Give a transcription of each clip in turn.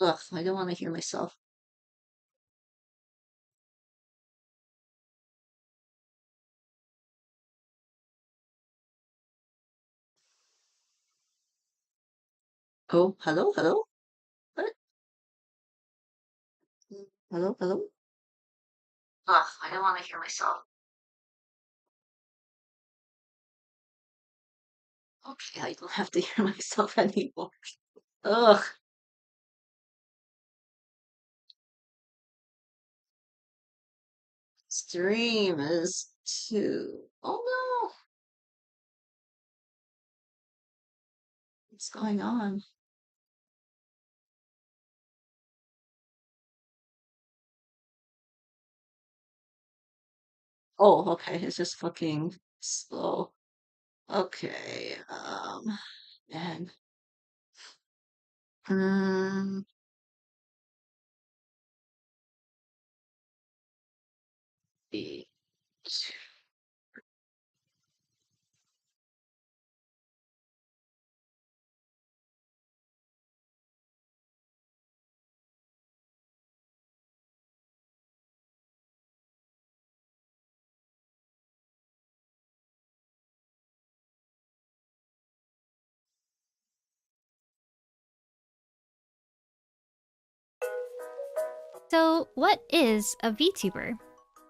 Ugh, I don't want to hear myself. Oh, hello, hello? What? Hello, hello? I don't want to hear myself. Okay, I don't have to hear myself anymore. Ugh, stream is too. Oh no, what's going on? Oh, okay, it's just fucking slow. Okay, man. Um, the- So, what is a VTuber?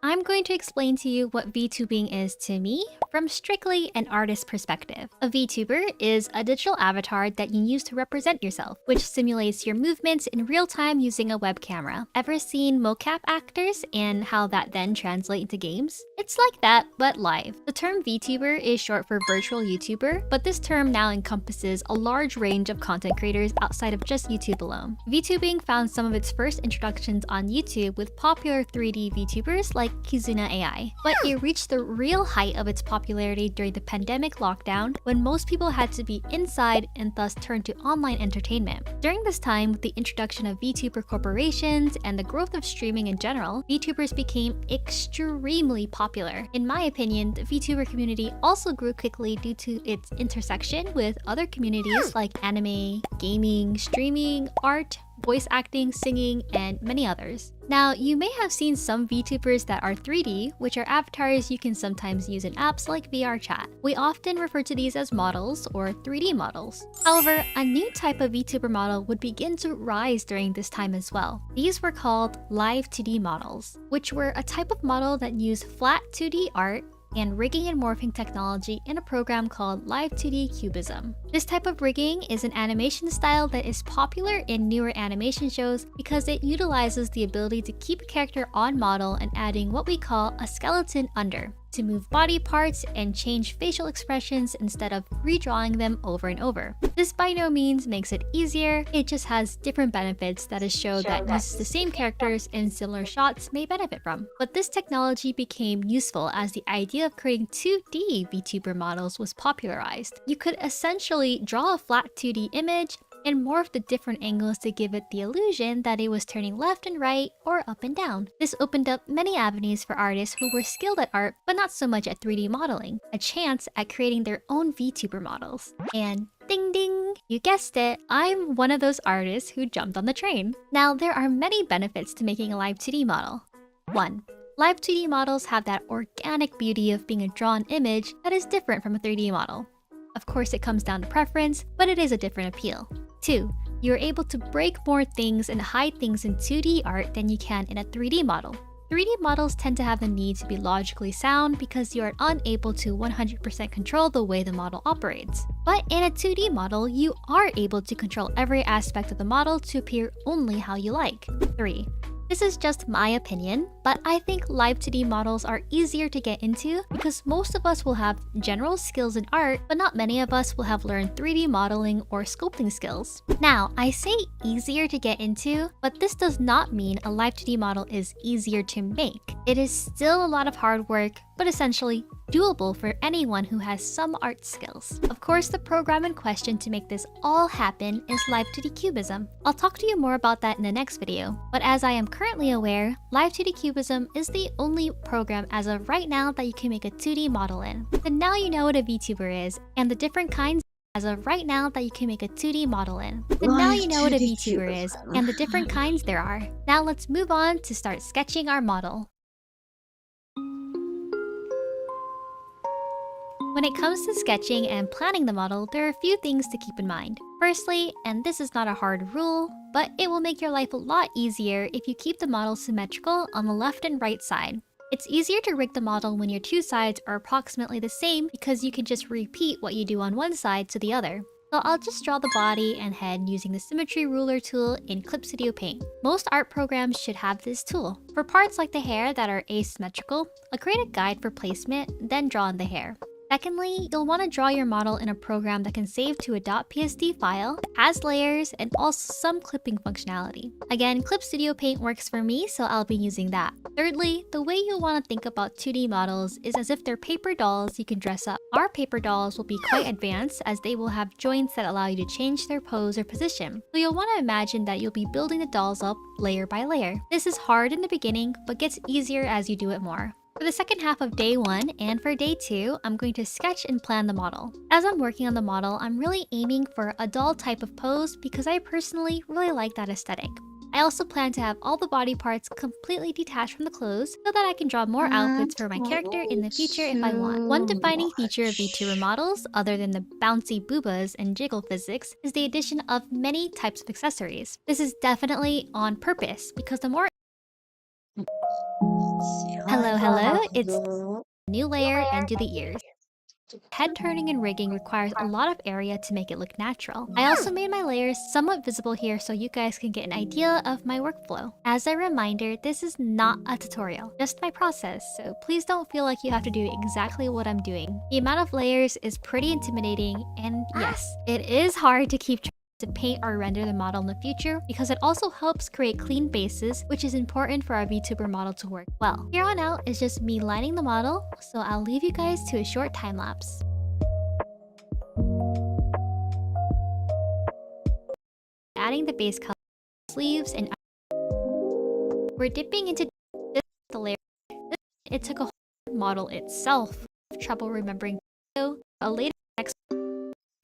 I'm going to explain to you what VTubing is to me from strictly an artist perspective. A VTuber is a digital avatar that you use to represent yourself, which simulates your movements in real time using a web camera. Ever seen mocap actors and how that then translates into games? It's like that, but live. The term VTuber is short for virtual YouTuber, but this term now encompasses a large range of content creators outside of just YouTube alone. VTubing found some of its first introductions on YouTube with popular 3D VTubers like Kizuna AI, but it reached the real height of its popularity during the pandemic lockdown when most people had to be inside and thus turned to online entertainment. During this time, with the introduction of VTuber corporations and the growth of streaming in general, VTubers became extremely popular. In my opinion, the VTuber community also grew quickly due to its intersection with other communities like anime, gaming, streaming, art, voice acting, singing, and many others. Now, you may have seen some VTubers that are 3D, which are avatars you can sometimes use in apps like VR chat. We often refer to these as models or 3D models. However, a new type of VTuber model would begin to rise during this time as well. These were called live 2D models, which were a type of model that used flat 2D art and rigging and morphing technology in a program called Live 2D Cubism. This type of rigging is an animation style that is popular in newer animation shows because it utilizes the ability to keep a character on model and adding what we call a skeleton under, to move body parts and change facial expressions instead of redrawing them over and over. This by no means makes it easier, it just has different benefits that a show that uses the same characters in similar shots may benefit from. But this technology became useful as the idea of creating 2D VTuber models was popularized. You could essentially draw a flat 2D image and morph the different angles to give it the illusion that it was turning left and right or up and down. This opened up many avenues for artists who were skilled at art but not so much at 3D modeling, a chance at creating their own VTuber models. And ding ding, you guessed it, I'm one of those artists who jumped on the train. Now, there are many benefits to making a live 2D model. 1. Live 2D models have that organic beauty of being a drawn image that is different from a 3D model. Of course, it comes down to preference, but it is a different appeal. 2. You're able to break more things and hide things in 2D art than you can in a 3D model. 3D models tend to have the need to be logically sound because you are unable to 100% control the way the model operates. But in a 2D model, you are able to control every aspect of the model to appear only how you like. 3. This is just my opinion, but I think live 2D models are easier to get into because most of us will have general skills in art, but not many of us will have learned 3D modeling or sculpting skills. Now, I say easier to get into, but this does not mean a live 2D model is easier to make. It is still a lot of hard work, but essentially doable for anyone who has some art skills. Of course, the program in question to make this all happen is Live 2D Cubism. I'll talk to you more about that in the next video, but as I am currently aware, Live 2D Cubism is the only program as of right now that you can make a 2D model in. So now you know what a VTuber is, and the different kinds as of right now that you can make a 2D model in. So now you know what a VTuber is, and the different kinds there are. Now let's move on to start sketching our model. When it comes to sketching and planning the model, there are a few things to keep in mind. Firstly, and this is not a hard rule, but it will make your life a lot easier if you keep the model symmetrical on the left and right side. It's easier to rig the model when your two sides are approximately the same because you can just repeat what you do on one side to the other. So I'll just draw the body and head using the Symmetry Ruler tool in Clip Studio Paint. Most art programs should have this tool. For parts like the hair that are asymmetrical, I'll create a guide for placement, then draw in the hair. Secondly, you'll want to draw your model in a program that can save to a .psd file, has layers, and also some clipping functionality. Again, Clip Studio Paint works for me, so I'll be using that. Thirdly, the way you'll want to think about 2D models is as if they're paper dolls you can dress up. Our paper dolls will be quite advanced as they will have joints that allow you to change their pose or position. So you'll want to imagine that you'll be building the dolls up layer by layer. This is hard in the beginning, but gets easier as you do it more. For the second half of day 1 and for day 2, I'm going to sketch and plan the model. As I'm working on the model, I'm really aiming for a doll type of pose because I personally really like that aesthetic. I also plan to have all the body parts completely detached from the clothes so that I can draw more outfits for my character in the future if I want. One defining feature of VTuber models, other than the bouncy boobas and jiggle physics, is the addition of many types of accessories. This is definitely on purpose because the more Hello, it's a new layer and do the ears. Head turning and rigging requires a lot of area to make it look natural. I also made my layers somewhat visible here so you guys can get an idea of my workflow. As a reminder, this is not a tutorial, just my process, so please don't feel like you have to do exactly what I'm doing. The amount of layers is pretty intimidating, and yes, it is hard to keep track to paint or render the model in the future because it also helps create clean bases, which is important for our VTuber model to work well. Here on out is just me lining the model, so I'll leave you guys to a short time lapse. Adding the base color, sleeves, and we're dipping into the layer. It took a whole model itself. Trouble remembering a later text.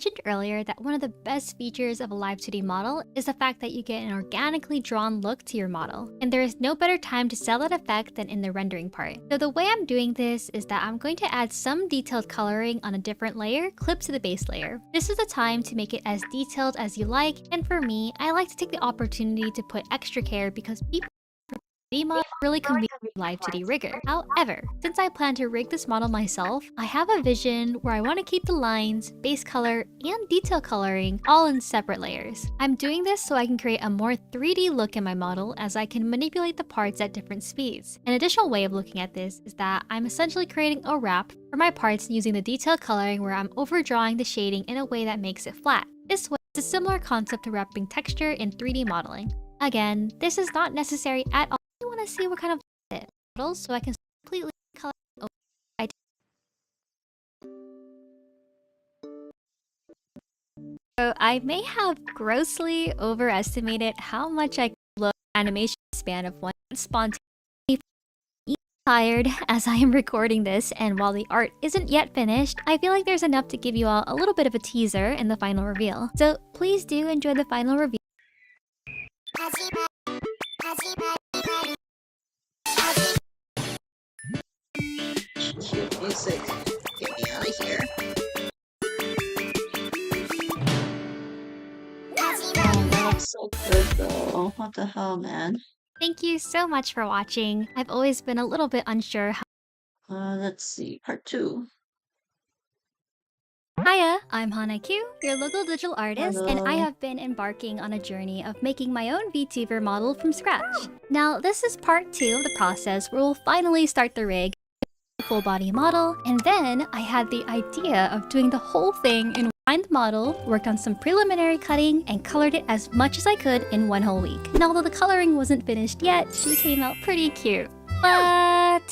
I mentioned earlier that one of the best features of a live 2D model is the fact that you get an organically drawn look to your model, and there is no better time to sell that effect than in the rendering part. So the way I'm doing this is that I'm going to add some detailed coloring on a different layer clipped to the base layer. This is the time to make it as detailed as you like, and for me, I like to take the opportunity to put extra care because people model really can be live 2D rigger. However, since I plan to rig this model myself, I have a vision where I want to keep the lines, base color, and detail coloring all in separate layers. I'm doing this so I can create a more 3D look in my model as I can manipulate the parts at different speeds. An additional way of looking at this is that I'm essentially creating a wrap for my parts using the detailed coloring where I'm overdrawing the shading in a way that makes it flat. This way, it's a similar concept to wrapping texture in 3D modeling. Again, this is not necessary at all. I want to see what kind of models so I can completely color over. So I may have grossly overestimated how much I could blow animation span of one spontaneous. Tired as I am recording this, and while the art isn't yet finished, I feel like there's enough to give you all a little bit of a teaser in the final reveal. So please do enjoy the final reveal. Cute music. Get me out of here. Oh, that looks so good though. What the hell, man? Thank you so much for watching. I've always been a little bit unsure Let's see. Part 2. Hiya, I'm Hana Q, your local digital artist, and I Hello. have been embarking on a journey of making my own VTuber model from scratch. Now, this is part 2 of the process where we'll finally start the rig, full body model, and then I had the idea of doing the whole thing in one model, worked on some preliminary cutting, and colored it as much as I could in one whole week. And although the coloring wasn't finished yet, she came out pretty cute. But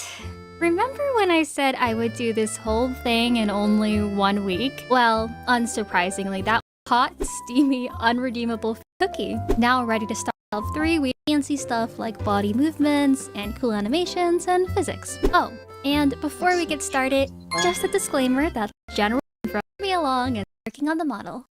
remember when I said I would do this whole thing in only 1 week? Well, unsurprisingly, that hot, steamy, unredeemable cookie. Now ready to start 3 weeks fancy stuff like body movements and cool animations and physics. Oh, and before we get started, just a disclaimer that generally brought me along and working on the model.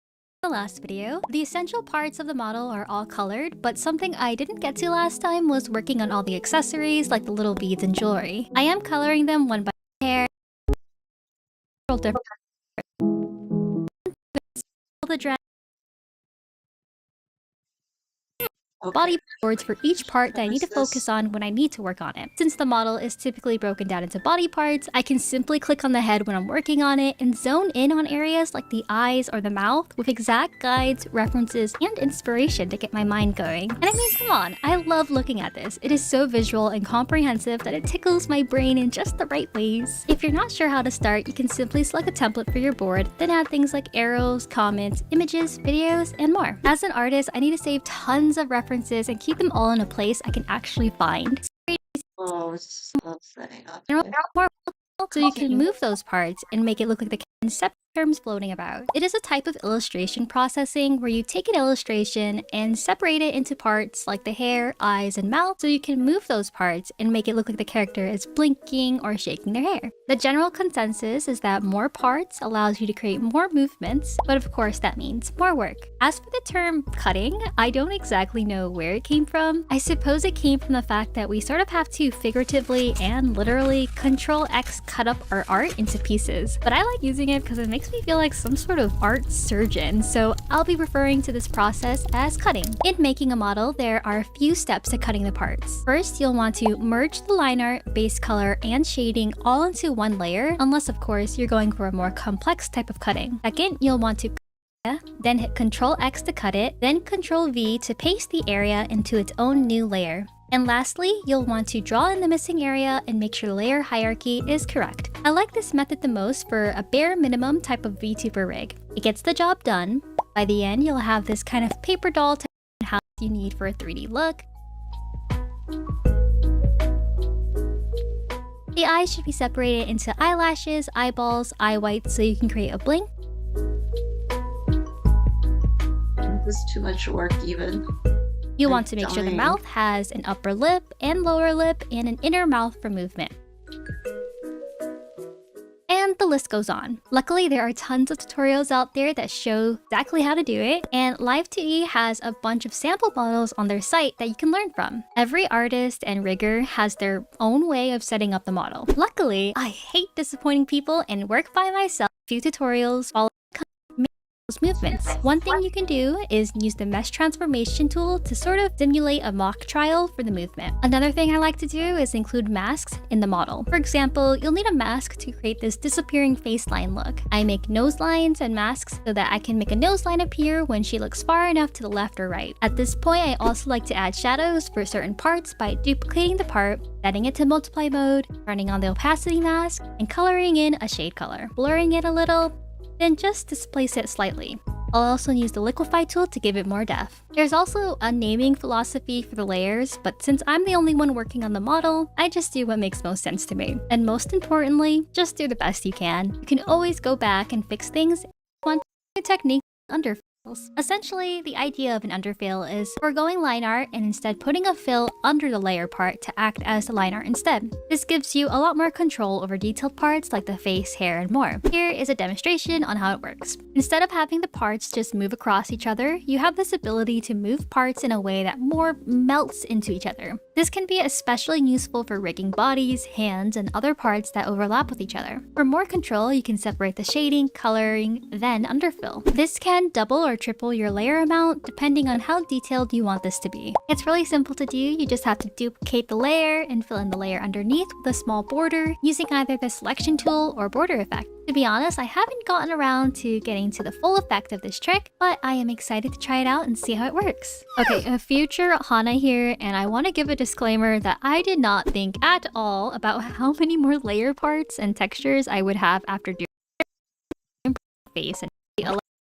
In the last video, the essential parts of the model are all colored, but something I didn't get to last time was working on all the accessories like the little beads and jewelry. I am coloring them one by hair, the dress, body boards for each part that I need to focus on when I need to work on it. Since the model is typically broken down into body parts, I can simply click on the head when I'm working on it and zone in on areas like the eyes or the mouth with exact guides, references, and inspiration to get my mind going. And I mean, come on, I love looking at this. It is so visual and comprehensive that it tickles my brain in just the right ways. If you're not sure how to start, you can simply select a template for your board, then add things like arrows, comments, images, videos, and more. As an artist, I need to save tons of references and keep them all in a place I can actually find. Oh, it's so setting up. So you can move those parts and make it look like the concept terms floating about. It is a type of illustration processing where you take an illustration and separate it into parts like the hair, eyes, and mouth so you can move those parts and make it look like the character is blinking or shaking their hair. The general consensus is that more parts allows you to create more movements, but of course that means more work. As for the term cutting, I don't exactly know where it came from. I suppose it came from the fact that we sort of have to figuratively and literally Control X cut up our art into pieces, but I like using it because it makes me feel like some sort of art surgeon, so I'll be referring to this process as cutting. In making a model, there are a few steps to cutting the parts. First, you'll want to merge the line art, base color, and shading all into one layer, unless of course you're going for a more complex type of cutting. Second, you'll want to then hit Control X to cut it, then Control V to paste the area into its own new layer. And lastly, you'll want to draw in the missing area and make sure the layer hierarchy is correct. I like this method the most for a bare minimum type of VTuber rig. It gets the job done. By the end, you'll have this kind of paper doll type house you need for a 3D look. The eyes should be separated into eyelashes, eyeballs, eye whites so you can create a blink. This is too much work even. You want to make sure the mouth has an upper lip and lower lip and an inner mouth for movement. And the list goes on. Luckily, there are tons of tutorials out there that show exactly how to do it, and Live2E has a bunch of sample models on their site that you can learn from. Every artist and rigger has their own way of setting up the model. Luckily, I hate disappointing people and work by myself. A few tutorials, follow movements. One thing you can do is use the mesh transformation tool to sort of simulate a mock trial for the movement. Another thing I like to do is include masks in the model. For example, you'll need a mask to create this disappearing face line look. I make nose lines and masks so that I can make a nose line appear when she looks far enough to the left or right. At this point, I also like to add shadows for certain parts by duplicating the part, setting it to multiply mode, turning on the opacity mask, and coloring in a shade color, blurring it a little, then just displace it slightly. I'll also use the liquify tool to give it more depth. There's also a naming philosophy for the layers, but since I'm the only one working on the model, I just do what makes most sense to me. And most importantly, just do the best you can. You can always go back and fix things if you want a technique underfills. Essentially, the idea of an underfill is foregoing line art and instead putting a fill under the layer part to act as the line art instead. This gives you a lot more control over detailed parts like the face, hair, and more. Here is a demonstration on how it works. Instead of having the parts just move across each other, you have this ability to move parts in a way that more melts into each other. This can be especially useful for rigging bodies, hands, and other parts that overlap with each other. For more control, you can separate the shading, coloring, then underfill. This can double or triple your layer amount depending on how detailed you want this to be. It's really simple to do. You just have to duplicate the layer and fill in the layer underneath with a small border using either the selection tool or border effect. To be honest, I haven't gotten around to getting to the full effect of this trick, but I am excited to try it out and see how it works. Okay, a future Hana here, and I want to give a disclaimer that I did not think at all about how many more layer parts and textures I would have after doing face and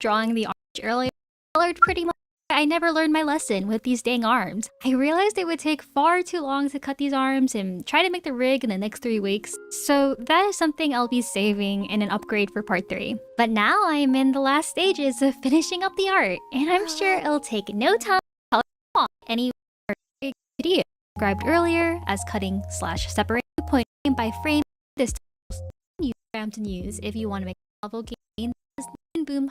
drawing the orange earlier. Colored pretty much. I never learned my lesson with these dang arms. I realized it would take far too long to cut these arms and try to make the rig in the next 3 weeks. So that is something I'll be saving in an upgrade for part 3. But now I am in the last stages of finishing up the art, and I'm sure it'll take no time to color any video described earlier as cutting/separating point frame by frame. This you to use if you want to make a novel game. Boom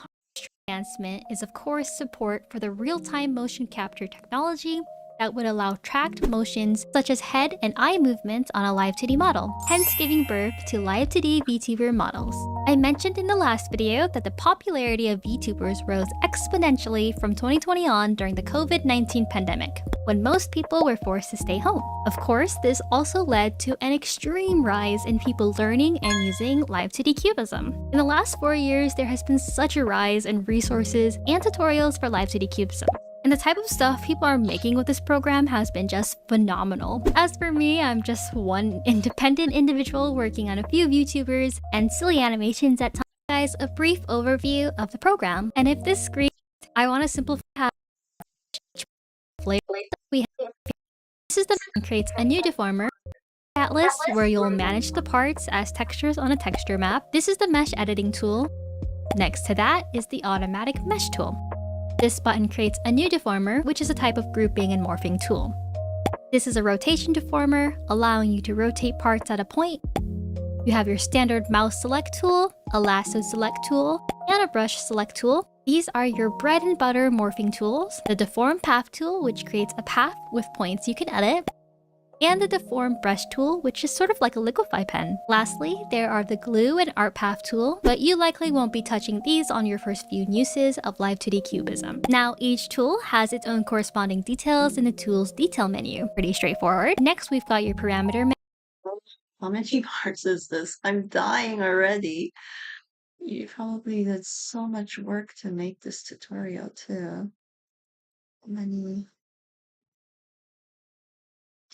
advancement is of course support for the real-time motion capture technology that would allow tracked motions such as head and eye movements on a live 2D model, hence giving birth to live 2D VTuber models. I mentioned in the last video that the popularity of VTubers rose exponentially from 2020 on during the COVID-19 pandemic, when most people were forced to stay home. Of course, this also led to an extreme rise in people learning and using live 2D cubism. In the last 4 years, there has been such a rise in resources and tutorials for live 2D cubism. And the type of stuff people are making with this program has been just phenomenal. As for me, I'm just one independent individual working on a few VTubers and silly animations at times. Guys, a brief overview of the program. And if this screen, I want to simplify how we have. This is the creates a new deformer atlas where you'll manage the parts as textures on a texture map. This is the mesh editing tool. Next to that is the automatic mesh tool. This button creates a new deformer, which is a type of grouping and morphing tool. This is a rotation deformer, allowing you to rotate parts at a point. You have your standard mouse select tool, a lasso select tool, and a brush select tool. These are your bread and butter morphing tools, the deform path tool, which creates a path with points you can edit, and the deform brush tool, which is sort of like a liquify pen. Lastly, there are the glue and art path tool, but you likely won't be touching these on your first few uses of live 2D cubism. Now, each tool has its own corresponding details in the tool's detail menu. Pretty straightforward. Next, we've got your parameter menu. How many parts is this? I'm dying already. You probably did so much work to make this tutorial too. How many?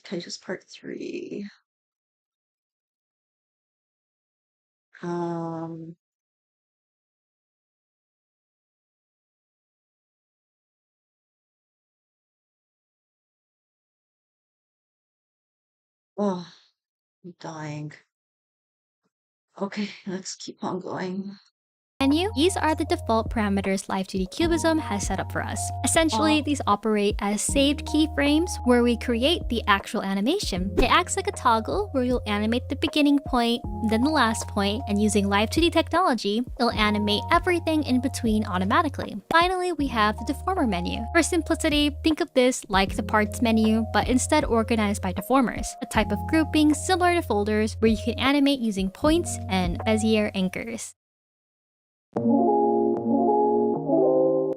Okay, just part 3. Um, oh, I'm dying. Okay, let's keep on going. Menu. These are the default parameters Live 2D Cubism has set up for us. Essentially, these operate as saved keyframes where we create the actual animation. It acts like a toggle where you'll animate the beginning point, then the last point, and using Live 2D technology, it'll animate everything in between automatically. Finally, we have the deformer menu. For simplicity, think of this like the parts menu, but instead organized by deformers, a type of grouping similar to folders where you can animate using points and Bezier anchors.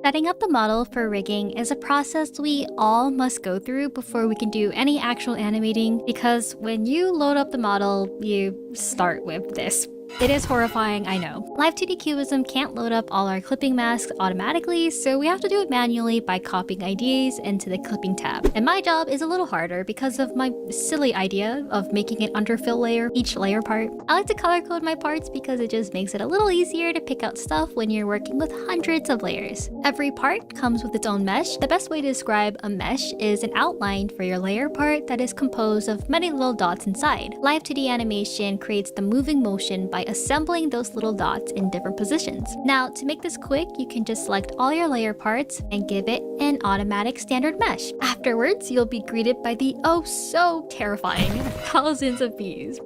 Setting up the model for rigging is a process we all must go through before we can do any actual animating, because when you load up the model, you start with this. It is horrifying, I know. Live 2D Cubism can't load up all our clipping masks automatically, so we have to do it manually by copying IDs into the clipping tab. And my job is a little harder because of my silly idea of making an underfill layer each layer part. I like to color code my parts because it just makes it a little easier to pick out stuff when you're working with hundreds of layers. Every part comes with its own mesh. The best way to describe a mesh is an outline for your layer part that is composed of many little dots inside. Live 2D animation creates the moving motion by by assembling those little dots in different positions. Now, to make this quick, you can just select all your layer parts and give it an automatic standard mesh. Afterwards, you'll be greeted by the oh so terrifying thousands of bees.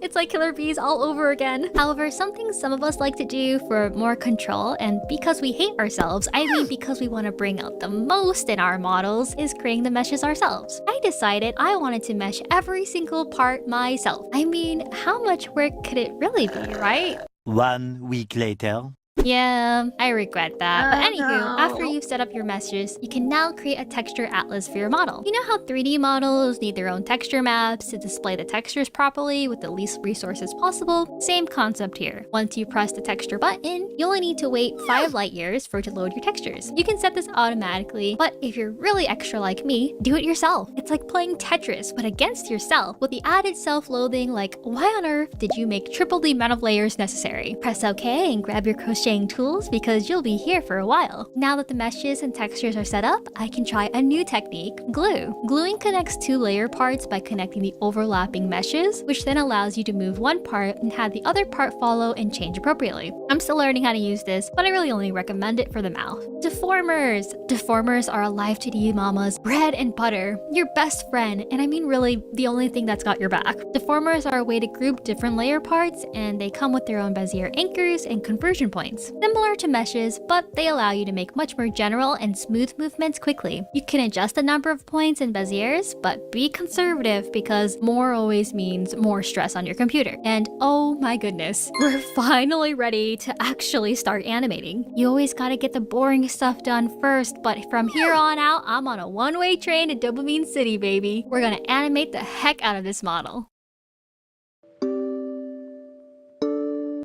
It's like killer bees all over again. However, something some of us like to do for more control, and because we hate ourselves, I mean because we want to bring out the most in our models, is creating the meshes ourselves. I decided I wanted to mesh every single part myself. I mean, how much work could it really be, right? 1 week later. Yeah, I regret that. But anywho, no. after you've set up your meshes, you can now create a texture atlas for your model. You know how 3D models need their own texture maps to display the textures properly with the least resources possible? Same concept here. Once you press the texture button, you only need to wait 5 light years for it to load your textures. You can set this automatically, but if you're really extra like me, do it yourself. It's like playing Tetris, but against yourself, with the added self-loathing like, why on earth did you make triple the amount of layers necessary? Press OK and grab your crocheting tools because you'll be here for a while. Now that the meshes and textures are set up, I can try a new technique, glue. Gluing connects 2 layer parts by connecting the overlapping meshes, which then allows you to move one part and have the other part follow and change appropriately. I'm still learning how to use this, but I really only recommend it for the mouth. Deformers! Deformers are a live 2D mama's bread and butter, your best friend, and I mean really the only thing that's got your back. Deformers are a way to group different layer parts, and they come with their own Bezier anchors and conversion points. Similar to meshes, but they allow you to make much more general and smooth movements quickly. You can adjust the number of points and beziers, but be conservative because more always means more stress on your computer. And oh my goodness, we're finally ready to actually start animating. You always gotta get the boring stuff done first, but from here on out, I'm on a one-way train to Dopamine City, baby. We're gonna animate the heck out of this model.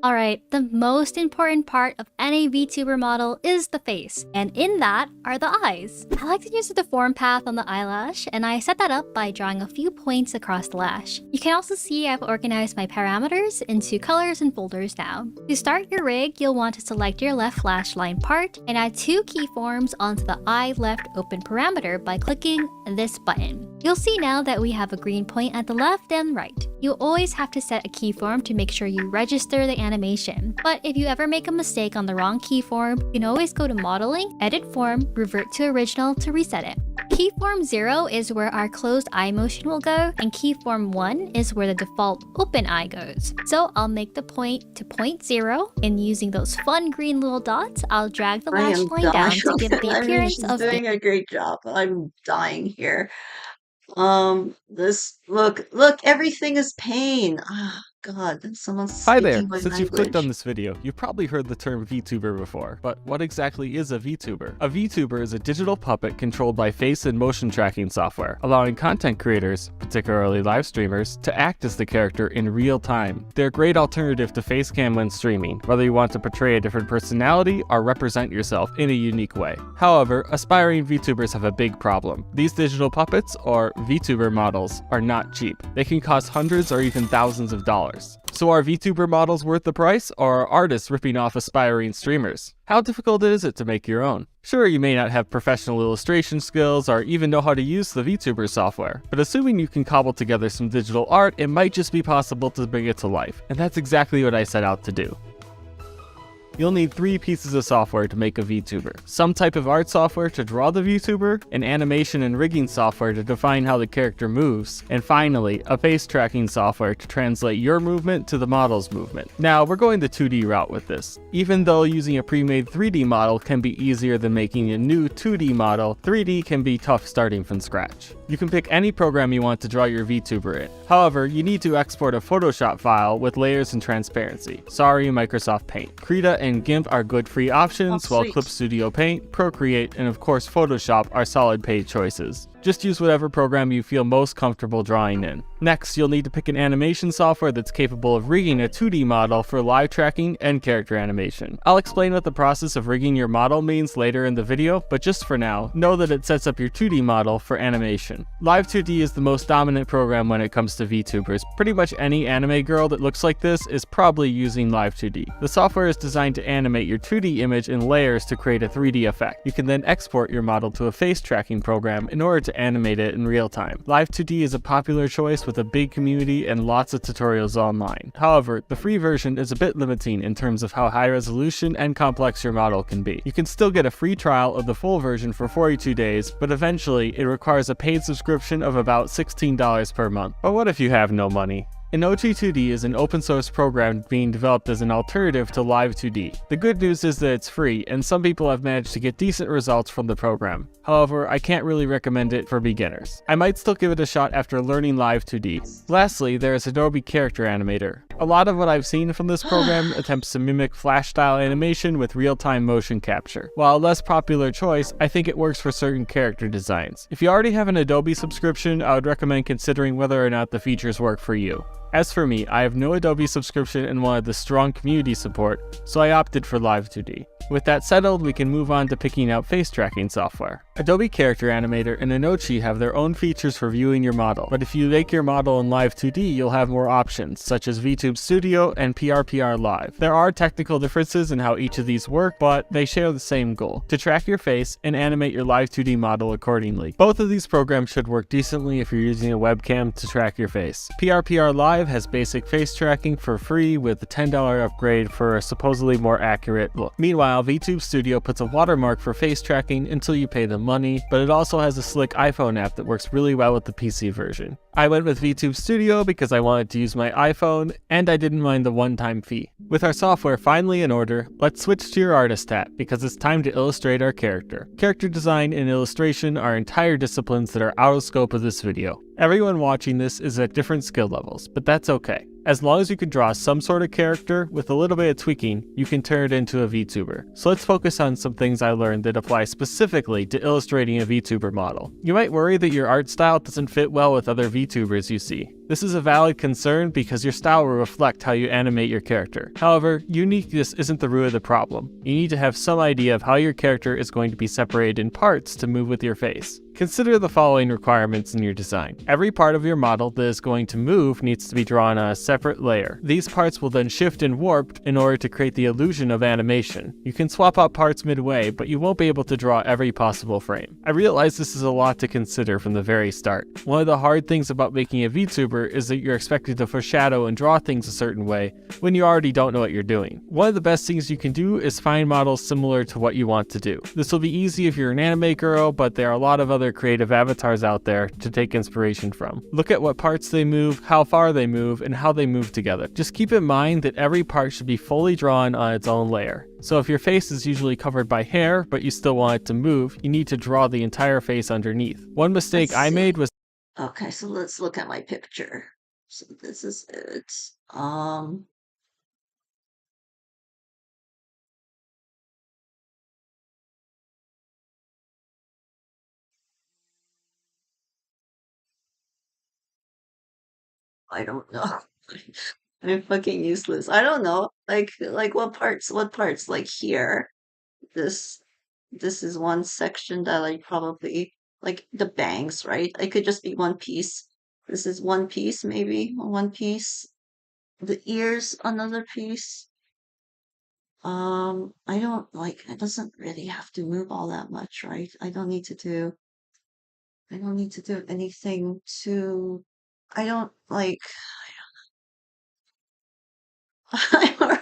Alright, the most important part of any VTuber model is the face, and in that are the eyes. I like to use the deform path on the eyelash, and I set that up by drawing a few points across the lash. You can also see I've organized my parameters into colors and folders now. To start your rig, you'll want to select your left lash line part and add 2 keyforms onto the eye left open parameter by clicking this button. You'll see now that we have a green point at the left and right. You always have to set a keyform to make sure you register the animation. But if you ever make a mistake on the wrong keyform, you can always go to Modeling, Edit Form, Revert to Original to reset it. Keyform 0 is where our closed eye motion will go, and keyform 1 is where the default open eye goes. So I'll make the point to point 0, and using those fun green little dots, I'll drag the lash line down to give it the appearance she's of doing a great job. I'm dying here. Look, everything is pain. Ah, God, someone's Hi there! speaking my Since you've clicked language. on this video, you've probably heard the term VTuber before, but what exactly is a VTuber? A VTuber is a digital puppet controlled by face and motion tracking software, allowing content creators, particularly live streamers, to act as the character in real time. They're a great alternative to facecam when streaming, whether you want to portray a different personality or represent yourself in a unique way. However, aspiring VTubers have a big problem. These digital puppets, or VTuber models, are not cheap. They can cost hundreds or even thousands of dollars. So are VTuber models worth the price, or are artists ripping off aspiring streamers? How difficult is it to make your own? Sure, you may not have professional illustration skills or even know how to use the VTuber software, but assuming you can cobble together some digital art, it might just be possible to bring it to life. And that's exactly what I set out to do. You'll need 3 pieces of software to make a VTuber. Some type of art software to draw the VTuber, an animation and rigging software to define how the character moves, and finally, a face tracking software to translate your movement to the model's movement. Now, we're going the 2D route with this. Even though using a pre-made 3D model can be easier than making a new 2D model, 3D can be tough starting from scratch. You can pick any program you want to draw your VTuber in. However, you need to export a Photoshop file with layers and transparency. Sorry, Microsoft Paint. Krita and GIMP are good free options, while Sweet. Clip Studio Paint, Procreate, and of course Photoshop are solid paid choices. Just use whatever program you feel most comfortable drawing in. Next, you'll need to pick an animation software that's capable of rigging a 2D model for live tracking and character animation. I'll explain what the process of rigging your model means later in the video, but just for now, know that it sets up your 2D model for animation. Live 2D is the most dominant program when it comes to VTubers. Pretty much any anime girl that looks like this is probably using Live 2D. The software is designed to animate your 2D image in layers to create a 3D effect. You can then export your model to a face tracking program in order to to animate it in real time. Live 2D is a popular choice with a big community and lots of tutorials online. However, the free version is a bit limiting in terms of how high resolution and complex your model can be. You can still get a free trial of the full version for 42 days, but eventually it requires a paid subscription of about $16 per month. But what if you have no money? Inochi2D is an open source program being developed as an alternative to Live 2D. The good news is that it's free, and some people have managed to get decent results from the program. However, I can't really recommend it for beginners. I might still give it a shot after learning Live 2D. Lastly, there is Adobe Character Animator. A lot of what I've seen from this program attempts to mimic Flash-style animation with real-time motion capture. While a less popular choice, I think it works for certain character designs. If you already have an Adobe subscription, I would recommend considering whether or not the features work for you. As for me, I have no Adobe subscription and wanted the strong community support, so I opted for Live 2D. With that settled, we can move on to picking out face tracking software. Adobe Character Animator and Inochi have their own features for viewing your model, but if you make your model in Live 2D, you'll have more options, such as VTube Studio and PRPR Live. There are technical differences in how each of these work, but they share the same goal: to track your face and animate your Live 2D model accordingly. Both of these programs should work decently if you're using a webcam to track your face. PRPR Live has basic face tracking for free with a $10 upgrade for a supposedly more accurate look. Meanwhile, VTube Studio puts a watermark for face tracking until you pay them money, but it also has a slick iPhone app that works really well with the PC version. I went with VTube Studio because I wanted to use my iPhone, and I didn't mind the one-time fee. With our software finally in order, let's switch to your Artist tab, because it's time to illustrate our character. Character design and illustration are entire disciplines that are out of scope of this video. Everyone watching this is at different skill levels, but that's okay. As long as you can draw some sort of character, with a little bit of tweaking, you can turn it into a VTuber. So let's focus on some things I learned that apply specifically to illustrating a VTuber model. You might worry that your art style doesn't fit well with other VTubers you see. This is a valid concern because your style will reflect how you animate your character. However, uniqueness isn't the root of the problem. You need to have some idea of how your character is going to be separated in parts to move with your face. Consider the following requirements in your design. Every part of your model that is going to move needs to be drawn on a separate layer. These parts will then shift and warp in order to create the illusion of animation. You can swap out parts midway, but you won't be able to draw every possible frame. I realize this is a lot to consider from the very start. One of the hard things about making a VTuber is that you're expected to foreshadow and draw things a certain way when you already don't know what you're doing. One of the best things you can do is find models similar to what you want to do. This will be easy if you're an anime girl, but there are a lot of other creative avatars out there to take inspiration from. Look at what parts they move, how far they move, and how they move together. Just keep in mind that every part should be fully drawn on its own layer. So if your face is usually covered by hair, but you still want it to move, you need to draw the entire face underneath. One mistake I made was... Okay, so let's look at my picture. So this is it. I don't know. I'm fucking useless. I don't know. Like what parts? Like here. This this is one section that I probably like the bangs, right? I could just be one piece. This is one piece, maybe one piece. The ears, another piece. I don't like it doesn't really have to move all that much, right? I don't need to do anything to I don't like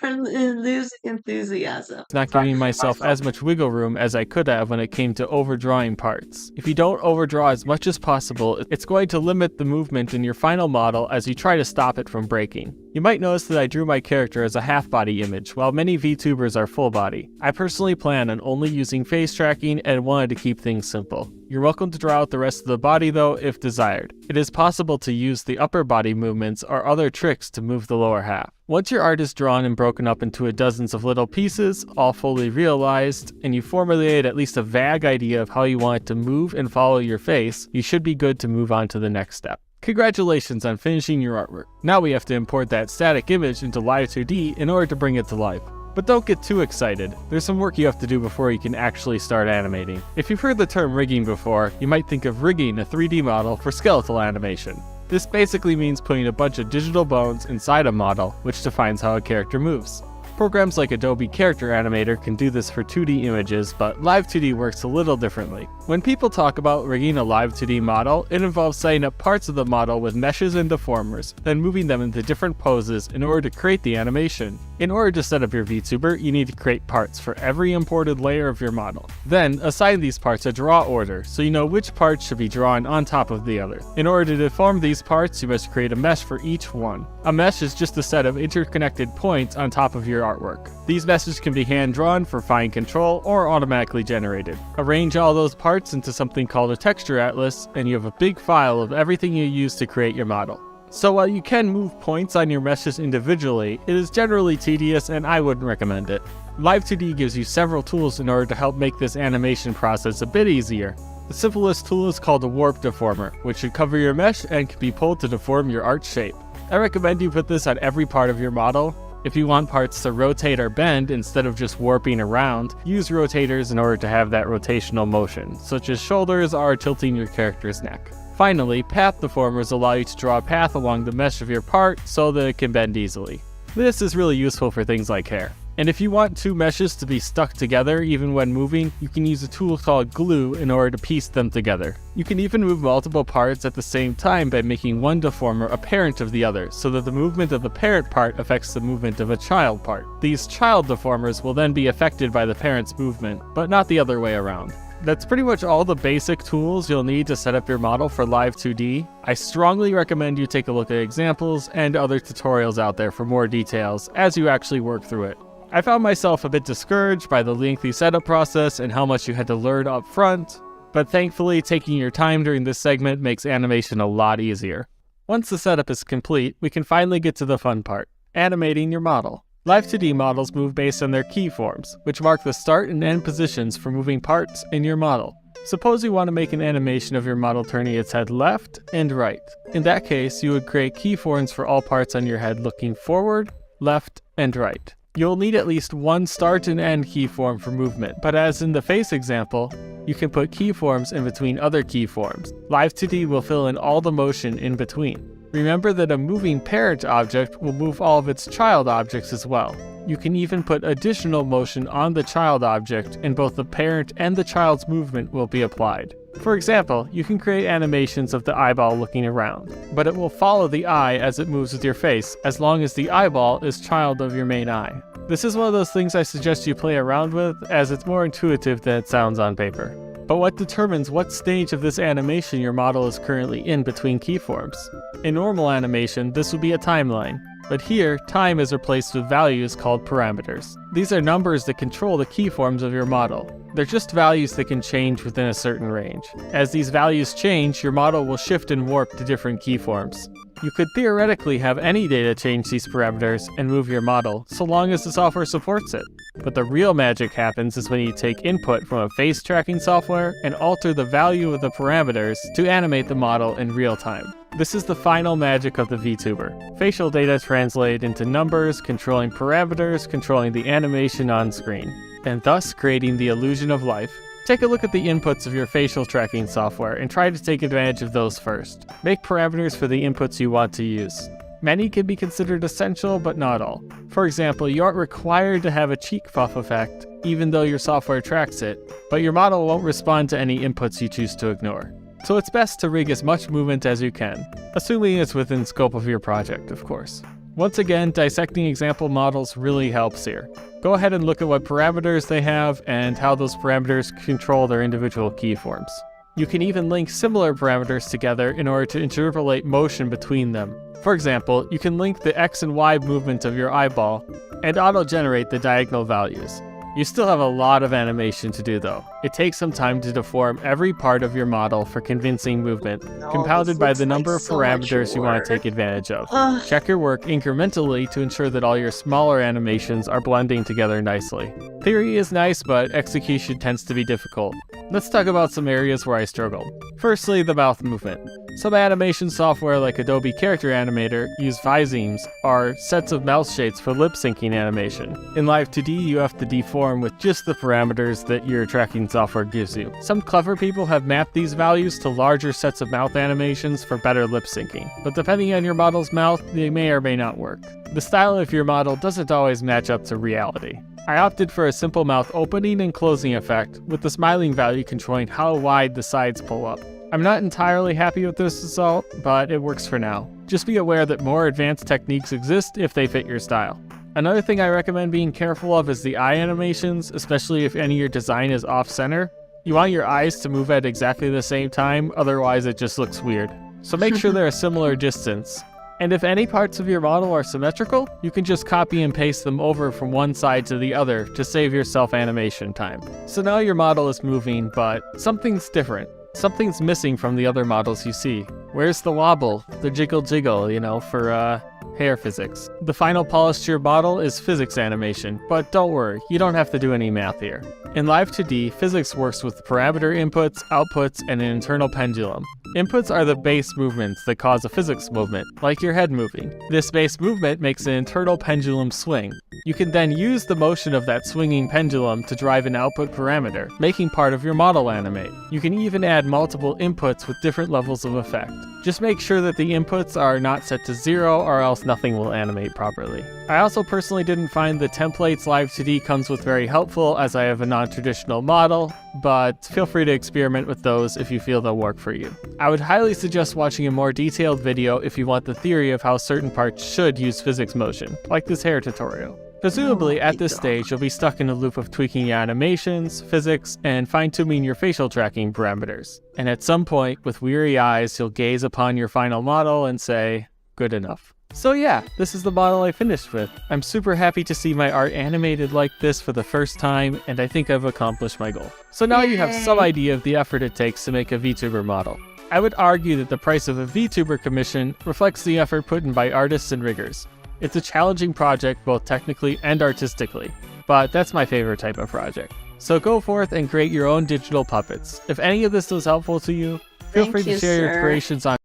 I'm losing enthusiasm. not giving myself as much wiggle room as I could have when it came to overdrawing parts. If you don't overdraw as much as possible, it's going to limit the movement in your final model as you try to stop it from breaking. You might notice that I drew my character as a half-body image, while many VTubers are full-body. I personally plan on only using face tracking and wanted to keep things simple. You're welcome to draw out the rest of the body though, if desired. It is possible to use the upper body movements or other tricks to move the lower half. Once your art is drawn and broken up into dozens of little pieces, all fully realized, and you formulated at least a vague idea of how you want it to move and follow your face, you should be good to move on to the next step. Congratulations on finishing your artwork. Now we have to import that static image into Live 2D in order to bring it to life. But don't get too excited. There's some work you have to do before you can actually start animating. If you've heard the term rigging before, you might think of rigging a 3D model for skeletal animation. This basically means putting a bunch of digital bones inside a model, which defines how a character moves. Programs like Adobe Character Animator can do this for 2D images, but Live 2D works a little differently. When people talk about rigging a Live 2D model, it involves setting up parts of the model with meshes and deformers, then moving them into different poses in order to create the animation. In order to set up your VTuber, you need to create parts for every imported layer of your model. Then, assign these parts a draw order, so you know which parts should be drawn on top of the other. In order to deform these parts, you must create a mesh for each one. A mesh is just a set of interconnected points on top of your artwork. These meshes can be hand-drawn for fine control or automatically generated. Arrange all those parts into something called a texture atlas, and you have a big file of everything you use to create your model. So while you can move points on your meshes individually, it is generally tedious and I wouldn't recommend it. Live 2D gives you several tools in order to help make this animation process a bit easier. The simplest tool is called a warp deformer, which should cover your mesh and can be pulled to deform your art shape. I recommend you put this on every part of your model. If you want parts to rotate or bend instead of just warping around, use rotators in order to have that rotational motion, such as shoulders or tilting your character's neck. Finally, path deformers allow you to draw a path along the mesh of your part so that it can bend easily. This is really useful for things like hair. And if you want two meshes to be stuck together even when moving, you can use a tool called glue in order to piece them together. You can even move multiple parts at the same time by making one deformer a parent of the other, so that the movement of the parent part affects the movement of a child part. These child deformers will then be affected by the parent's movement, but not the other way around. That's pretty much all the basic tools you'll need to set up your model for Live 2D. I strongly recommend you take a look at examples and other tutorials out there for more details as you actually work through it. I found myself a bit discouraged by the lengthy setup process and how much you had to learn up front, but thankfully taking your time during this segment makes animation a lot easier. Once the setup is complete, we can finally get to the fun part, animating your model. Live 2D models move based on their keyforms, which mark the start and end positions for moving parts in your model. Suppose you want to make an animation of your model turning its head left and right. In that case, you would create keyforms for all parts on your head looking forward, left, and right. You'll need at least one start and end keyform for movement, but as in the face example, you can put keyforms in between other keyforms. Live 2D will fill in all the motion in between. Remember that a moving parent object will move all of its child objects as well. You can even put additional motion on the child object, and both the parent and the child's movement will be applied. For example, you can create animations of the eyeball looking around, but it will follow the eye as it moves with your face, as long as the eyeball is child of your main eye. This is one of those things I suggest you play around with, as it's more intuitive than it sounds on paper. But what determines what stage of this animation your model is currently in between keyforms? In normal animation, this would be a timeline, but here, time is replaced with values called parameters. These are numbers that control the keyforms of your model. They're just values that can change within a certain range. As these values change, your model will shift and warp to different keyforms. You could theoretically have any data change these parameters and move your model, so long as the software supports it. But the real magic happens is when you take input from a face tracking software and alter the value of the parameters to animate the model in real time. This is the final magic of the VTuber. Facial data translate into numbers, controlling parameters, controlling the animation on screen, and thus creating the illusion of life. Take a look at the inputs of your facial tracking software and try to take advantage of those first. Make parameters for the inputs you want to use. Many can be considered essential, but not all. For example, you aren't required to have a cheek puff effect, even though your software tracks it, but your model won't respond to any inputs you choose to ignore. So it's best to rig as much movement as you can, assuming it's within scope of your project, of course. Once again, dissecting example models really helps here. Go ahead and look at what parameters they have and how those parameters control their individual keyforms. You can even link similar parameters together in order to interpolate motion between them. For example, you can link the X and Y movement of your eyeball and auto-generate the diagonal values. You still have a lot of animation to do though. It takes some time to deform every part of your model for convincing movement, compounded by the number of parameters you want to take advantage of. Check your work incrementally to ensure that all your smaller animations are blending together nicely. Theory is nice, but execution tends to be difficult. Let's talk about some areas where I struggled. Firstly, the mouth movement. Some animation software like Adobe Character Animator use visemes, or sets of mouth shapes for lip syncing animation. In Live 2D, you have to deform with just the parameters that your tracking software gives you. Some clever people have mapped these values to larger sets of mouth animations for better lip syncing, but depending on your model's mouth, they may or may not work. The style of your model doesn't always match up to reality. I opted for a simple mouth opening and closing effect, with the smiling value controlling how wide the sides pull up. I'm not entirely happy with this result, but it works for now. Just be aware that more advanced techniques exist if they fit your style. Another thing I recommend being careful of is the eye animations, especially if any of your design is off-center. You want your eyes to move at exactly the same time, otherwise it just looks weird. So make sure they're a similar distance. And if any parts of your model are symmetrical, you can just copy and paste them over from one side to the other to save yourself animation time. So now your model is moving, but something's different. Something's missing from the other models you see. Where's the wobble? The jiggle jiggle, for hair physics. The final polish to your model is physics animation, but don't worry, you don't have to do any math here. In Live 2D, physics works with parameter inputs, outputs, and an internal pendulum. Inputs are the base movements that cause a physics movement, like your head moving. This base movement makes an internal pendulum swing. You can then use the motion of that swinging pendulum to drive an output parameter, making part of your model animate. You can even add multiple inputs with different levels of effect. Just make sure that the inputs are not set to 0 or else nothing will animate properly. I also personally didn't find the templates Live 2D comes with very helpful as I have a non-traditional model, but feel free to experiment with those if you feel they'll work for you. I would highly suggest watching a more detailed video if you want the theory of how certain parts should use physics motion, like this hair tutorial. Presumably, at this stage, you'll be stuck in a loop of tweaking your animations, physics, and fine-tuning your facial tracking parameters. And at some point, with weary eyes, you'll gaze upon your final model and say, good enough. So yeah, this is the model I finished with. I'm super happy to see my art animated like this for the first time, and I think I've accomplished my goal. So now you have some idea of the effort it takes to make a VTuber model. I would argue that the price of a VTuber commission reflects the effort put in by artists and riggers. It's a challenging project both technically and artistically, but that's my favorite type of project. So go forth and create your own digital puppets. If any of this was helpful to you, feel free to share your creations on.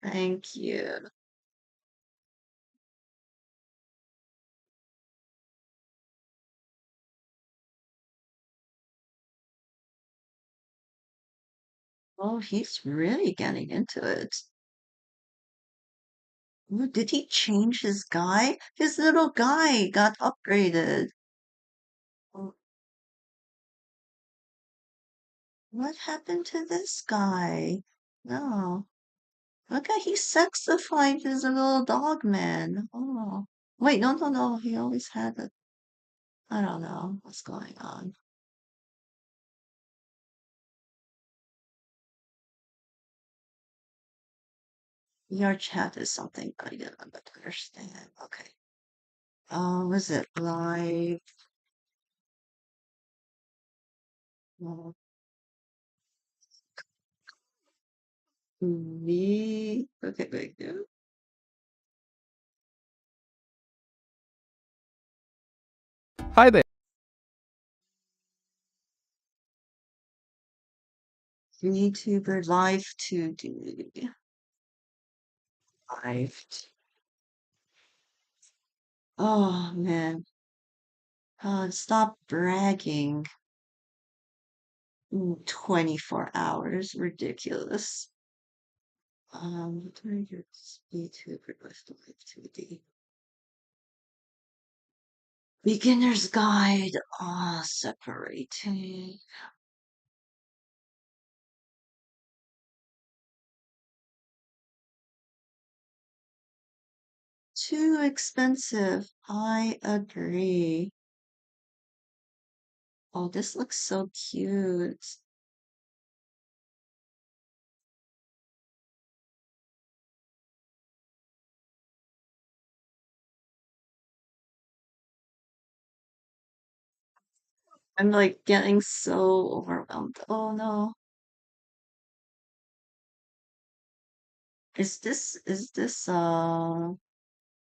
Thank you. Oh, he's really getting into it. Ooh, did he change his guy? His little guy got upgraded. Oh, what happened to this guy? No. Look at he sexified his little dog man. Oh. Wait, no, no, no. He always had it. I don't know what's going on. Your chat is something I don't understand. Okay. Was it live? Oh, me? Okay, wait, yeah. Hi there. VTuber live to do live. Oh man. Stop bragging. 24 hours. Ridiculous. What are your VTuber live 2D? Beginner's guide. Separating. Too expensive. I agree. Oh, this looks so cute. I'm like getting so overwhelmed. Oh no. Is this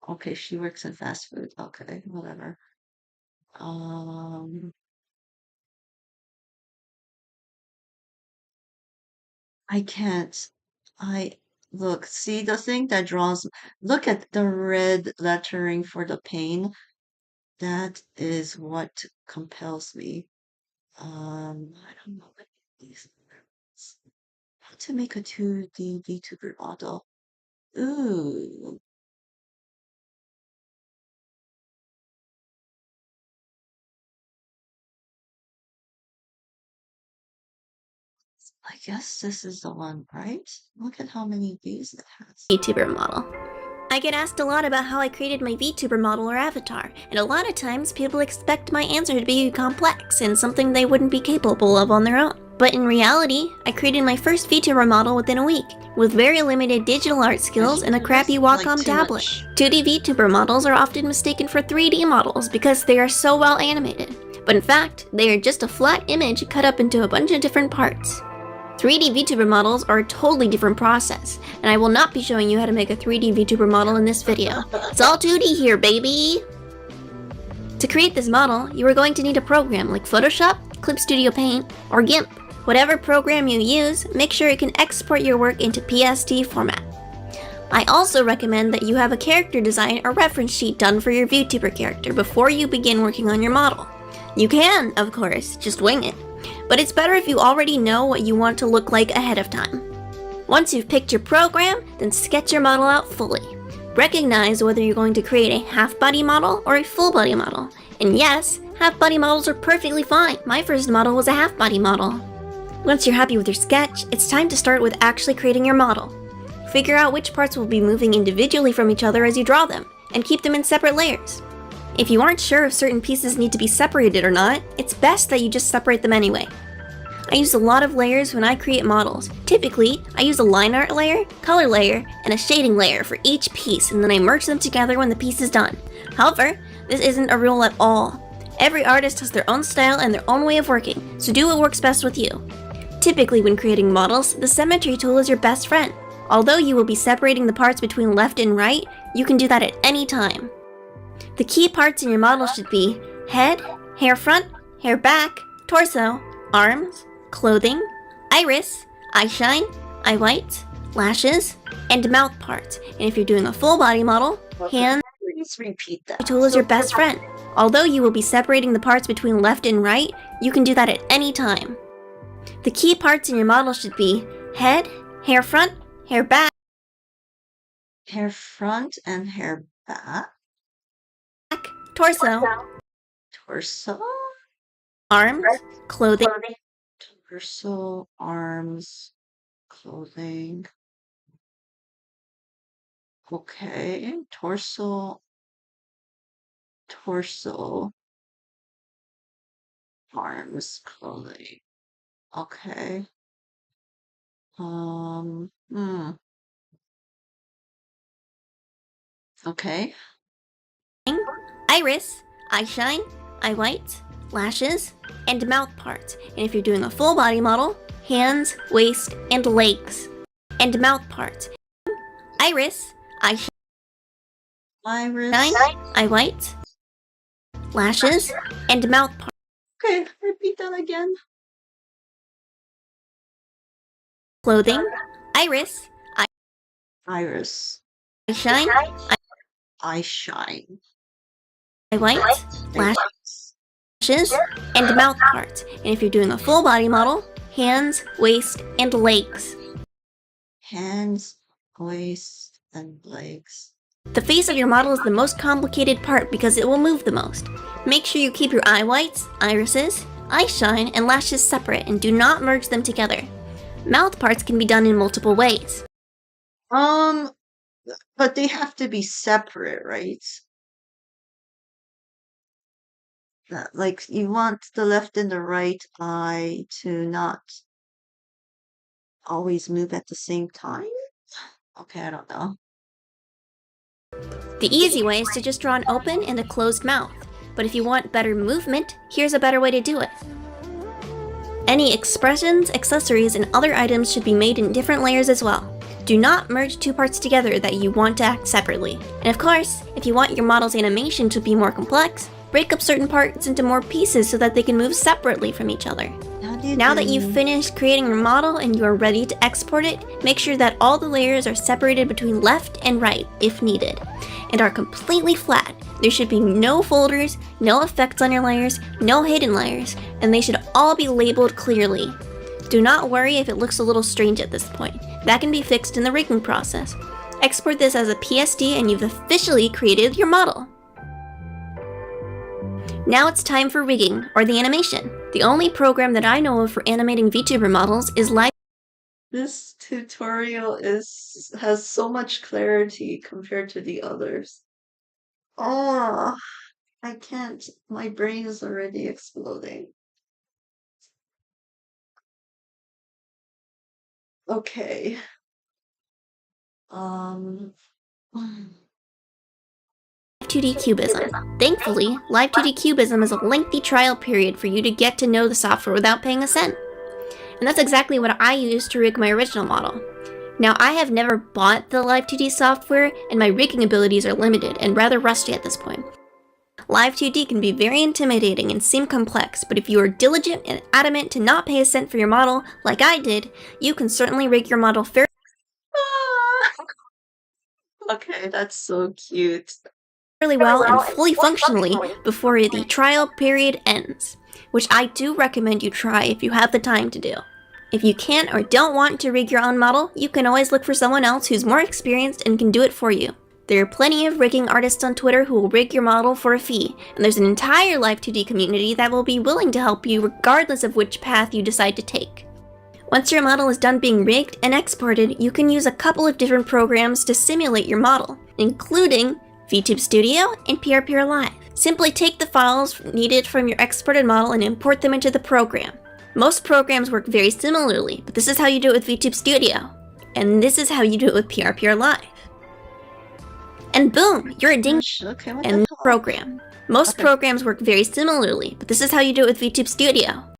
okay, she works in fast food. Okay, whatever. Um I can't. I Look, see the thing that draws, look at the red lettering for the pane. That is what compels me. I don't know what these words. How to make a 2D VTuber model. Ooh, I guess this is the one, right? Look at how many views it has. VTuber model. I get asked a lot about how I created my VTuber model or avatar, and a lot of times people expect my answer to be complex and something they wouldn't be capable of on their own. But in reality, I created my first VTuber model within a week, with very limited digital art skills and a crappy Wacom tablet. 2D VTuber models are often mistaken for 3D models because they are so well animated, but in fact, they are just a flat image cut up into a bunch of different parts. 3D VTuber models are a totally different process, and I will not be showing you how to make a 3D VTuber model in this video. It's all 2D here, baby! To create this model, you are going to need a program like Photoshop, Clip Studio Paint, or GIMP. Whatever program you use, make sure it can export your work into PSD format. I also recommend that you have a character design or reference sheet done for your VTuber character before you begin working on your model. You can, of course, just wing it, but it's better if you already know what you want to look like ahead of time. Once you've picked your program, then sketch your model out fully. Recognize whether you're going to create a half-body model or a full-body model. And yes, half-body models are perfectly fine. My first model was a half-body model. Once you're happy with your sketch, it's time to start with actually creating your model. Figure out which parts will be moving individually from each other as you draw them, and keep them in separate layers. If you aren't sure if certain pieces need to be separated or not, it's best that you just separate them anyway. I use a lot of layers when I create models. Typically, I use a line art layer, color layer, and a shading layer for each piece, and then I merge them together when the piece is done. However, this isn't a rule at all. Every artist has their own style and their own way of working, so do what works best with you. Typically, when creating models, the symmetry tool is your best friend. Although you will be separating the parts between left and right, you can do that at any time. The key parts in your model should be head, hair front, hair back, torso, arms, clothing, iris, eye shine, eye white, lashes, and mouth parts. And if you're doing a full body model, hand Please repeat that. tool is your best friend. Although you will be separating the parts between left and right, you can do that at any time. The key parts in your model should be head, hair front, hair back, Hair front and hair back. torso, Torso. arms, clothing, Torso, arms, clothing. Okay. Torso. Arms, clothing. Okay. Okay. iris, eye shine, eye white, lashes, and mouth parts. And if you're doing a full body model, hands, waist, and legs. And mouth parts. Iris, eye Iris. shine, eye white, lashes, and mouth parts. Okay, repeat that again. Clothing, iris, Iris. eye shine, Eye shine. eye white, lashes, and mouth parts. And if you're doing a full body model, hands, waist, and legs. Hands, waist, and legs. The face of your model is the most complicated part because it will move the most. Make sure you keep your eye whites, irises, eye shine, and lashes separate and do not merge them together. Mouth parts can be done in multiple ways. But they have to be separate, right? Like, you want the left and the right eye to not always move at the same time? Okay, I don't know. The easy way is to just draw an open and a closed mouth. But if you want better movement, here's a better way to do it. Any expressions, accessories, and other items should be made in different layers as well. Do not merge two parts together that you want to act separately. And of course, if you want your model's animation to be more complex, break up certain parts into more pieces so that they can move separately from each other. How Now that you've finished creating your model and you are ready to export it, make sure that all the layers are separated between left and right if needed, and are completely flat. There should be no folders, no effects on your layers, no hidden layers, and they should all be labeled clearly. Do not worry if it looks a little strange at this point. That can be fixed in the rigging process. Export this as a PSD and you've officially created your model. Now it's time for rigging, or the animation. The only program that I know of for animating VTuber models is Live. This tutorial has so much clarity compared to the others. Oh, I can't. My brain is already exploding. Okay. Um. 2D Cubism. Thankfully, Live 2D Cubism is a lengthy trial period for you to get to know the software without paying a cent. And that's exactly what I used to rig my original model. Now, I have never bought the Live 2D software, and my rigging abilities are limited and rather rusty at this point. Live 2D can be very intimidating and seem complex, but if you are diligent and adamant to not pay a cent for your model, like I did, you can certainly rig your model fairly Okay, that's so cute. well and fully functionally before the trial period ends, which I do recommend you try if you have the time to do. If you can't or don't want to rig your own model, you can always look for someone else who's more experienced and can do it for you. There are plenty of rigging artists on Twitter who will rig your model for a fee, and there's an entire Live 2D community that will be willing to help you regardless of which path you decide to take. Once your model is done being rigged and exported, you can use a couple of different programs to simulate your model, including VTube Studio and PRPR Live. Simply take the files needed from your exported model and import them into the program. Most programs work very similarly, but this is how you do it with VTube Studio. And this is how you do it with PRPR Live. And boom, you're a ding Okay, what and the the program. Most programs work very similarly, but this is how you do it with VTube Studio.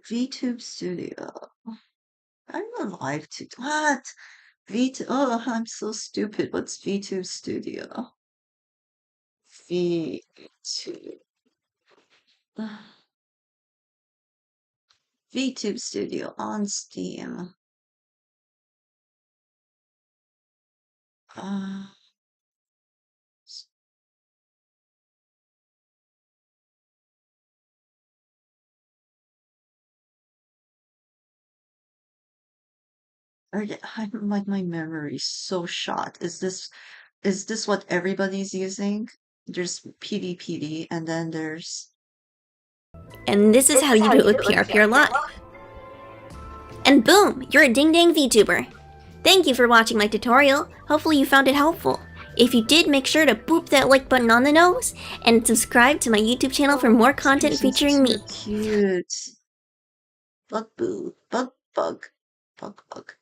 VTube Studio. I'm alive to what? VTube. Oh, I'm so stupid. What's VTube Studio? VTube. VTube Studio on Steam. Uh, like my memory's so shot. Is this what everybody's using? There's PDPD and then there's And this is how you do it with PRPR Live. And boom, you're a ding dang VTuber. Thank you for watching my tutorial. Hopefully you found it helpful. If you did, make sure to boop that like button on the nose and subscribe to my YouTube channel for more content featuring me. Cute. Bug boo. Bug bug. Bug bug.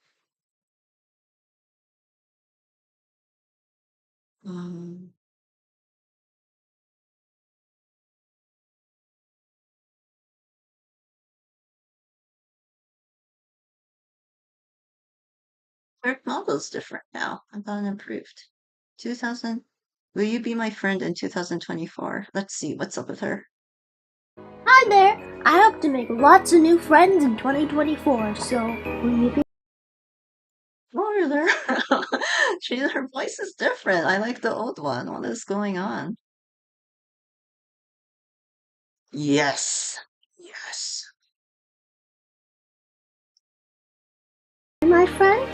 Um, her model's different now. I've gotten improved. 2000. Will you be my friend in 2024? Let's see what's up with her. Hi there! I hope to make lots of new friends in 2024, so will you be? Oh, there. Her voice is different. I like the old one. What is going on? Yes. Yes. My friend?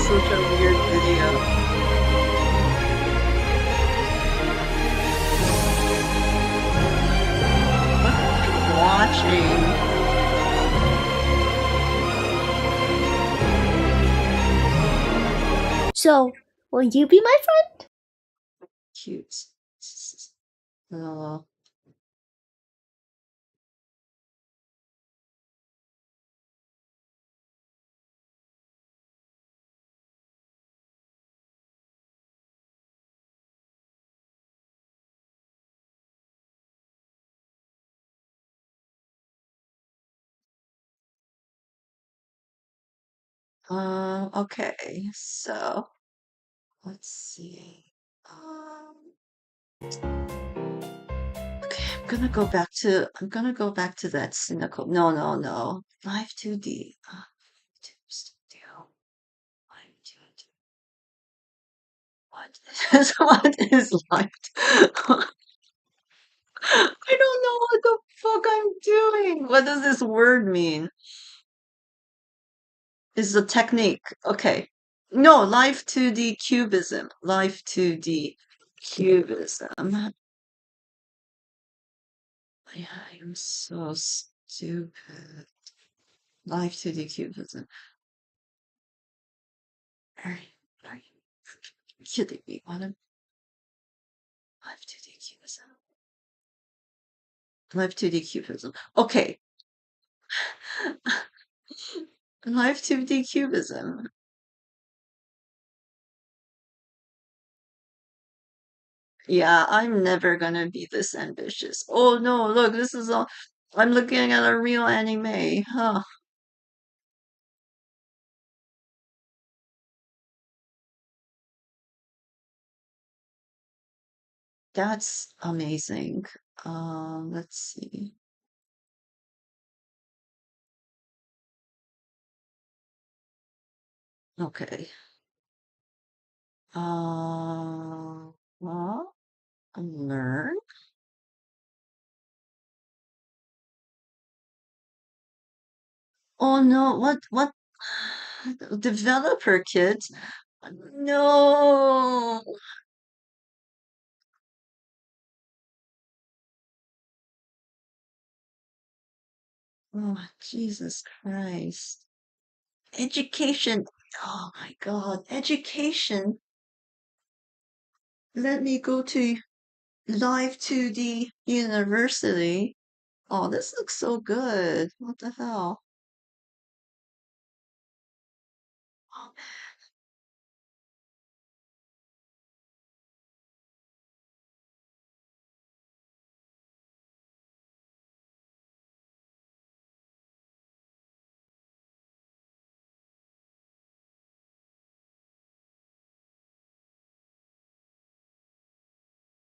Such a weird video. Watching. So, will you be my friend? Cute. Oh. Okay, so let's see. Um, Okay, I'm gonna go back to that cynical. No, no, no. Live 2D. YouTube Studio. Live 2D. What is what is live? I don't know what the fuck I'm doing. What does this word mean? Is a technique. Okay. No, live 2D cubism. Live 2D cubism. Yeah, I'm so stupid. Live 2D cubism. Are you kidding me? What am live 2D cubism? Live 2D cubism. Okay. Live 2D cubism. Yeah, I'm never gonna be this ambitious. Oh no, look, this is all. I'm looking at a real anime. Huh. That's amazing. Let's see. Okay. Well, learn. Oh no, what? Developer kit? No. Oh, Jesus Christ. Education. Oh my God. Education. Let me go to Live 2D University. Oh, this looks so good. What the hell? Oh,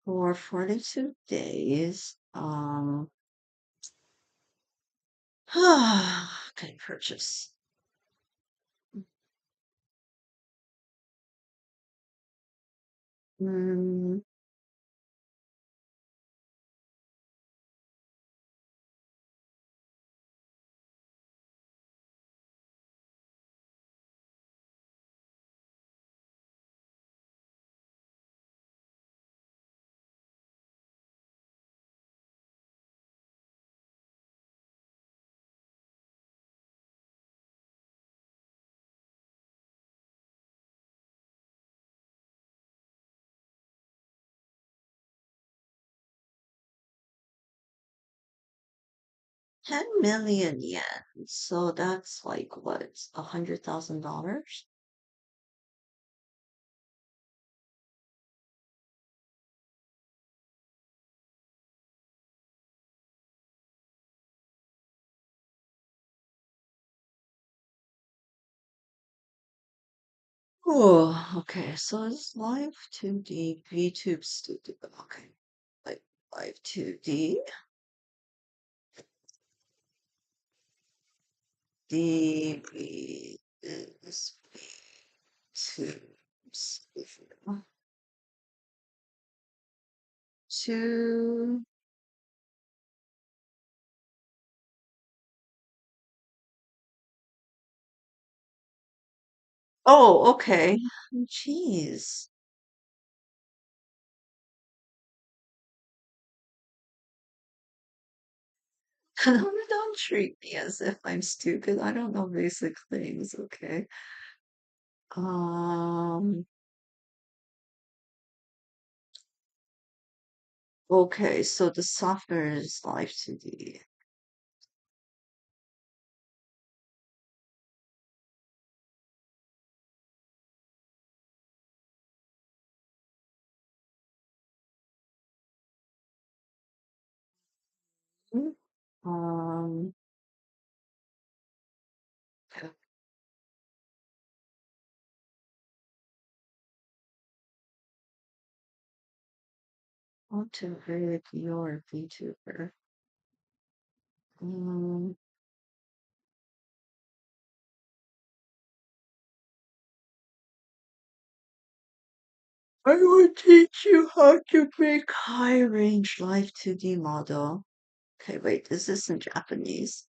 for 42 days. Okay, purchase. Mm, $10 million. So that's like what, $100,000? Oh, okay. So it's live 2D VTube Studio. Okay. Like live 2D. DB is VTube Studio. Two. Oh, okay. Jeez. Don't treat me as if I'm stupid. I don't know basic things, okay? Um, okay, so the software is live 2D. Hmm. Um, okay. Want to create your VTuber. Mm, I will teach you how to make high range live 2D model. Okay, wait, is this in Japanese?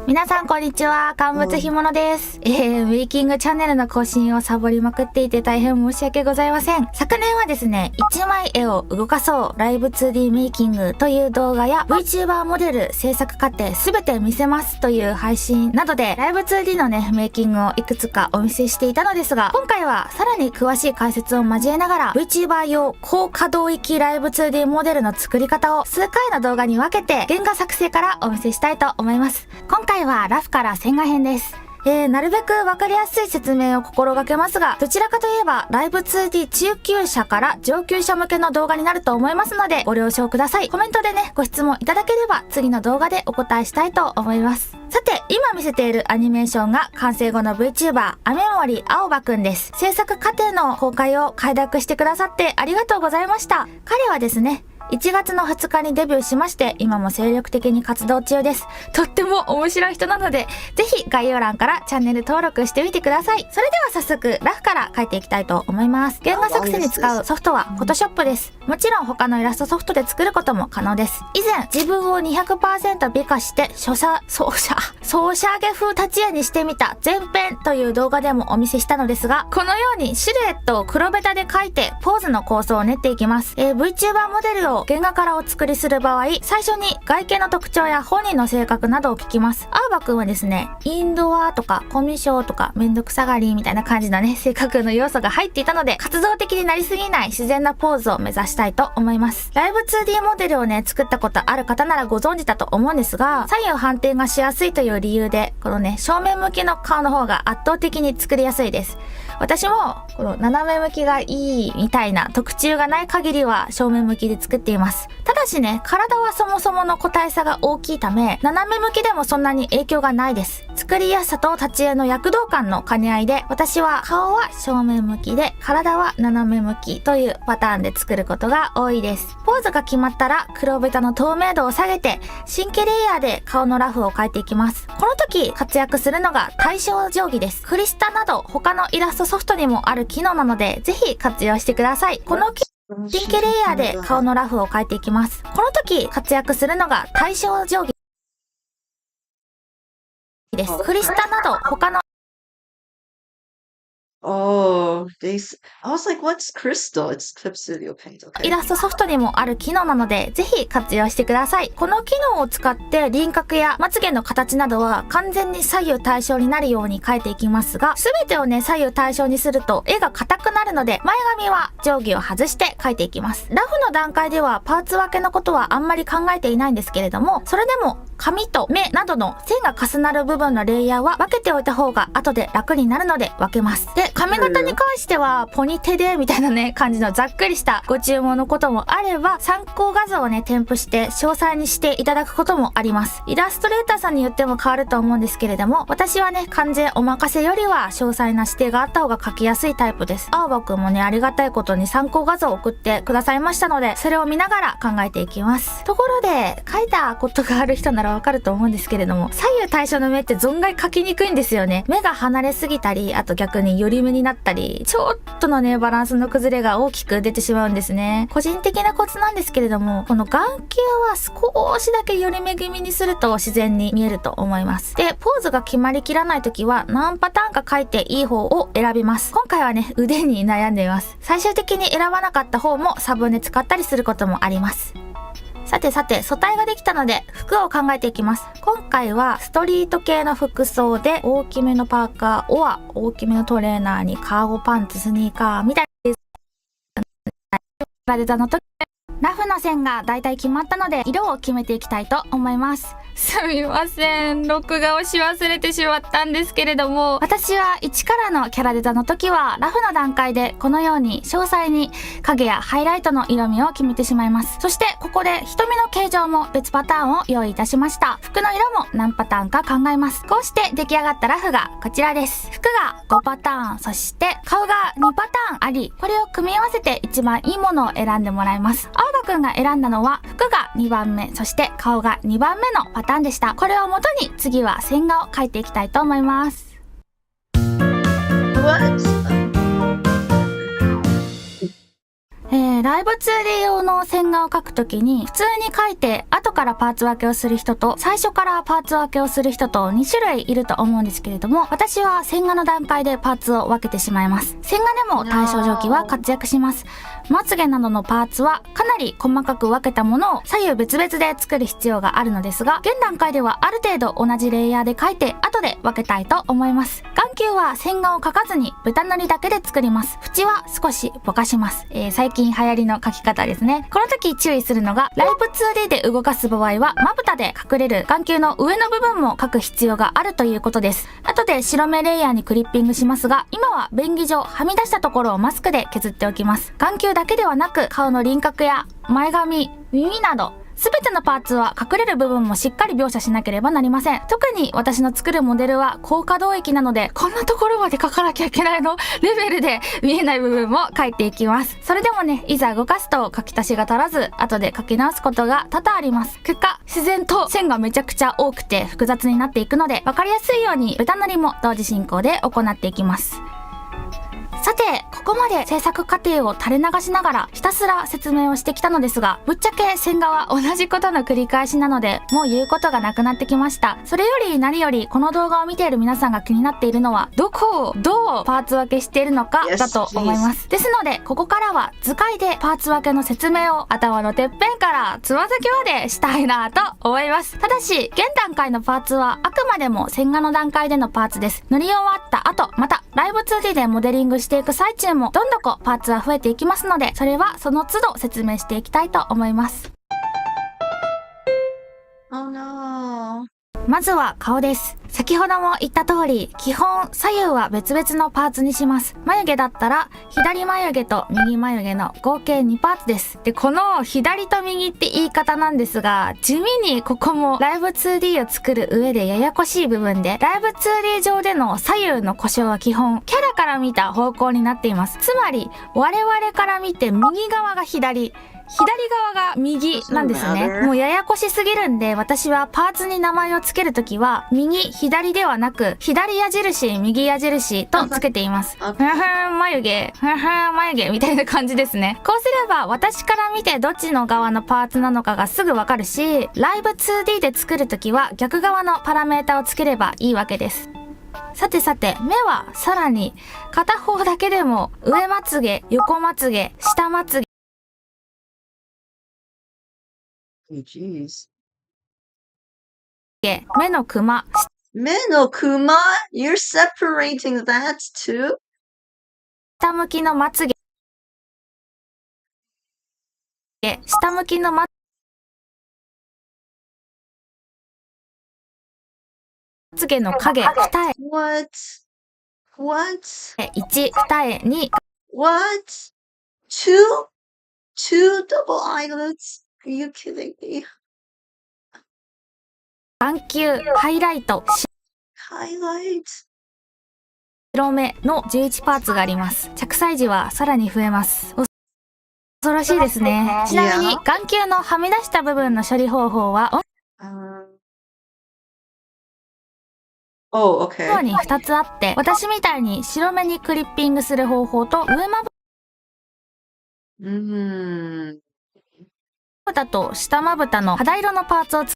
皆さんこんにちは、乾物干物です。メイキングチャンネルの更新をサボりまくっていて大変申し訳ございません。昨年はですね、1枚絵を動かそうライブ 2D メイキングという動画や VTuber モデル制作過程すべて見せますという配信などでライブ 2D のね、メイキングをいくつかお見せしていたのですが、今回はさらに詳しい解説を交えながら VTuber 用高可動域ライブ 2D モデルの作り方を数回の動画に分けて原画作成からお見せしたいと思います。今回はラフから線画編です。なるべくわかりやすい説明を心がけますが、どちらかといえばライブ 2D 中級者から上級者向けの動画になると思いますのでご了承ください。コメントでね、ご質問いただければ次の動画でお答えしたいと思います。さて、今見せているアニメーションが完成後の VTuber 雨森青葉くんです。制作過程の公開を快諾してくださってありがとうございました。彼はですね、1月の2日にデビューしまして、今も精力的に活動中です。とっても面白い人なので、ぜひ概要欄からチャンネル登録してみてください。それでは早速、ラフから描いていきたいと思います。原画作成に使うソフトは Photoshop です。もちろん他のイラストソフトで作ることも可能です。以前、自分を 200% 美化して、ソシャゲ風立ち絵にしてみた前編という動画でもお見せしたのですが、このようにシルエットを黒ベタで描いて、ポーズの構想を練っていきます。VTuber モデルを原画からお作りする場合、最初に外見の特徴や本人の性格などを聞きます。青葉くんはですね、インドアとかコミュ障とかめんどくさがりみたいな感じのね、性格の要素が入っていたので、活動的になりすぎない自然なポーズを目指したいと思います。ライブ 2D モデルをね、作ったことある方ならご存知だと思うんですが、左右反転がしやすいという理由で、このね、正面向きの顔の方が圧倒的に作りやすいです。私も、この斜め向きがいいみたいな特注がない限りは正面向きで作っています。ただしね、体はそもそもの個体差が大きいため、斜め向きでもそんなに影響がないです。作りやすさと立ち絵の躍動感の兼ね合いで、私は顔は正面向きで、体は斜め向きというパターンで作ることが多いです。ポーズが決まったら、黒ベタの透明度を下げて、神経レイヤーで顔のラフを描いていきます。この時活躍するのが対称定規です。クリスタなど他のイラストソフトにもある機能なので、ぜひ活用してください。この神経レイヤーで顔のラフを描いていきます。この時活躍するのが対称定規です。クリスタなど他の Oh, I was like, what's crystal? It's Clip Studio Paint. イ Okay. ラストソフトにもある機能なので、ぜひ活用してください。この機能を使って輪郭やまつげの形などは完全に左右対称になるように描いていきますが、すべてをね、左右対称にすると絵が硬くなるので、前髪は定規を外して描いていきます。ラフの段階ではパーツ分けのことはあんまり考えていないんですけれども、それでも髪と目などの線が重なる部分のレイヤーは分けておいた方が後で楽になるので分けます。で、髪型に関してはポニテでみたいなね、感じのざっくりしたご注文のこともあれば、参考画像をね、添付して詳細にしていただくこともあります。イラストレーターさんによっても変わると思うんですけれども、私はね、完全お任せよりは詳細な指定があった方が描きやすいタイプです。青葉くんもね、ありがたいことに参考画像を送ってくださいましたので、それを見ながら考えていきます。ところで、描いたことがある人ならわかると思うんですけれども、左右対称の目って存外描きにくいんですよね。目が離れすぎたり、あと逆に寄り目になったり、ちょっとのね、バランスの崩れが大きく出てしまうんですね。個人的なコツなんですけれども、この眼球は少しだけ寄り目気味にすると自然に見えると思います。で、ポーズが決まりきらないときは何パターンか描いていい方を選びます。今回はね、腕に悩んでいます。最終的に選ばなかった方もサブネ使ったりすることもあります。さて、素体ができたので服を考えていきます。今回はストリート系の服装で大きめのパーカー、大きめのトレーナーにカーゴパンツ、スニーカーみたいな体の時ラフの線がだいたい決まったので色を決めていきたいと思います。すみません、録画をし忘れてしまったんですけれども、私は1からのキャラデザの時はラフの段階でこのように詳細に影やハイライトの色味を決めてしまいます。そしてここで瞳の形状も別パターンを用意いたしました。服の色も何パターンか考えます。こうして出来上がったラフがこちらです。服が5パターン、そして顔が2パターンあり、これを組み合わせて一番いいものを選んでもらいます。青葉くんが選んだのは服が2番目、そして顔が2番目のパターンでした。これを元に次は線画を描いていきたいと思います。ライブ 2D 用の線画を描くときに普通に描いて後からパーツ分けをする人と最初からパーツ分けをする人と2種類いると思うんですけれども、私は線画の段階でパーツを分けてしまいます。線画でも対象蒸気は活躍します。まつげなどのパーツはかなり細かく分けたものを左右別々で作る必要があるのですが、現段階ではある程度同じレイヤーで描いて後で分けたいと思います。眼球は線画を描かずに豚塗りだけで作ります。縁は少しぼかします。最近流行りの描き方ですね。この時注意するのが、ライブ 2D で動かす場合はまぶたで隠れる眼球の上の部分も描く必要があるということです。後で白目レイヤーにクリッピングしますが、今は便宜上はみ出したところをマスクで削っておきます。眼球だけではなく顔の輪郭や前髪、耳などすべてのパーツは隠れる部分もしっかり描写しなければなりません。特に私の作るモデルは高可動域なので、こんなところまで描かなきゃいけないのレベルで見えない部分も描いていきます。それでもね、いざ動かすと書き足しが足らず、後で書き直すことが多々あります。結果、自然と線がめちゃくちゃ多くて複雑になっていくので、わかりやすいように豚塗りも同時進行で行っていきます。さて、ここまで制作過程を垂れ流しながらひたすら説明をしてきたのですが、ぶっちゃけ線画は同じことの繰り返しなので、もう言うことがなくなってきました。それより何よりこの動画を見ている皆さんが気になっているのは、どこをどうパーツ分けしているのかだと思います。ですので、ここからは図解でパーツ分けの説明を頭のてっぺんからつま先までしたいなと思います。ただし、現段階のパーツはあくまでも線画の段階でのパーツです。塗り終わった後、またライブ 2D でモデリングしていく最中もどんどこパーツは増えていきますので、それはその都度説明していきたいと思います。Oh no. まずは顔です。先ほども言った通り、基本左右は別々のパーツにします。眉毛だったら左眉毛と右眉毛の合計2パーツです。で、この左と右って言い方なんですが、地味にここもライブ 2D を作る上でややこしい部分で、ライブ 2D 上での左右の故障は基本キャラから見た方向になっています。つまり我々から見て右側が左側が右なんですね。もうややこしすぎるんで、私はパーツに名前を付けるときは右左ではなく、左矢印右矢印と付けています。ふんふん眉毛ふんふん眉毛みたいな感じですね。こうすれば私から見てどっちの側のパーツなのかがすぐわかるし、ライブ 2D で作るときは逆側のパラメータを付ければいいわけです。さてさて、目はさらに片方だけでも上まつげ、横まつげ、下まつげ、Oh, jeez. 目のクマ、目のクマ? You're separating that too? 下向きのまつげ、下向きのまつげの影、二重 What? What? 1、二重2、What? Two double eyelids? Are you kidding me? 眼球、ハイライト、 Highlight? 白目の11パーツがあります。着彩時はさらに増えます。恐ろしいですね。ちなみに眼球のはみ出した部分の処理方法はOh, okay. 主に2つあって、私みたいに白目にクリッピングする方法と上まぶたと下まぶたの肌色のパーツを作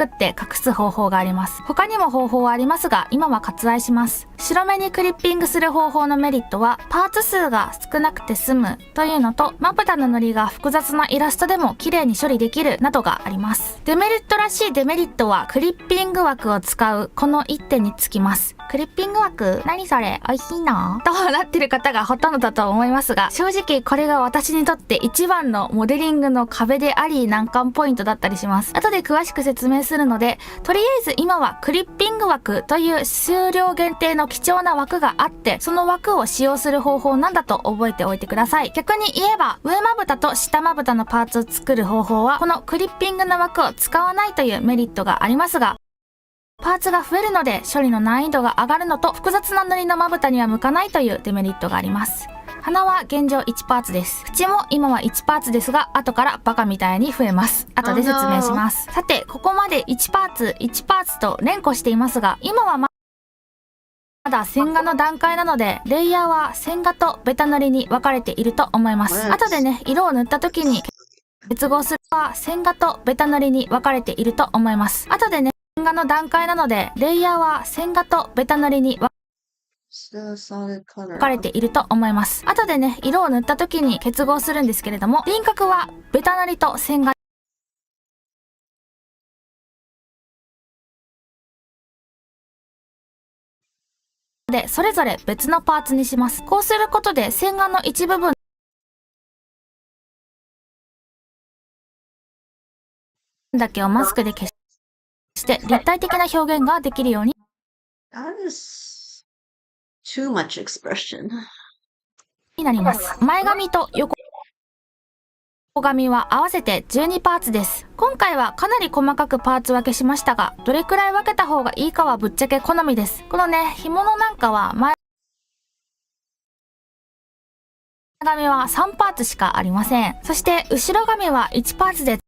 って隠す方法があります。他にも方法はありますが、今は割愛します。白目にクリッピングする方法のメリットは、パーツ数が少なくて済むというのと、まぶたの塗りが複雑なイラストでも綺麗に処理できるなどがあります。デメリットらしいデメリットは、クリッピング枠を使うこの1点につきます。クリッピング枠、何それ、美味しいなとなってる方がほとんどだと思いますが、正直これが私にとって一番のモデリングの壁であり難関ポイントだったりします。後で詳しく説明するので、とりあえず今はクリッピング枠という数量限定の貴重な枠があって、その枠を使用する方法なんだと覚えておいてください。逆に言えば、上まぶたと下まぶたのパーツを作る方法は、このクリッピングの枠を使わないというメリットがありますが、パーツが増えるので処理の難易度が上がるのと、複雑な塗りのまぶたには向かないというデメリットがあります。鼻は現状1パーツです。口も今は1パーツですが、後からバカみたいに増えます。後で説明します。さて、ここまで1パーツ1パーツと連呼していますが、今はまだ線画の段階なので、レイヤーは線画とベタ塗りに分かれていると思います。後でね、色を塗った時に結合するのは線画とベタ塗りに分かれていると思います。後でね、線画の段階なので、レイヤーは線画とベタ塗りに分かれていると思います。後でね、色を塗った時に結合するんですけれども、輪郭はベタ塗りと線画でそれぞれ別のパーツにします。こうすることで線画の一部分だけをマスクで消して立体的な表現ができるようにToo much expression. なります。前髪と横髪は合わせて12パーツです。今回はかなり細かくパーツ分けしましたが、どれくらい分けた方がいいかはぶっちゃけ好みです。このね、紐のなんかは前髪は3パーツしかありません。そして後ろ髪は1パーツで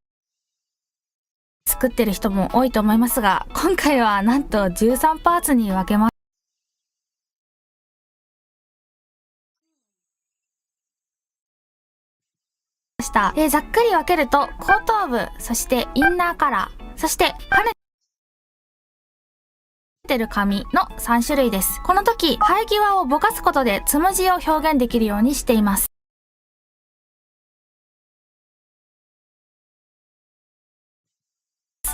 作ってる人も多いと思いますが、今回はなんと13パーツに分けます。ざっくり分けると後頭部、そしてインナーカラー、そして跳ねてる髪の3種類です。この時生え際をぼかすことでつむじを表現できるようにしています。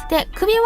で、首は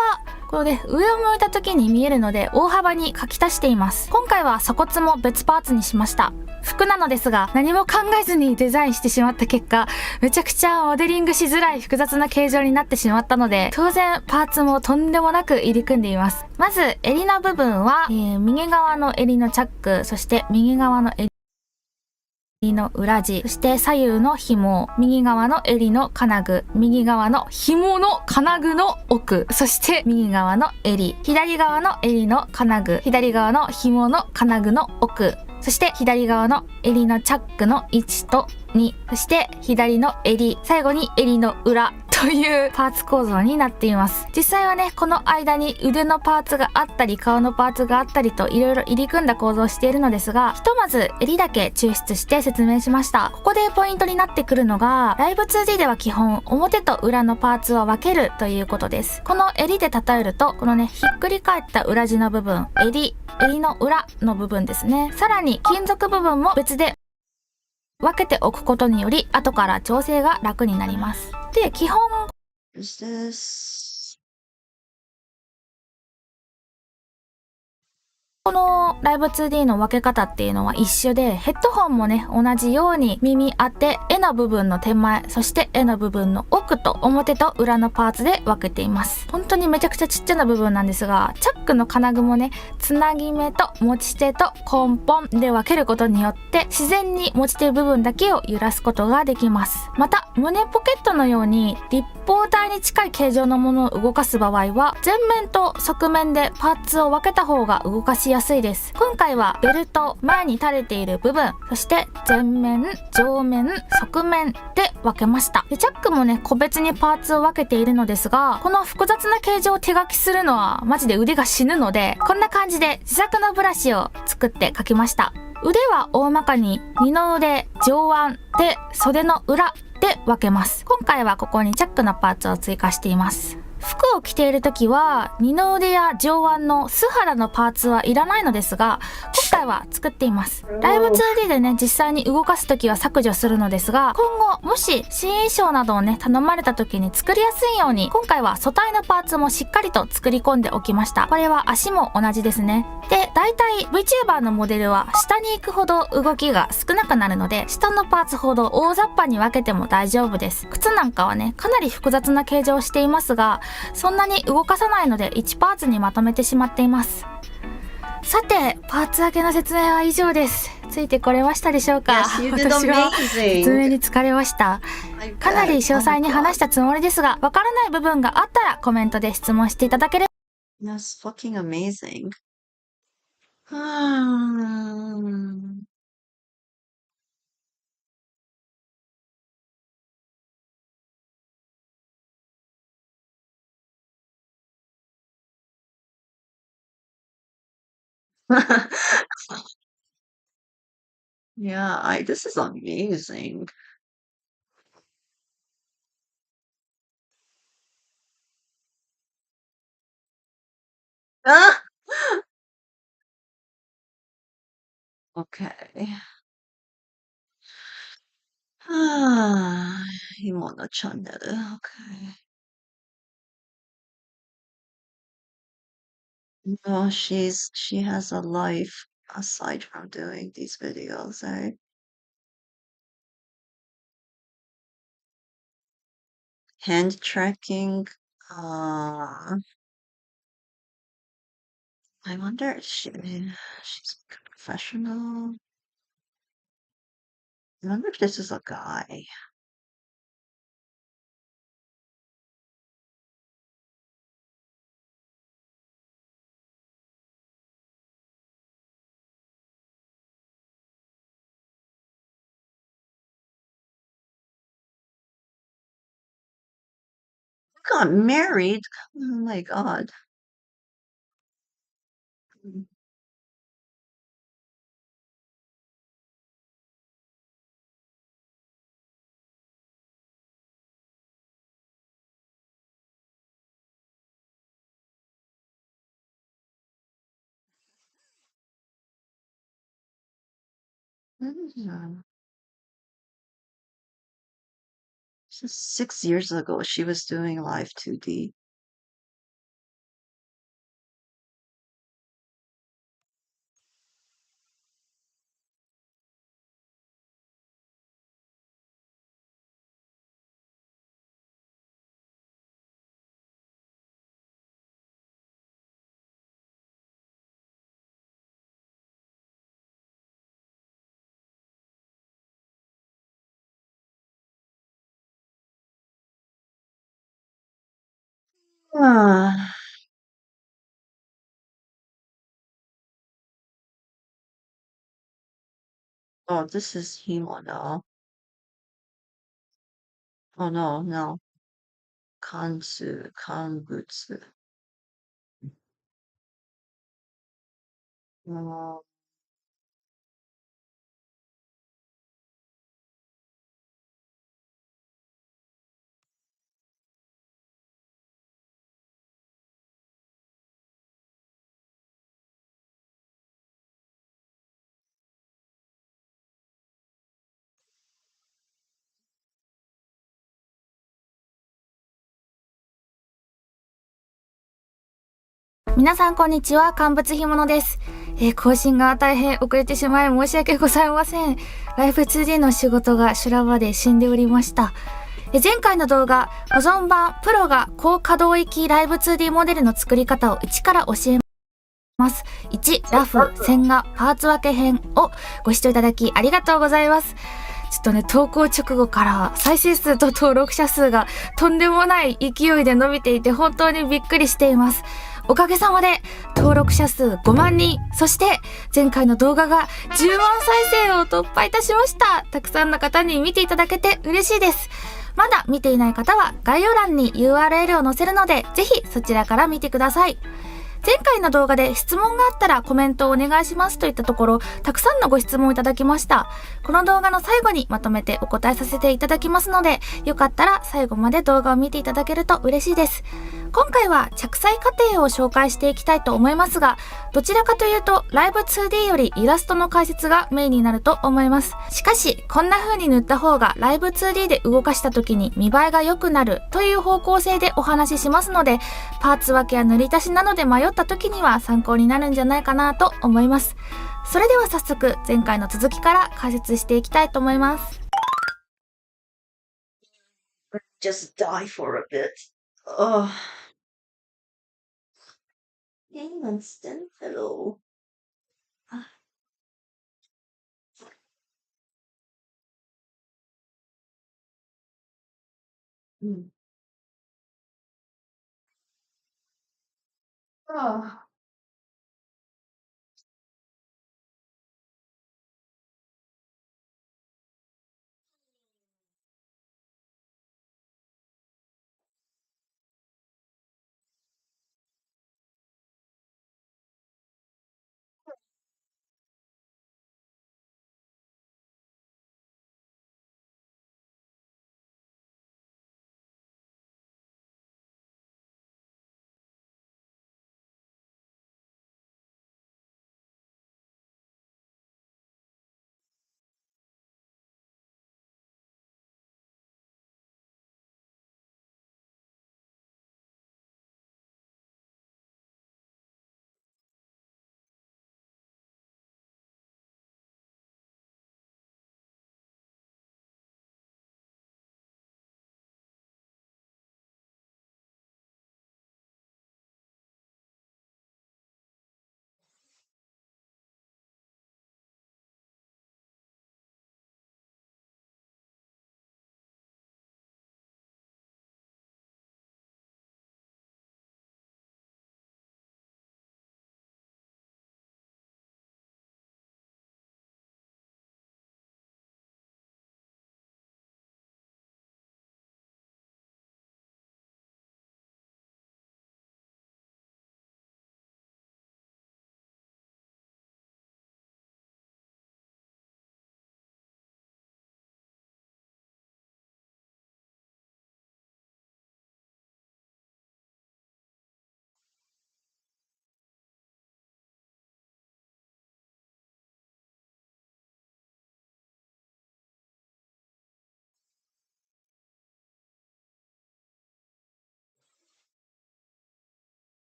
これで上を向いた時に見えるので大幅に描き足しています。今回は鎖骨も別パーツにしました。服なのですが、何も考えずにデザインしてしまった結果、めちゃくちゃモデリングしづらい複雑な形状になってしまったので、当然パーツもとんでもなく入り組んでいます。まず襟の部分は、右側の襟のチャック、そして右側の襟の裏地、そして左右の紐、右側の襟の金具、右側の紐の金具の奥、そして右側の襟、左側の襟の金具、左側の紐の金具の奥、そして左側の襟のチャックの1と2、そして左の襟、最後に襟の裏というパーツ構造になっています。実際はね、この間に腕のパーツがあったり顔のパーツがあったりといろいろ入り組んだ構造をしているのですが、ひとまず襟だけ抽出して説明しました。ここでポイントになってくるのが、ライブ 2D では基本表と裏のパーツを分けるということです。この襟で例えると、このね、ひっくり返った裏地の部分、襟の裏の部分ですね。さらに金属部分も別で分けておくことにより後から調整が楽になります。で、基本このライブ 2D の分け方っていうのは一緒で、ヘッドホンもね、同じように耳当て、絵の部分の手前、そして絵の部分の奥と表と裏のパーツで分けています。本当にめちゃくちゃちっちゃな部分なんですが、チャックの金具もね、つなぎ目と持ち手と根本で分けることによって、自然に持ち手部分だけを揺らすことができます。また、胸ポケットのように立方体に近い形状のものを動かす場合は、前面と側面でパーツを分けた方が動かしやすいです。今回はベルト、前に垂れている部分、そして前面、上面、側面で分けました。で、チャックもね、個別にパーツを分けているのですが、この複雑な形状を手書きするのはマジで腕が死ぬので、こんな感じで自作のブラシを作って描きました。腕は大まかに二の腕、上腕で袖の裏で分けます。今回はここにチャックのパーツを追加しています。服を着ているときは二の腕や上腕の素肌のパーツはいらないのですが、今回は作っています。ライブ 2D でね、実際に動かすときは削除するのですが、今後もし新衣装などをね頼まれたときに作りやすいように、今回は素体のパーツもしっかりと作り込んでおきました。これは足も同じですね。で、だいたい VTuber のモデルは下に行くほど動きが少なくなるので、下のパーツほど大雑把に分けても大丈夫です。靴なんかはね、かなり複雑な形状をしていますが、そんなに動かさないので1パーツにまとめてしまっています。さて、パーツ分けの説明は以上です。ついてこれましたでしょうか？ Yes, you did 私は amazing. 説明に疲れました。 I かなり bet. 詳細に話したつもりですが、わからない部分があったらコメントで質問していただければ。 That's fucking amazing. Hmm. Yeah, this is amazing. Ah! Okay. Ah, Himono channel. Okay. No, she has a life aside from doing these videos, eh? Hand tracking. I wonder if she's like a professional. I wonder if this is a guy. Got married. Oh my God. Mm. Just 6 years ago, she was doing live 2D. Ah. Oh, this is Himono. Oh no, no. Kanbutsu. Oh.皆さんこんにちは、乾物干物です。更新が大変遅れてしまい申し訳ございません。ライブ 2D の仕事が修羅場で死んでおりました。前回の動画、保存版プロが高可動域ライブ 2D モデルの作り方を一から教えます。1、ラフ、線画、パーツ分け編をご視聴いただきありがとうございます。ちょっとね、投稿直後から再生数と登録者数がとんでもない勢いで伸びていて本当にびっくりしています。おかげさまで登録者数5万人、そして前回の動画が10万再生を突破いたしました。たくさんの方に見ていただけて嬉しいです。まだ見ていない方は概要欄に URL を載せるので、ぜひそちらから見てください。前回の動画で質問があったらコメントをお願いしますといったところ、たくさんのご質問をいただきました。この動画の最後にまとめてお答えさせていただきますので、よかったら最後まで動画を見ていただけると嬉しいです。今回は着彩過程を紹介していきたいと思いますが、どちらかというとライブ 2D よりイラストの解説がメインになると思います。しかしこんな風に塗った方がライブ 2D で動かした時に見栄えが良くなるという方向性でお話ししますので、パーツ分けや塗り足しなどで迷った時には参考になるんじゃないかなと思います。それでは早速前回の続きから解説していきたいと思います。Just die for a bit. Oh. Game instant. Hello. Hmm. Oh.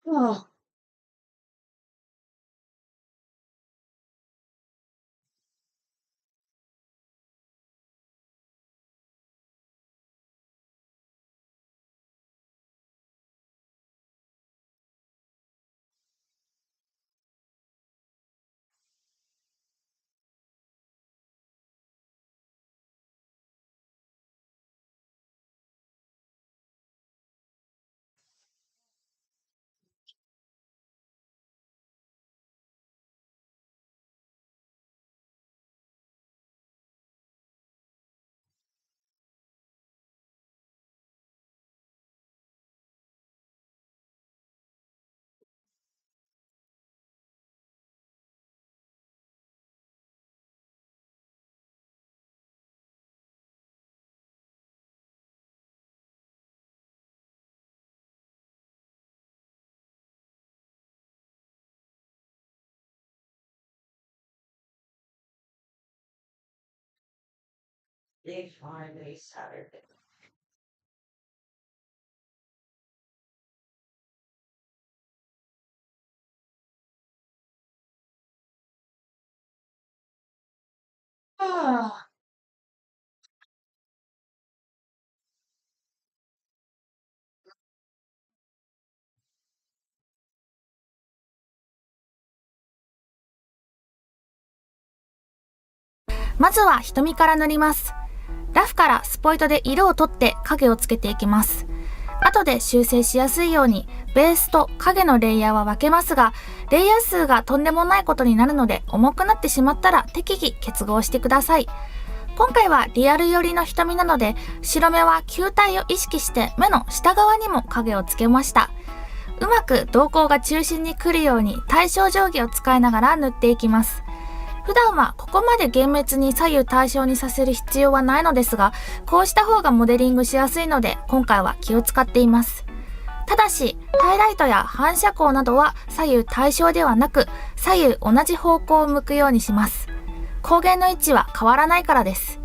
Oh. They Friday, Saturday. Ah. まずは瞳から塗ります。ラフからスポイトで色を取って影をつけていきます。後で修正しやすいようにベースと影のレイヤーは分けますが、レイヤー数がとんでもないことになるので、重くなってしまったら適宜結合してください。今回はリアル寄りの瞳なので、白目は球体を意識して目の下側にも影をつけました。うまく瞳孔が中心に来るように対称定規を使いながら塗っていきます。普段はここまで厳密に左右対称にさせる必要はないのですが、こうした方がモデリングしやすいので今回は気を使っています。ただしハイライトや反射光などは左右対称ではなく、左右同じ方向を向くようにします。光源の位置は変わらないからです。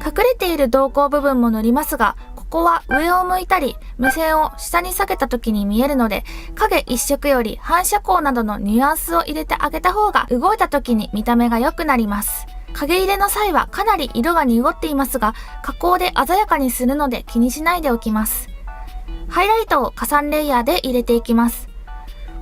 隠れている瞳孔部分も塗りますが、ここは上を向いたり目線を下に下げた時に見えるので、影一色より反射光などのニュアンスを入れてあげた方が動いた時に見た目が良くなります。影入れの際はかなり色が濁っていますが、加工で鮮やかにするので気にしないでおきます。ハイライトを加算レイヤーで入れていきます。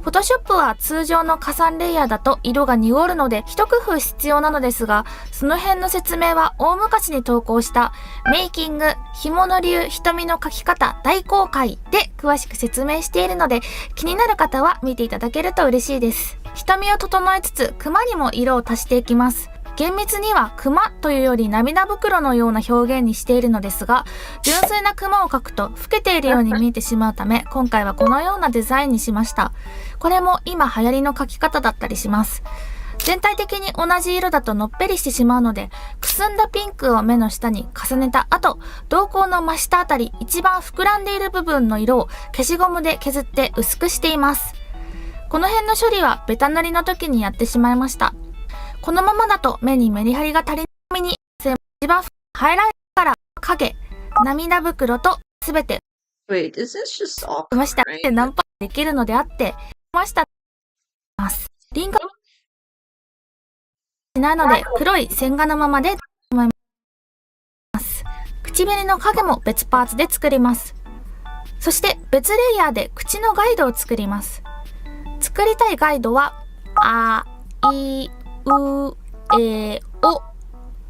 フォトショップは通常の加算レイヤーだと色が濁るので一工夫必要なのですが、その辺の説明は大昔に投稿したメイキングひもの流瞳の描き方大公開で詳しく説明しているので、気になる方は見ていただけると嬉しいです。瞳を整えつつクマにも色を足していきます。厳密にはクマというより涙袋のような表現にしているのですが、純粋なクマを描くと老けているように見えてしまうため、今回はこのようなデザインにしました。これも今流行りの描き方だったりします。全体的に同じ色だとのっぺりしてしまうので、くすんだピンクを目の下に重ねた後、瞳孔の真下あたり一番膨らんでいる部分の色を消しゴムで削って薄くしています。この辺の処理はベタ塗りの時にやってしまいました。このままだと目にメリハリが足りないために、一番ハイライトから影、涙袋とすべて Wait, is this just all ました right? で何パーできるのであって、ましたます。輪郭しないので黒い線画のままで思います。唇の影も別パーツで作ります。そして別レイヤーで口のガイドを作ります。作りたいガイドはあいうえお、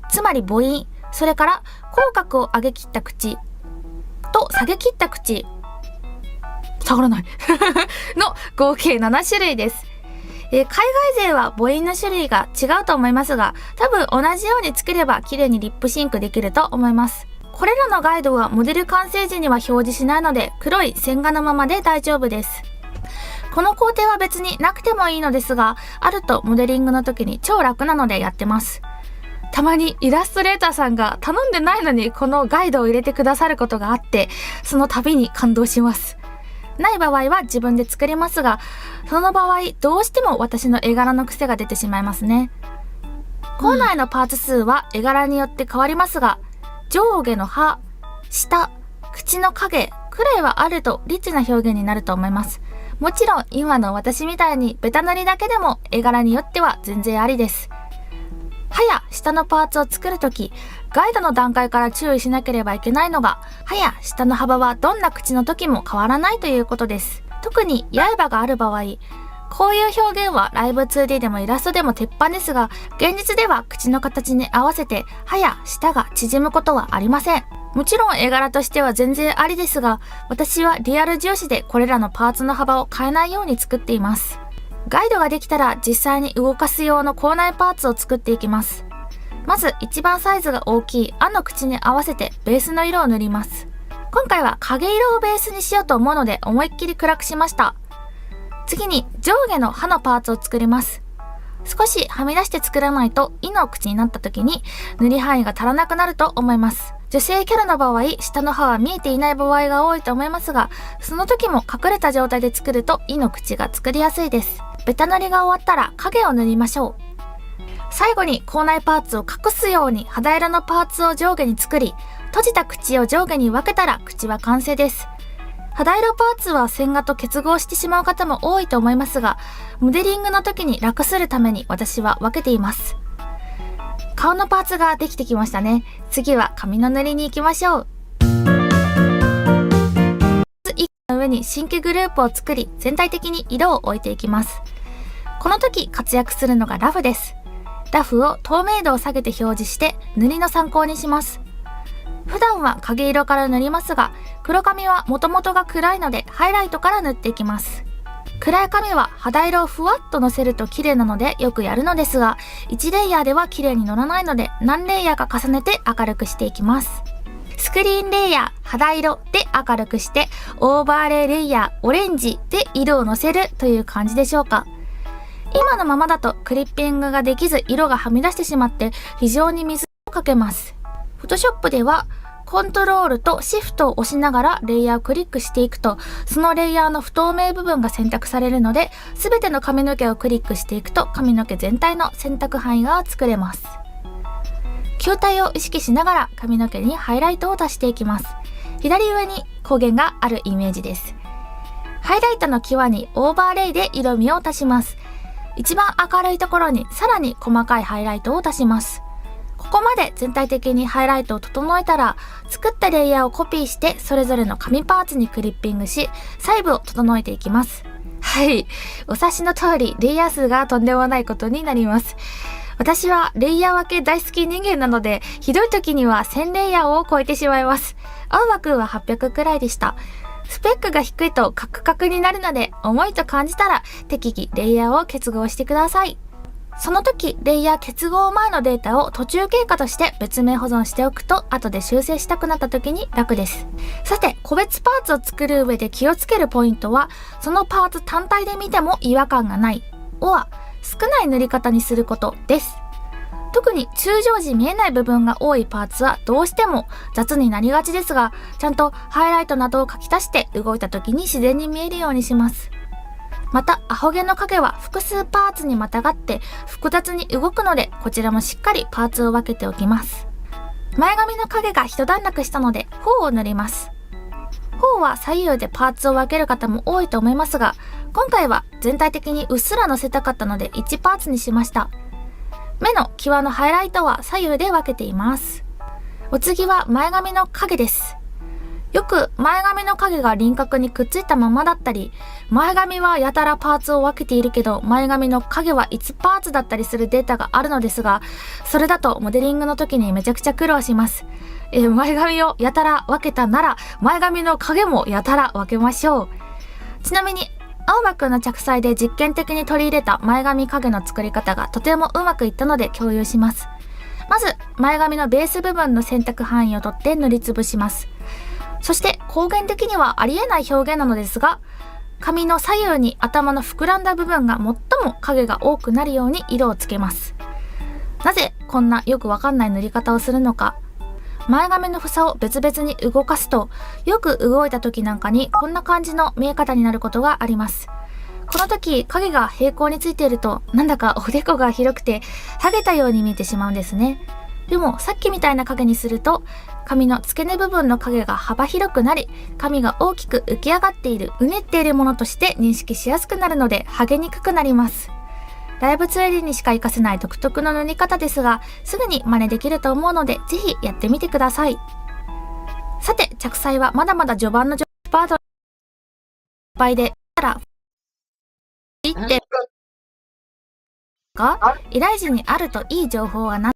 つまり母音、それから口角を上げ切った口と下げ切った口、下がらないの合計7種類です。海外勢は母音の種類が違うと思いますが、多分同じように作れば綺麗にリップシンクできると思います。これらのガイドはモデル完成時には表示しないので、黒い線画のままで大丈夫です。この工程は別になくてもいいのですが、あるとモデリングの時に超楽なのでやってます。たまにイラストレーターさんが頼んでないのにこのガイドを入れてくださることがあって、その度に感動します。ない場合は自分で作りますが、その場合どうしても私の絵柄の癖が出てしまいますね。口内のパーツ数は絵柄によって変わりますが、上下の歯、下、口の影くらいはあるとリッチな表現になると思います。もちろん今の私みたいにベタ塗りだけでも絵柄によっては全然ありです。歯や下のパーツを作るとき、ガイドの段階から注意しなければいけないのが、歯や下の幅はどんな口の時も変わらないということです。特に刃がある場合、こういう表現はライブ 2D でもイラストでも鉄板ですが、現実では口の形に合わせて歯や舌が縮むことはありません。もちろん絵柄としては全然ありですが、私はリアル重視でこれらのパーツの幅を変えないように作っています。ガイドができたら実際に動かす用の口内パーツを作っていきます。まず一番サイズが大きい「あ」の口に合わせてベースの色を塗ります。今回は影色をベースにしようと思うので思いっきり暗くしました。次に上下の歯のパーツを作ります。少しはみ出して作らないと「い」の口になった時に塗り範囲が足らなくなると思います。女性キャラの場合、下の歯は見えていない場合が多いと思いますが、その時も隠れた状態で作ると「い」の口が作りやすいです。ベタ塗りが終わったら影を塗りましょう。最後に口内パーツを隠すように肌色のパーツを上下に作り、閉じた口を上下に分けたら口は完成です。肌色パーツは線画と結合してしまう方も多いと思いますが、モデリングの時に楽するために私は分けています。顔のパーツができてきましたね。次は髪の塗りに行きましょう。1個の上に神経グループを作り、全体的に色を置いていきます。この時活躍するのがラフです。ラフを透明度を下げて表示して塗りの参考にします。普段は影色から塗りますが、黒髪は元々が暗いのでハイライトから塗っていきます。暗い髪は肌色をふわっとのせると綺麗なのでよくやるのですが、1レイヤーでは綺麗に乗らないので何レイヤーか重ねて明るくしていきます。スクリーンレイヤー、肌色で明るくして、オーバーレイレイヤー、オレンジで色をのせるという感じでしょうか。今のままだとクリッピングができず色がはみ出してしまって非常に水をかけます。フォトショップではコントロールとシフトを押しながらレイヤーをクリックしていくと、そのレイヤーの不透明部分が選択されるので、全ての髪の毛をクリックしていくと髪の毛全体の選択範囲が作れます。球体を意識しながら髪の毛にハイライトを足していきます。左上に光源があるイメージです。ハイライトの際にオーバーレイで色味を足します。一番明るいところにさらに細かいハイライトを足します。ここまで全体的にハイライトを整えたら、作ったレイヤーをコピーしてそれぞれの紙パーツにクリッピングし、細部を整えていきます。はい、お察しの通りレイヤー数がとんでもないことになります。私はレイヤー分け大好き人間なので、ひどい時には1000レイヤーを超えてしまいます。青葉くんは800くらいでした。スペックが低いとカクカクになるので、重いと感じたら適宜レイヤーを結合してください。その時、レイヤー結合前のデータを途中経過として別名保存しておくと、後で修正したくなった時に楽です。さて、個別パーツを作る上で気をつけるポイントは、そのパーツ単体で見ても違和感がない、少ない塗り方にすることです。特に通常時見えない部分が多いパーツはどうしても雑になりがちですが、ちゃんとハイライトなどを書き足して動いた時に自然に見えるようにします。また、アホ毛の影は複数パーツにまたがって複雑に動くので、こちらもしっかりパーツを分けておきます。前髪の影が一段落したので、頬を塗ります。頬は左右でパーツを分ける方も多いと思いますが、今回は全体的にうっすらのせたかったので1パーツにしました。目の際のハイライトは左右で分けています。お次は前髪の影です。よく前髪の影が輪郭にくっついたままだったり、前髪はやたらパーツを分けているけど前髪の影は1パーツだったりするデータがあるのですが、それだとモデリングの時にめちゃくちゃ苦労します。前髪をやたら分けたなら前髪の影もやたら分けましょう。ちなみに青葉くんの着彩で実験的に取り入れた前髪影の作り方がとてもうまくいったので共有します。まず前髪のベース部分の選択範囲を取って塗りつぶします。そして光源的にはありえない表現なのですが、髪の左右に頭の膨らんだ部分が最も影が多くなるように色をつけます。なぜこんなよくわかんない塗り方をするのか。前髪の房を別々に動かすと、よく動いた時なんかにこんな感じの見え方になることがあります。この時影が平行についていると、なんだかおでこが広くてハゲたように見えてしまうんですね。でもさっきみたいな影にすると、髪の付け根部分の影が幅広くなり、髪が大きく浮き上がっている、うねっているものとして認識しやすくなるので、ハゲにくくなります。ライブツールにしか活かせない独特の塗り方ですが、すぐに真似できると思うので、ぜひやってみてください。さて、着彩はまだまだ序盤のパートいっぱいで、依頼時にあるといい情報は何？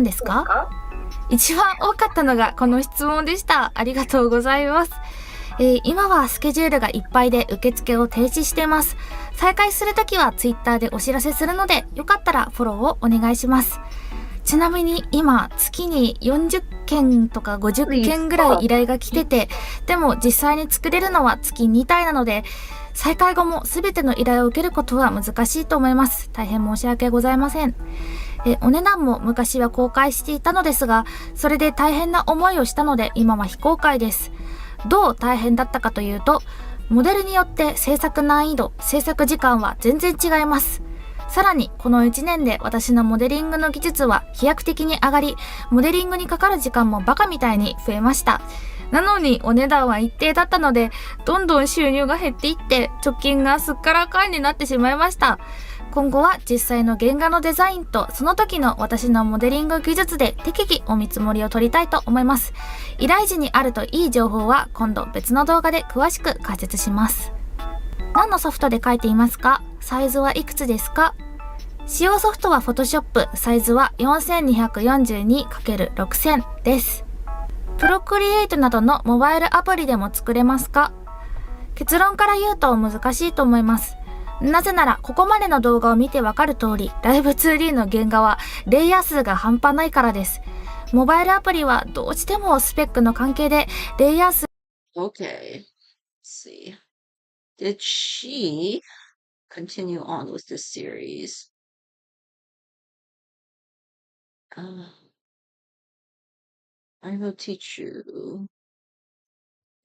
ですか？一番多かったのがこの質問でした。ありがとうございます。今はスケジュールがいっぱいで受付を停止しています。再開するときは Twitter でお知らせするので、よかったらフォローをお願いします。ちなみに今月に40件とか50件ぐらい依頼が来てて、でも実際に作れるのは月2体なので、再開後も全ての依頼を受けることは難しいと思います。大変申し訳ございません。お値段も昔は公開していたのですが、それで大変な思いをしたので今は非公開です。どう大変だったかというと、モデルによって制作難易度、制作時間は全然違います。さらにこの1年で私のモデリングの技術は飛躍的に上がり、モデリングにかかる時間もバカみたいに増えました。なのにお値段は一定だったので、どんどん収入が減っていって貯金がすっからかんになってしまいました。今後は実際の原画のデザインとその時の私のモデリング技術で適宜お見積もりを取りたいと思います。依頼時にあるといい情報は今度別の動画で詳しく解説します。何のソフトで描いていますか？サイズはいくつですか？使用ソフトは Photoshop、サイズは 4242×6000 です。プロクリエイトなどのモバイルアプリでも作れますか？結論から言うと難しいと思います。なぜならここまでの動画を見てわかる通り、ライブ 2D の原画はレイヤー数が半端ないからです。モバイルアプリはどうしてもスペックの関係でレイヤー数 Okay, let's see. Did she continue on with this series? I will teach you.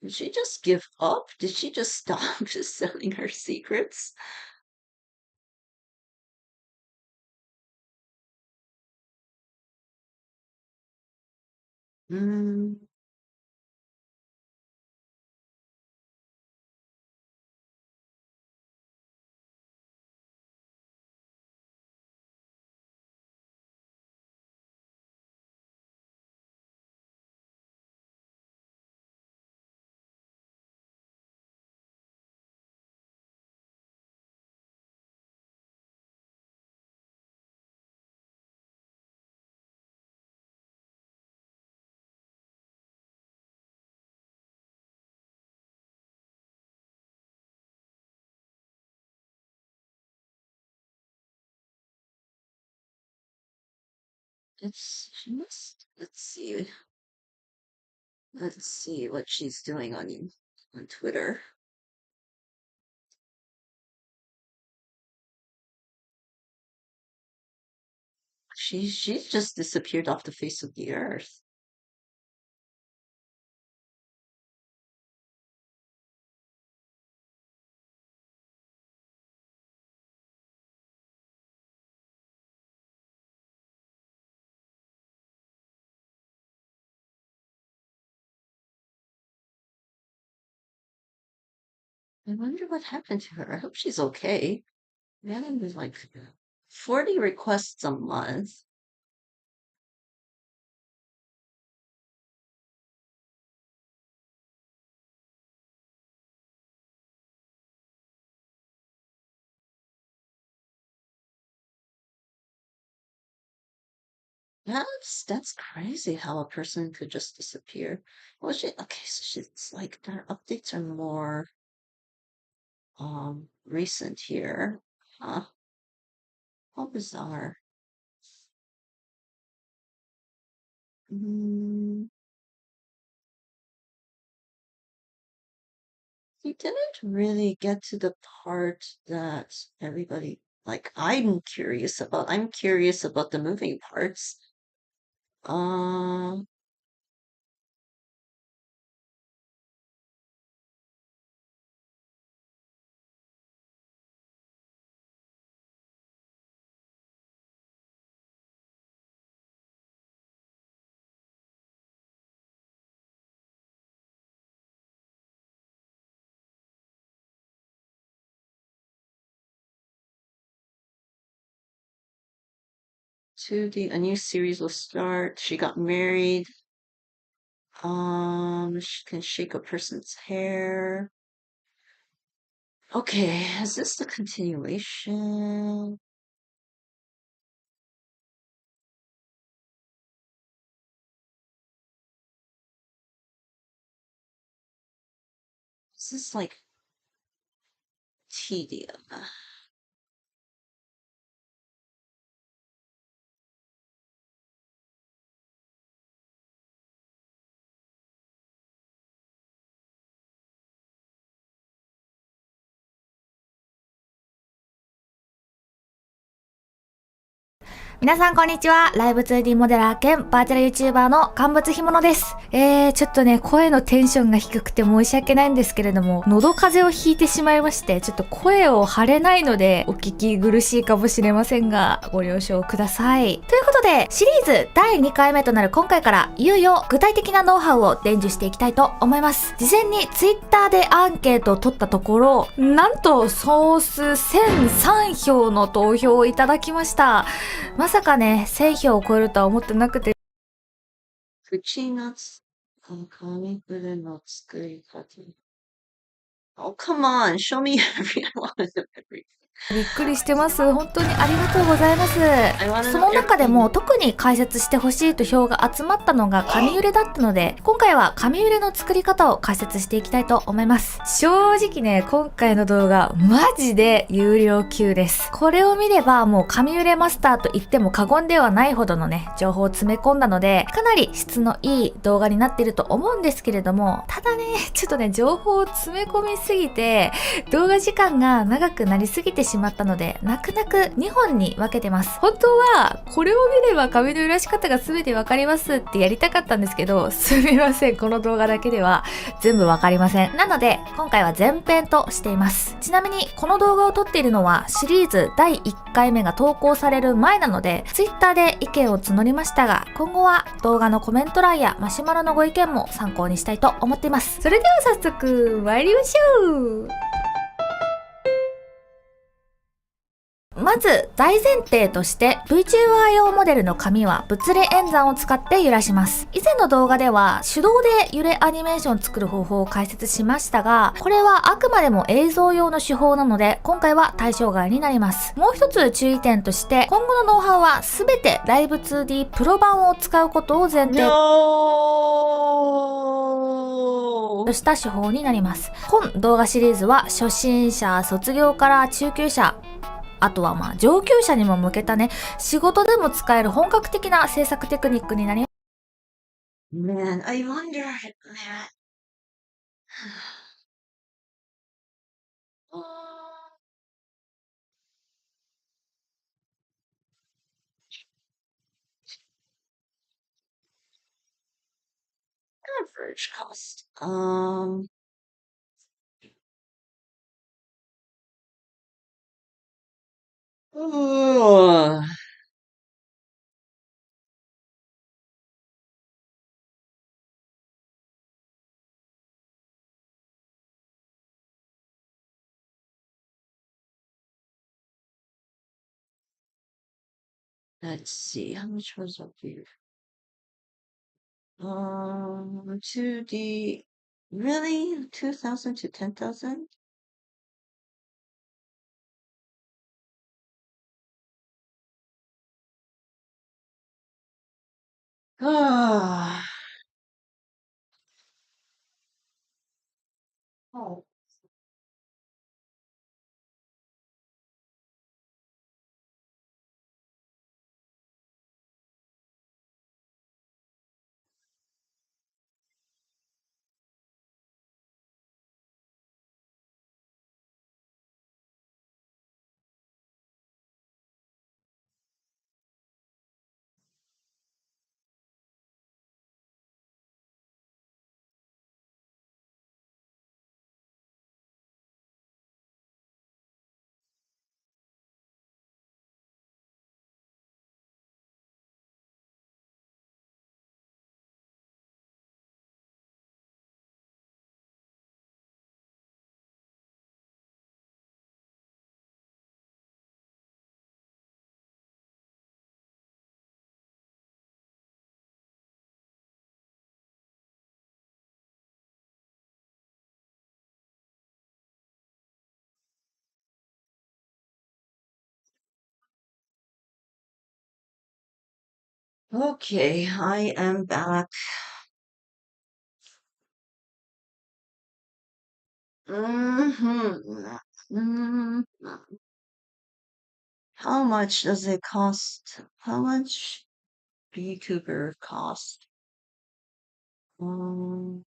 Did she just give up? Did she just stop just selling her secrets? Hmm. Let's see. Let's see what she's doing on Twitter. She's just disappeared off the face of the earth. I wonder what happened to her. I hope she's okay. Man, there's like 40 requests a month. That's crazy how a person could just disappear. Well, okay, so she's like their updates are more recent here. Huh? How bizarre. Mm, he didn't really get to the part that everybody like I'm curious about the moving parts. Um, a new series will start. She got married. She can shake a person's hair. Okay, is this the continuation? This is like tedium.皆さんこんにちは。ライブ 2D モデラー兼バーチャル YouTuber の乾物ひものです。ちょっとね、声のテンションが低くて申し訳ないんですけれども、喉風邪をひいてしまいまして、ちょっと声を張れないので、お聞き苦しいかもしれませんが、ご了承ください。ということで、シリーズ第2回目となる今回から、いよいよ具体的なノウハウを伝授していきたいと思います。事前に Twitter でアンケートを取ったところ、なんと総数1003票の投票をいただきました。まさかね、1000票を超えるとは思ってなくて、口の紙筆の作り方。Oh, come on, show me every one of everything. びっくりしてます。本当にありがとうございます。 I wanna そ know の中で everything. も特に解説してほしいと票が集まったのが紙揺れだったので、今回は紙揺れの作り方を解説していきたいと思います。正直ね、今回の動画マジで有料級です。これを見ればもう紙揺れマスターと言っても過言ではないほどのね、情報を詰め込んだので、かなり質のいい動画になっていると思うんですけれども、ただね、ちょっとね、情報を詰め込みすぎて動画時間が長くなりすぎてしまったので、泣く泣く2本に分けてます。本当はこれを見れば紙の揺らし方が全てわかりますってやりたかったんですけど、すみません、この動画だけでは全部わかりません。なので今回は前編としています。ちなみにこの動画を撮っているのはシリーズ第1回目が投稿される前なので、 Twitter で意見を募りましたが、今後は動画のコメント欄やマシュマロのご意見も参考にしたいと思っています。それでは早速参りましょう。まず大前提として VTuber 用モデルの紙は物理演算を使って揺らします。以前の動画では手動で揺れアニメーションを作る方法を解説しましたが、これはあくまでも映像用の手法なので今回は対象外になります。もう一つ注意点として、今後のノウハウは全てライブ 2D プロ版を使うことを前提 No! とした手法になります。本動画シリーズは初心者、卒業から中級者、あとは上級者にも向けたね、仕事でも使える本格的な制作テクニックになります。 Man, I wonder. Average cost. Ugh. Let's see, how much was up here? 2D. Really? 2,000 to 10,000? Ah. Oh. Okay, I am back. Mhm. Mm. How much does it cost? How much VTuber cost? Um,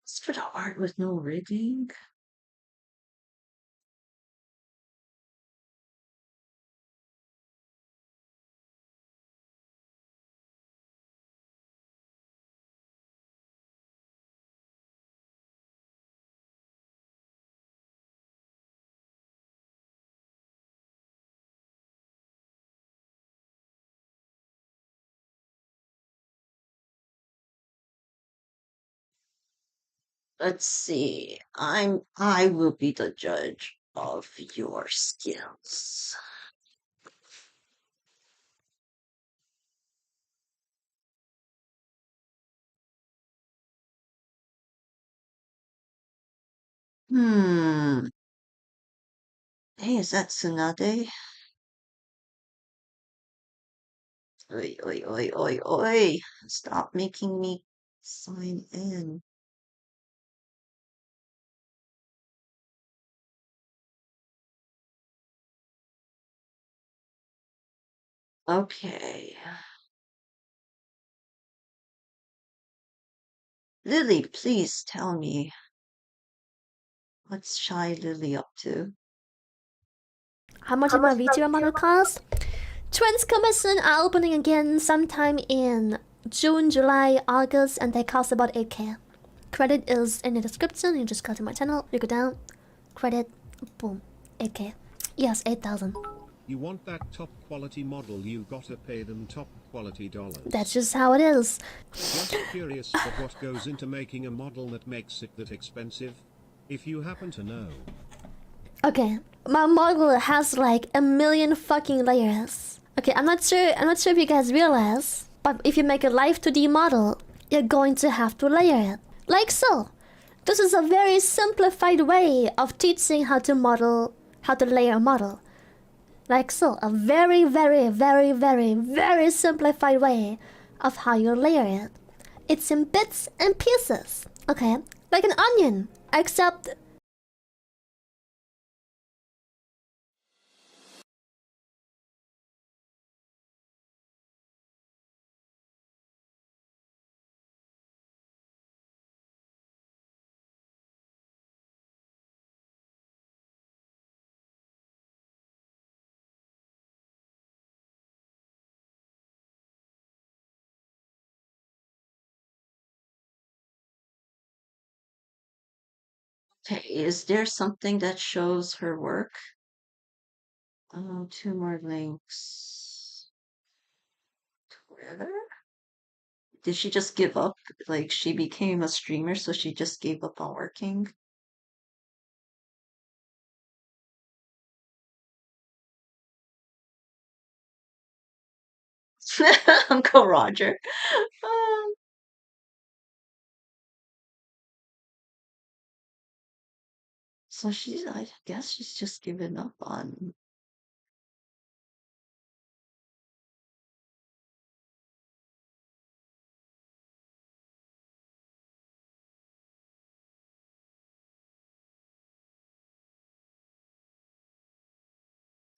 it's for the art with no rigging. Let's see. I will be the judge of your skills. Hmm. Hey, is that Tsunade? Oi, oi, oi, oi, oi. Stop making me sign in. Okay. Lily, please tell me, what's Shy Lily up to? How much did my VTuber model cost? Twins Commission are opening again sometime in June, July, August, and they cost about 8K. Credit is in the description. You just go to my channel, you go down, credit, boom, 8K. Yes, 8,000. You want that top quality model, you gotta pay them top quality dollars. That's just how it is. Just curious, but what goes into making a model that makes it that expensive? If you happen to know. Okay, my model has like a million fucking layers. Okay, I'm not sure if you guys realize, but if you make a live 2D model, you're going to have to layer it. Like so. This is a very simplified way of teaching how to layer a model. Like so, a very, very, very, very, very simplified way of how you layer it. It's in bits and pieces, okay? Like an onion, except Okay, is there something that shows her work? Oh, two more links. Twitter? Did she just give up? Like she became a streamer, so she just gave up on working? Uncle Roger. Um, so I guess she's just given up on.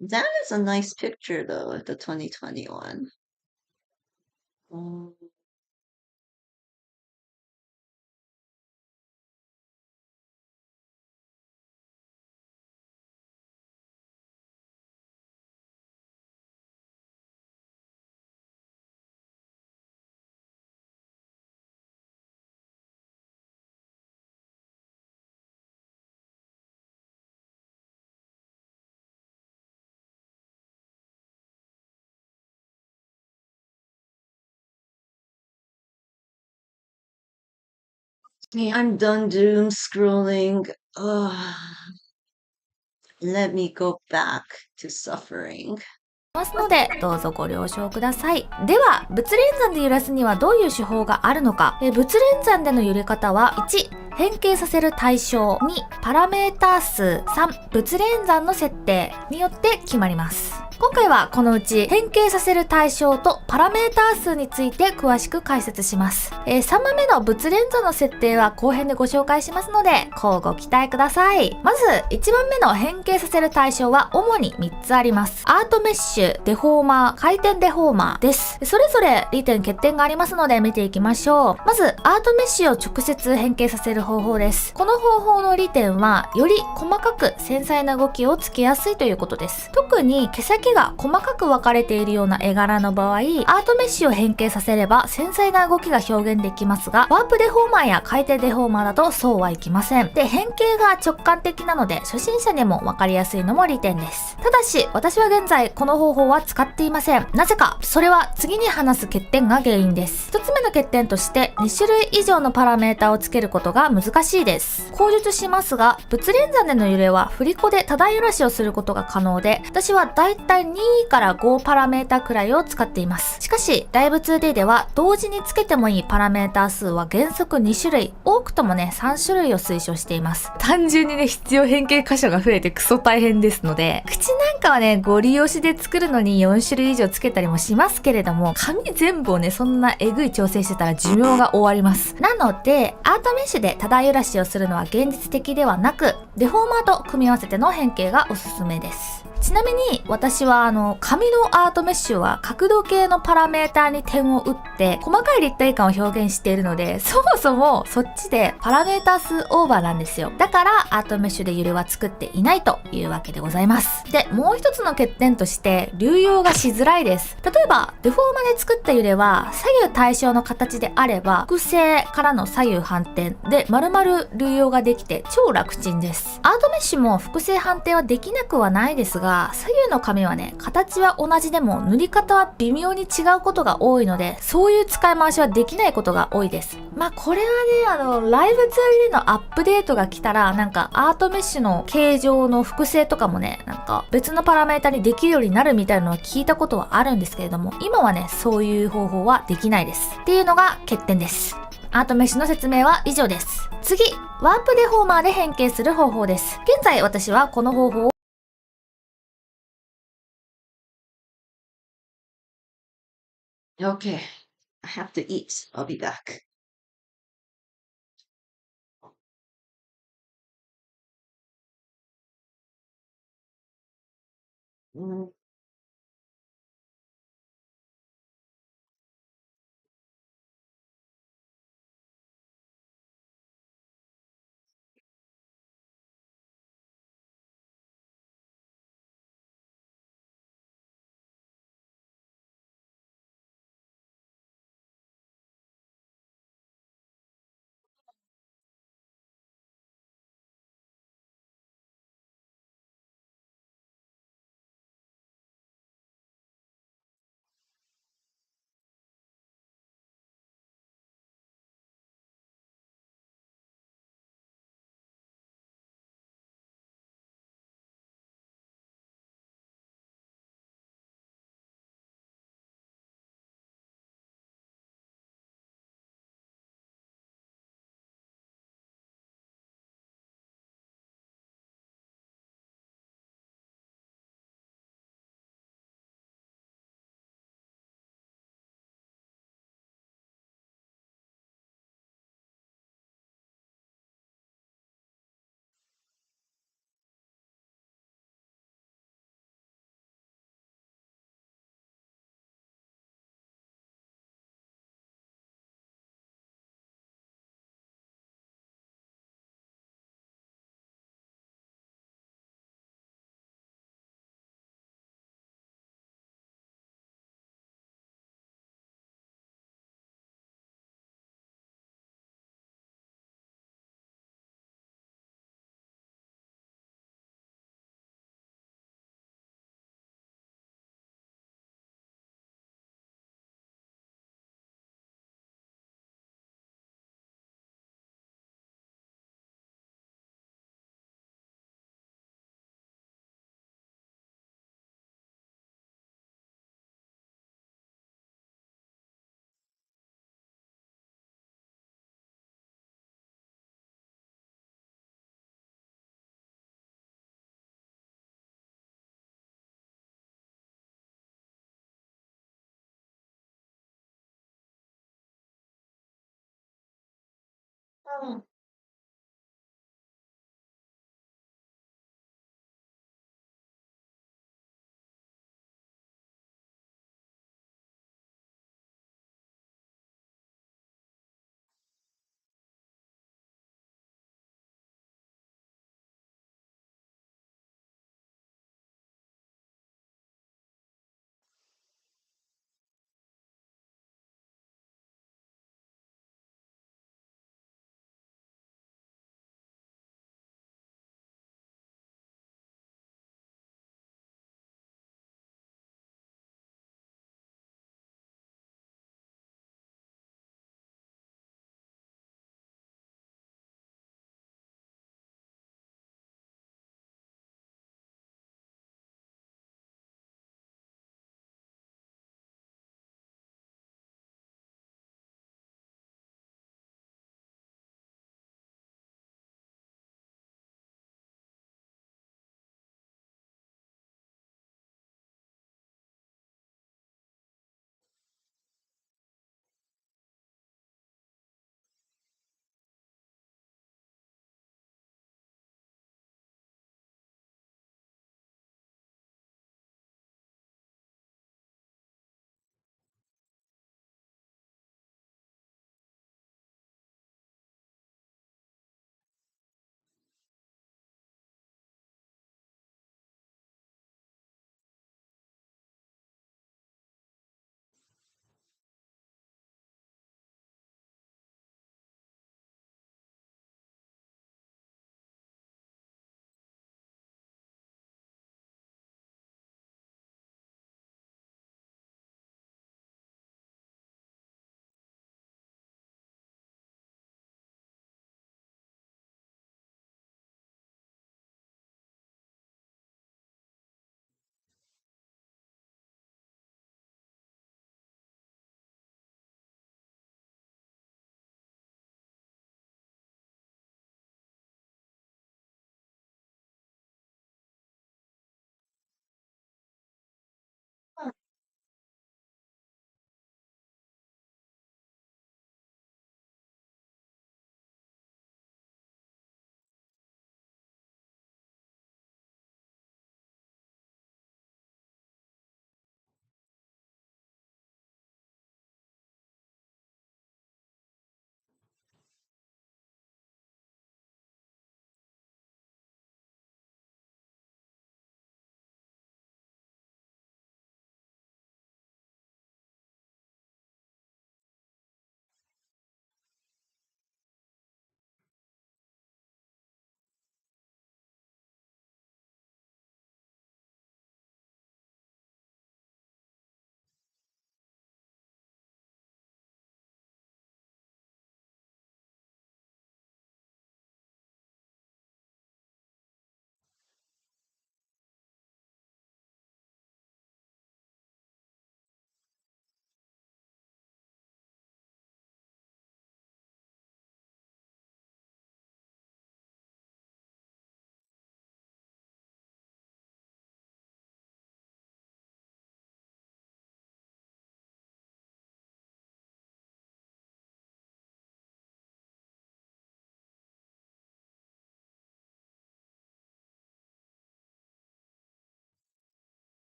That is a nice picture though, the 2021. Um, Okay, I'm done doom scrolling. Ugh. Let me go back to suffering. ますので、どうぞご了承ください。では、物連算で揺らすにはどういう手法があるのか。物連算での揺れ方は、1、変形させる対象、2、パラメータ数、3、物連算の設定によって決まります。今回はこのうち変形させる対象とパラメータ数について詳しく解説します。3番目の物連算の設定は後編でご紹介しますので、乞うご期待ください。まず、1番目の変形させる対象は主に3つあります。アートメッシュ、デフォーマー、回転デフォーマーです。それぞれ利点欠点がありますので見ていきましょう。まず、アートメッシュを直接変形させる方法です。この方法の利点は、より細かく繊細な動きをつけやすいということです。特に毛先が細かく分かれているような絵柄の場合、アートメッシュを変形させれば繊細な動きが表現できますが、ワープデフォーマーや回転デフォーマーだとそうはいきません。で、変形が直感的なので、初心者でも分かりやすいのも利点です。ただし、私は現在この方法は使っていません。なぜか、それは次に話す欠点が原因です。一つ目の欠点として、2種類以上のパラメータをつけることが難しいです。口述しますが、物連算での揺れは振り子で多段揺らしをすることが可能で、私はだいたい2から5パラメータくらいを使っています。しかし、ライブ 2D では同時につけてもいいパラメータ数は原則2種類、多くともね、3種類を推奨しています。単純にね、必要変形箇所が増えてクソ大変ですので、口なんかはね、ゴリ押しで作るのに4種類以上つけたりもしますけれども、紙全部をね、そんなえぐい調整してたら寿命が終わります。なので、アートメッシュで多段揺らしをするのは現実的ではなく、デフォーマーと組み合わせての変形がおすすめです。ちなみに私は紙のアートメッシュは角度計のパラメーターに点を打って細かい立体感を表現しているので、そもそもそっちでパラメーター数オーバーなんですよ。だからアートメッシュで揺れは作っていないというわけでございます。で、もう一つの欠点として流用がしづらいです。例えばデフォーマで作った揺れは左右対称の形であれば複製からの左右反転で丸々流用ができて超楽ちんです。アートメッシュも複製反転はできなくはないですが、左右の紙はね、形は同じでも塗り方は微妙に違うことが多いので、そういう使い回しはできないことが多いです。まあこれはね、ライブ 2D のアップデートが来たら、なんかアートメッシュの形状の複製とかもね、なんか別のパラメータにできるようになるみたいなのは聞いたことはあるんですけれども、今はね、そういう方法はできないです。っていうのが欠点です。アートメッシュの説明は以上です。次、ワープデフォーマーで変形する方法です。現在私はこの方法をOkay, I have to eat. I'll be back. Mm. Oh.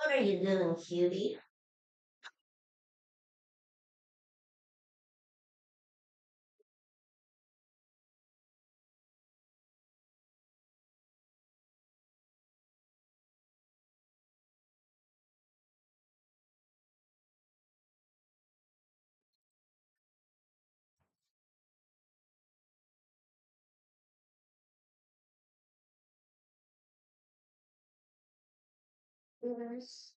What are you doing, cutie? Yes.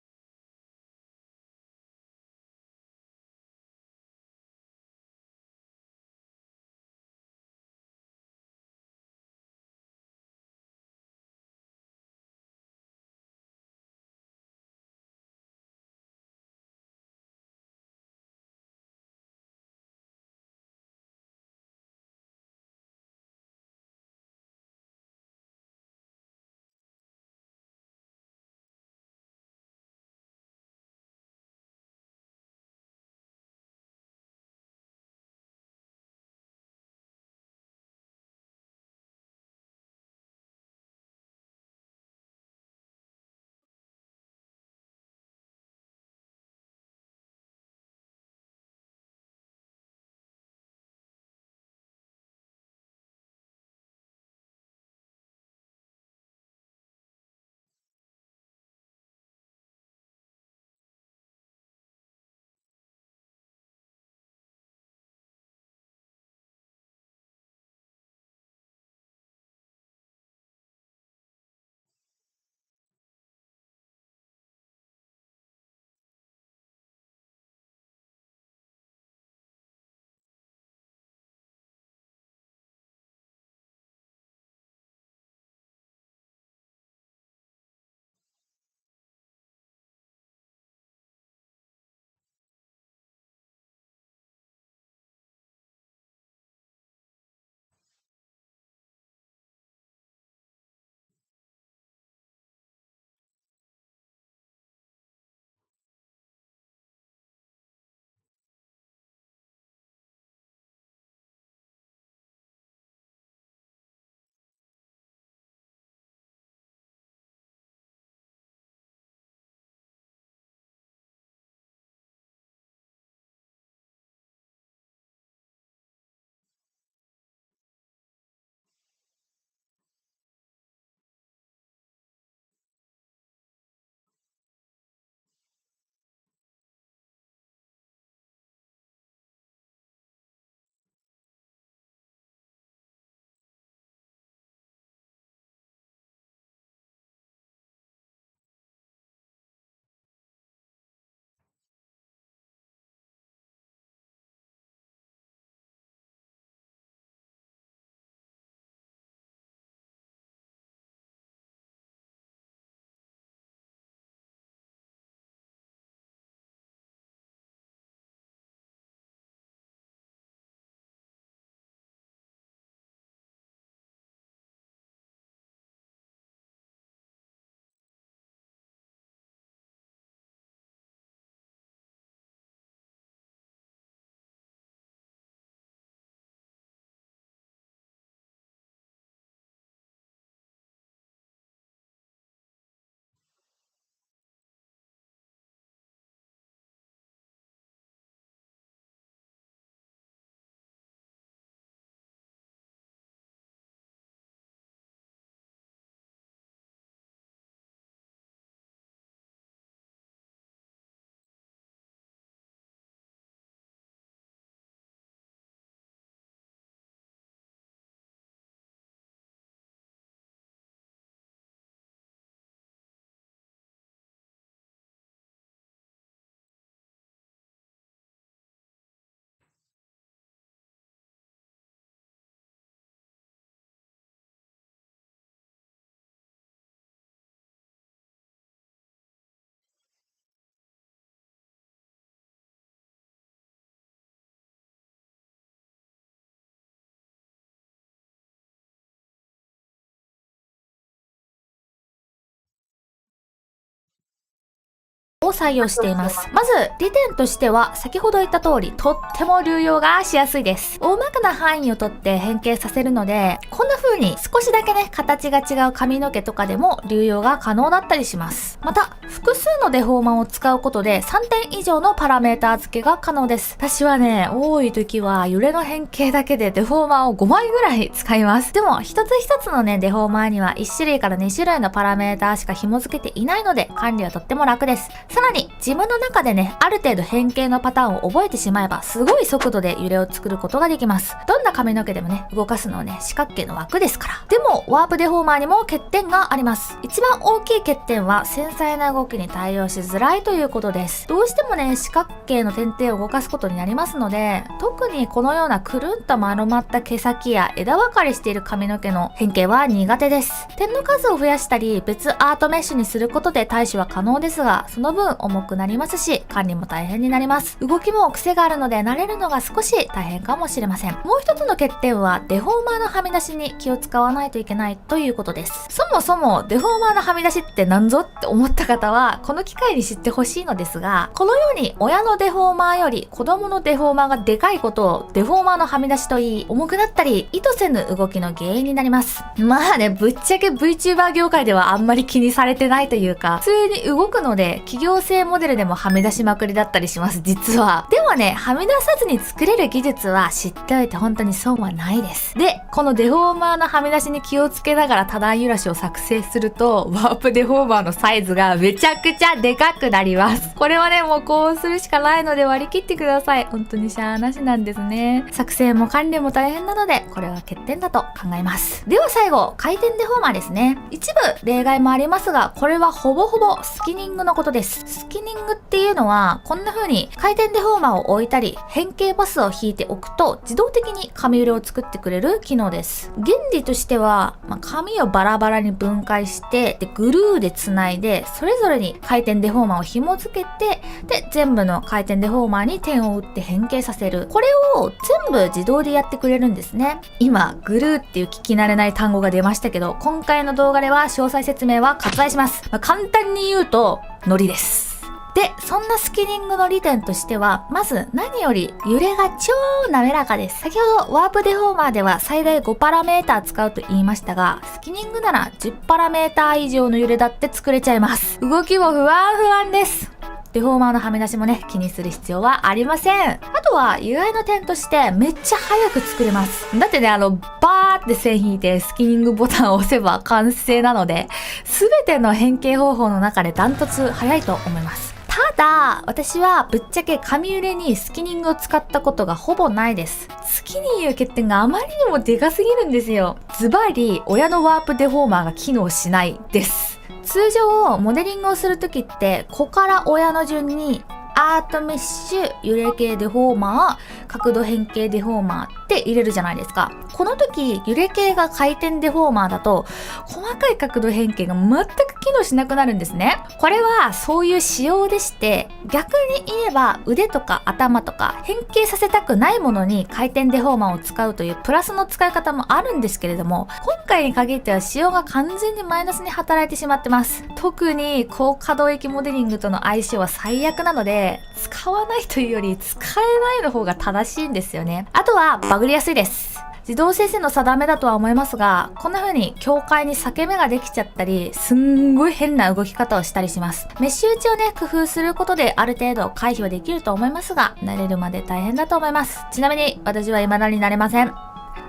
を採用しています。まず利点としては先ほど言った通りとっても流用がしやすいです。大まかな範囲をとって変形させるので、こんな風に少しだけね形が違う髪の毛とかでも流用が可能だったりします。また複数のデフォーマーを使うことで3点以上のパラメータ付けが可能です。私はね、多い時は揺れの変形だけでデフォーマーを5枚ぐらい使います。でも一つ一つのねデフォーマーには1種類から2種類のパラメータしか紐付けていないので管理はとっても楽です。さらに自分の中でねある程度変形のパターンを覚えてしまえばすごい速度で揺れを作ることができます。どんな髪の毛でもね動かすのはね四角形の枠ですから。でもワープデフォーマーにも欠点があります。一番大きい欠点は繊細な動きに対応しづらいということです。どうしてもね四角形の点々を動かすことになりますので、特にこのようなくるんと丸まった毛先や枝分かれしている髪の毛の変形は苦手です。点の数を増やしたり別アートメッシュにすることで対処は可能ですが、その分重くなりますし管理も大変になります。動きも癖があるので慣れるのが少し大変かもしれません。もう一つの欠点はデフォーマーのはみ出しに気を使わないといけないということです。そもそもデフォーマーのはみ出しって何ぞって思った方はこの機会に知ってほしいのですが、このように親のデフォーマーより子供のデフォーマーがでかいことをデフォーマーのはみ出しと言い、重くなったり意図せぬ動きの原因になります。まあね、ぶっちゃけ VTuber 業界ではあんまり気にされてないというか、普通に動くので企業製モデルでもはみ出しまくりだったりします、実は。でもね、はみ出さずに作れる技術は知っておいて本当に損はないです。で、このデフォーマーのはみ出しに気をつけながら多段揺らしを作成すると、ワープデフォーマーのサイズがめちゃくちゃでかくなります。これはね、もうこうするしかないので割り切ってください。本当にしゃーなしなんですね。作成も管理も大変なので、これは欠点だと考えます。では最後、回転デフォーマーですね。一部例外もありますが、これはほぼほぼスキニングのことです。スキニングっていうのは、こんな風に回転デフォーマーを置いたり、変形パスを引いておくと、自動的に髪揺れを作ってくれる機能です。原理としては、髪をバラバラに分解して、でグルーでつないで、それぞれに回転デフォーマーを紐付けて、で、全部の回転デフォーマーに点を打って変形させる。これを全部自動でやってくれるんですね。今、グルーっていう聞き慣れない単語が出ましたけど、今回の動画では詳細説明は割愛します。簡単に言うと、ノリです。で、そんなスキニングの利点としては、まず何より揺れが超滑らかです。先ほどワープデフォーマーでは最大5パラメータ使うと言いましたが、スキニングなら10パラメータ以上の揺れだって作れちゃいます。動きも不安不安です。デフォーマーのはみ出しもね、気にする必要はありません。あとは、意外な点として、めっちゃ早く作れます。だってね、バーって線引いて、スキニングボタンを押せば完成なので、すべての変形方法の中でダントツ早いと思います。ただ、私はぶっちゃけ髪揺れにスキニングを使ったことがほぼないです。スキニーの欠点があまりにもでかすぎるんですよ。ズバリ、親のワープデフォーマーが機能しないです。通常、モデリングをするときって、子から親の順に、アートメッシュ、揺れ系デフォーマー、角度変形デフォーマーって入れるじゃないですか。この時、揺れ系が回転デフォーマーだと、細かい角度変形が全く機能しなくなるんですね。これはそういう仕様でして、逆に言えば腕とか頭とか変形させたくないものに回転デフォーマーを使うというプラスの使い方もあるんですけれども、今回に限っては仕様が完全にマイナスに働いてしまってます。特に高可動域モデリングとの相性は最悪なので、使わないというより使えないの方が正しいんですよね。あとはバグりやすいです。自動生成の定めだとは思いますが、こんな風に境界に裂け目ができちゃったり、すんごい変な動き方をしたりします。メッシュ打ちをね、工夫することである程度回避はできると思いますが、慣れるまで大変だと思います。ちなみに私は未だに慣れません。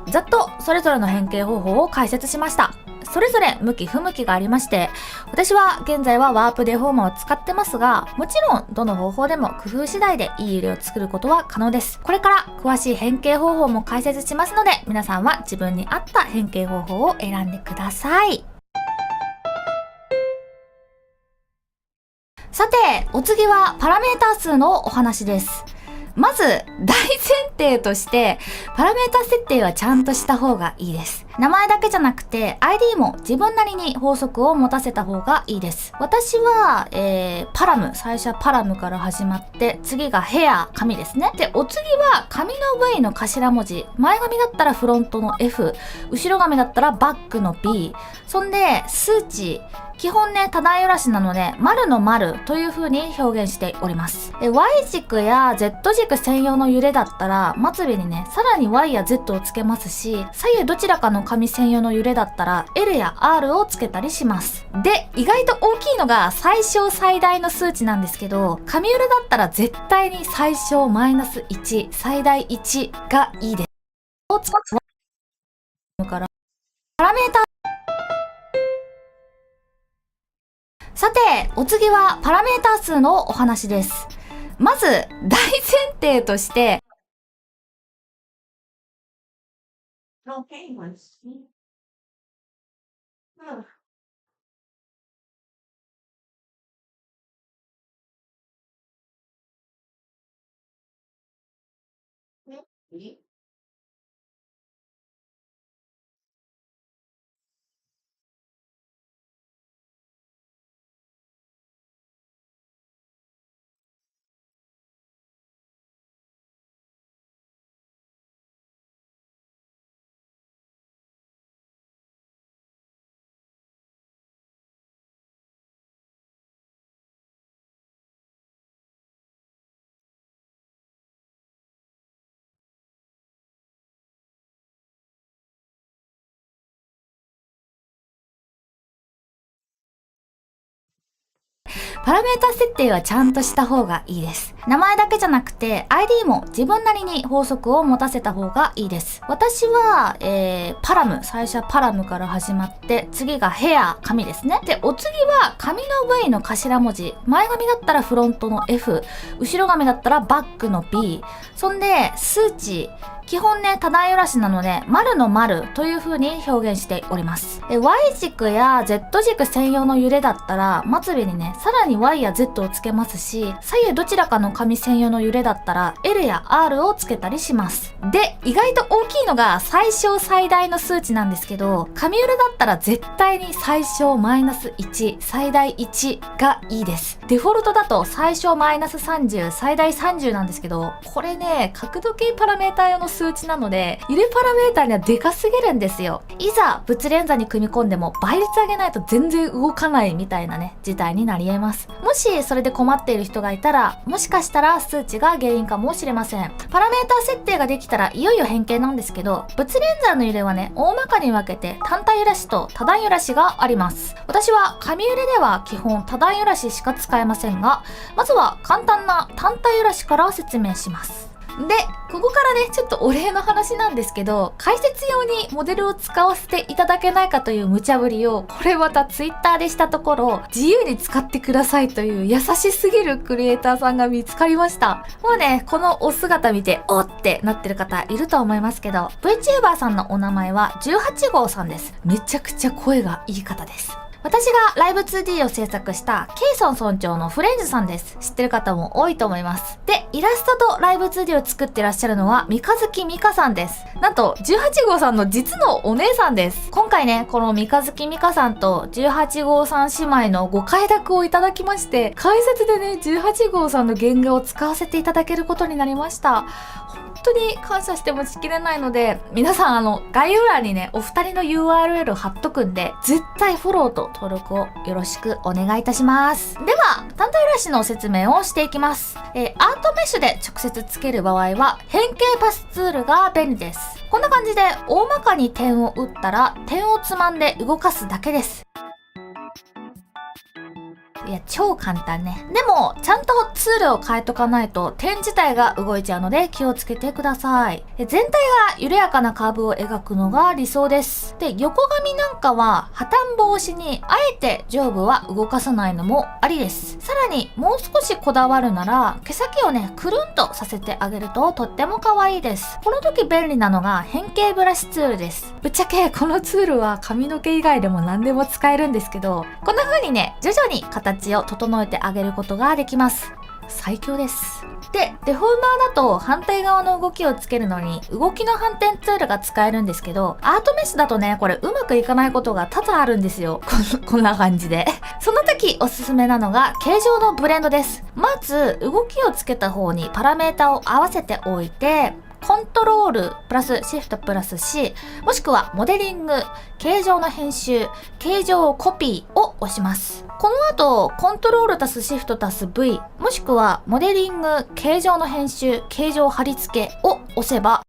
ざっとそれぞれの変形方法を解説しました。それぞれ向き不向きがありまして、私は現在はワープデフォーマーを使ってますが、もちろんどの方法でも工夫次第でいい揺れを作ることは可能です。これから詳しい変形方法も解説しますので、皆さんは自分に合った変形方法を選んでください。さて、お次はパラメータ数のお話です。まず、大前提として、パラメータ設定はちゃんとした方がいいです。名前だけじゃなくて、ID も自分なりに法則を持たせた方がいいです。私は、パラム、最初はパラムから始まって、次がヘア、髪ですね。で、お次は髪の V の頭文字。前髪だったらフロントの F、後ろ髪だったらバックの B、そんで、数値、基本ね、多段揺らしなので、丸の丸という風に表現しております。Y 軸や Z 軸専用の揺れだったら、末尾にね、さらに Y や Z をつけますし、左右どちらかの紙専用の揺れだったら、L や R をつけたりします。で、意外と大きいのが最小最大の数値なんですけど、紙揺れだったら絶対に最小マイナス1、最大1がいいです。を使うからパラメータ。さて、お次はパラメータ数のお話です。まず、大前提として、Okay, let's see. Oh. Okay. パラメータ設定はちゃんとした方がいいです。名前だけじゃなくて ID も自分なりに法則を持たせた方がいいです。私は、パラム、最初はパラムから始まって、次がヘア、紙ですね。で、お次は紙の V の頭文字。前紙だったらフロントの F、後ろ紙だったらバックの B。そんで、数値。基本ね、多段揺らしなので、丸の丸という風に表現しております。Y 軸や Z 軸専用の揺れだったら、末尾にね、さらに Y や Z をつけますし、左右どちらかの紙専用の揺れだったら、L や R をつけたりします。で、意外と大きいのが最小最大の数値なんですけど、紙揺れだったら絶対に最小マイナス1、最大1がいいです。デフォルトだと最小マイナス30、最大30なんですけど、これね、角度計パラメータ用の数値なので、揺れパラメータにはでかすぎるんですよ。いざ物連座に組み込んでも倍率上げないと全然動かないみたいなね、事態になり得ます。もしそれで困っている人がいたら、もしかしたら数値が原因かもしれません。パラメータ設定ができたらいよいよ変形なんですけど、物連座の揺れはね、大まかに分けて単体揺らしと多段揺らしがあります。私は紙揺れでは基本多段揺らししか使えませんが、まずは簡単な単体揺らしから説明します。で、ここからね、ちょっとお礼の話なんですけど、解説用にモデルを使わせていただけないかという無茶ぶりを、これまたツイッターでしたところ、自由に使ってくださいという優しすぎるクリエイターさんが見つかりました。もうね、このお姿見て、おってなってる方いると思いますけど、VTuber さんのお名前は18号さんです。めちゃくちゃ声がいい方です。私がライブ 2D を制作したケイソン村長のフレンズさんです。知ってる方も多いと思います。で、イラストとライブ 2D を作ってらっしゃるのは三日月美香さんです。なんと18号さんの実のお姉さんです。今回ね、この三日月美香さんと18号さん姉妹のご快諾をいただきまして、解説でね、18号さんの原画を使わせていただけることになりました。本当に感謝してもしきれないので、皆さん概要欄にね、お二人の URL 貼っとくんで、絶対フォローと登録をよろしくお願いいたします。では、単体揺らしの説明をしていきます。アートメッシュで直接つける場合は、変形パスツールが便利です。こんな感じで、大まかに点を打ったら、点をつまんで動かすだけです。いや、超簡単ね。でも、ちゃんとツールを変えとかないと、点自体が動いちゃうので気をつけてください。全体が緩やかなカーブを描くのが理想です。で、横紙なんかは破綻防止に、あえて上部は動かさないのもありです。さらに、もう少しこだわるなら、毛先をね、くるんとさせてあげるととっても可愛いです。この時便利なのが変形ブラシツールです。ぶっちゃけ、このツールは髪の毛以外でも何でも使えるんですけど、こんな風にね、徐々に形を整えてあげることができます。最強です。で、デフォルマーだと反対側の動きをつけるのに動きの反転ツールが使えるんですけど、アートメッシュだとね、これうまくいかないことが多々あるんですよ。こんな感じで。その時おすすめなのが形状のブレンドです。まず動きをつけた方にパラメータを合わせておいて、コントロールプラスシフトプラス C もしくはモデリング、形状の編集、形状コピーを押します。この後コントロール足すシフト足す V もしくはモデリング、形状の編集、形状貼り付けを押せば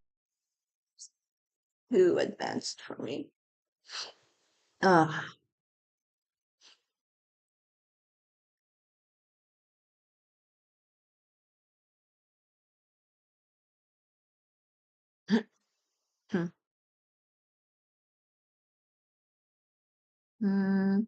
Too advanced for me. Ah. Hmm. Hmm.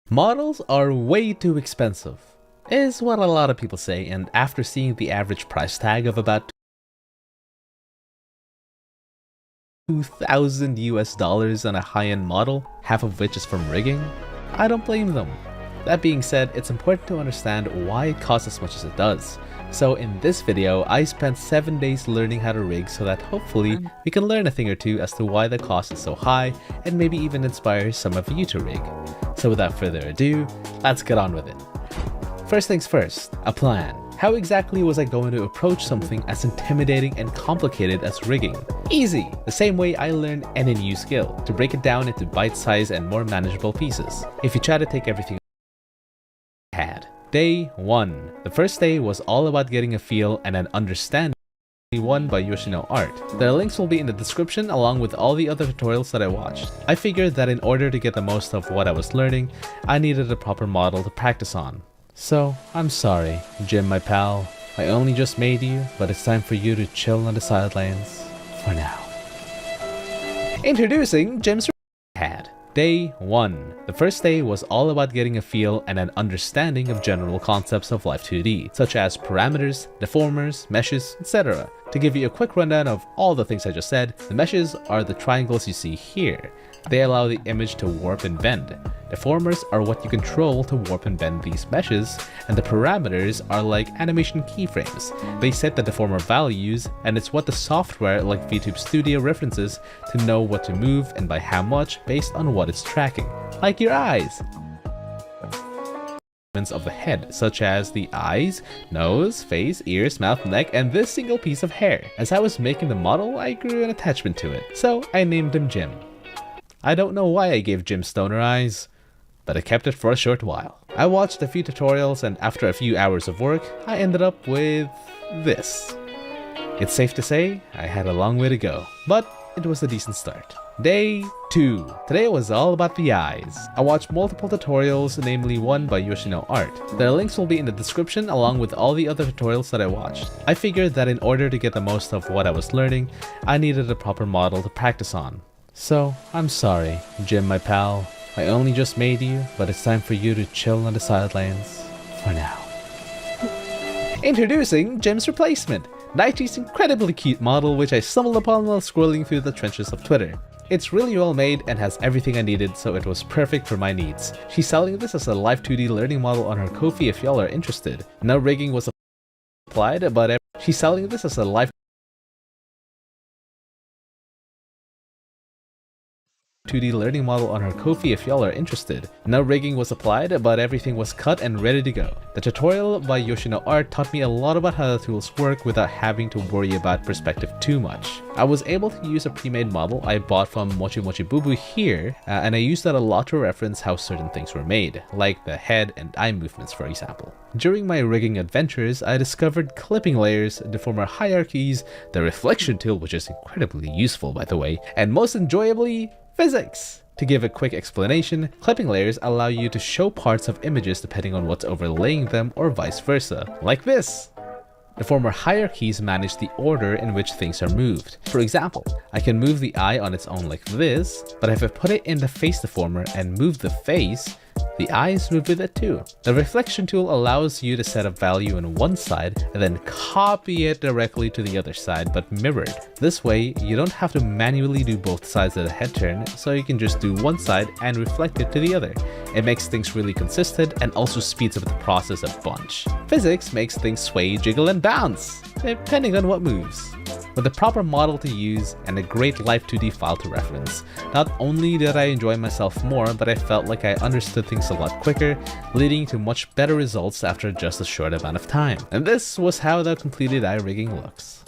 Models are way too expensive, is what a lot of people say, and after seeing the average price tag of about $2,000 US on a high-end model, half of which is from rigging, I don't blame them. That being said, it's important to understand why it costs as much as it does. So in this video, I spent 7 days learning how to rig so that hopefully we can learn a thing or two as to why the cost is so high and maybe even inspire some of you to rig. So without further ado, let's get on with it. First things first, a plan. How exactly was I going to approach something as intimidating and complicated as rigging? Easy! The same way I learned any new skill, to break it down into bite-sized and more manageable pieces. If you try to take everything I had. Day 1. The first day was all about getting a feel and an understanding. 1 by Yoshino Art. Their links will be in the description along with all the other tutorials that I watched. I figured that in order to get the most of what I was learning, I needed a proper model to practice on. So, I'm sorry, Jim my pal. I only just made you, but it's time for you to chill on the sidelines for now. Introducing Jim's pad. Day 1. The first day was all about getting a feel and an understanding of general concepts of Live 2D, such as parameters, deformers, meshes, etc. To give you a quick rundown of all the things I just said, the meshes are the triangles you see here. They allow the image to warp and bend. Deformers are what you control to warp and bend these meshes, and the parameters are like animation keyframes. They set the deformer values, and it's what the software like VTube Studio references to know what to move and by how much based on what it's tracking, like your eyes. Of the head, such as the eyes, nose, face, ears, mouth, neck, and this single piece of hair. As I was making the model, I grew an attachment to it, so I named him Jim. I don't know why I gave Jim stoner eyes, but I kept it for a short while. I watched a few tutorials, and after a few hours of work, I ended up with this. It's safe to say, I had a long way to go, but it was a decent start. Day 2. Today was all about the eyes. I watched multiple tutorials, namely one by Yoshino Art. Their links will be in the description along with all the other tutorials that I watched. I figured that in order to get the most of what I was learning, I needed a proper model to practice on. So, I'm sorry, Jim my pal. I only just made you, but it's time for you to chill on the sidelines for now. Introducing Jim's replacement, Naichi's incredibly cute model which I stumbled upon while scrolling through the trenches of Twitter. It's really well made and has everything I needed, so it was perfect for my needs. She's selling this as a Live 2D learning model on her Ko-fi if y'all are interested. No rigging was applied, but she's selling this as a Live 2D learning model on her Ko-fi if y'all are interested. No rigging was applied, but everything was cut and ready to go. The tutorial by Yoshino Art taught me a lot about how the tools work without having to worry about perspective too much. I was able to use a pre-made model I bought from Mochi Mochi Boo Boo here, and I used that a lot to reference how certain things were made, like the head and eye movements for example. During my rigging adventures, I discovered clipping layers, deformer hierarchies, the reflection tool which is incredibly useful by the way, and most enjoyably, physics! To give a quick explanation, clipping layers allow you to show parts of images depending on what's overlaying them or vice versa, like this! Deformer hierarchies manage the order in which things are moved. For example, I can move the eye on its own like this, but if I put it in the face deformer and move the face, the eyes move with it too. The reflection tool allows you to set a value on one side and then copy it directly to the other side but mirrored. This way, you don't have to manually do both sides of the head turn, so you can just do one side and reflect it to the other. It makes things really consistent and also speeds up the process a bunch. Physics makes things sway, jiggle, and bounce, depending on what moves. with the proper model to use and a great Live 2D file to reference. Not only did I enjoy myself more, but I felt like I understood things a lot quicker, leading to much better results after just a short amount of time. And this was how the completed iRigging looks.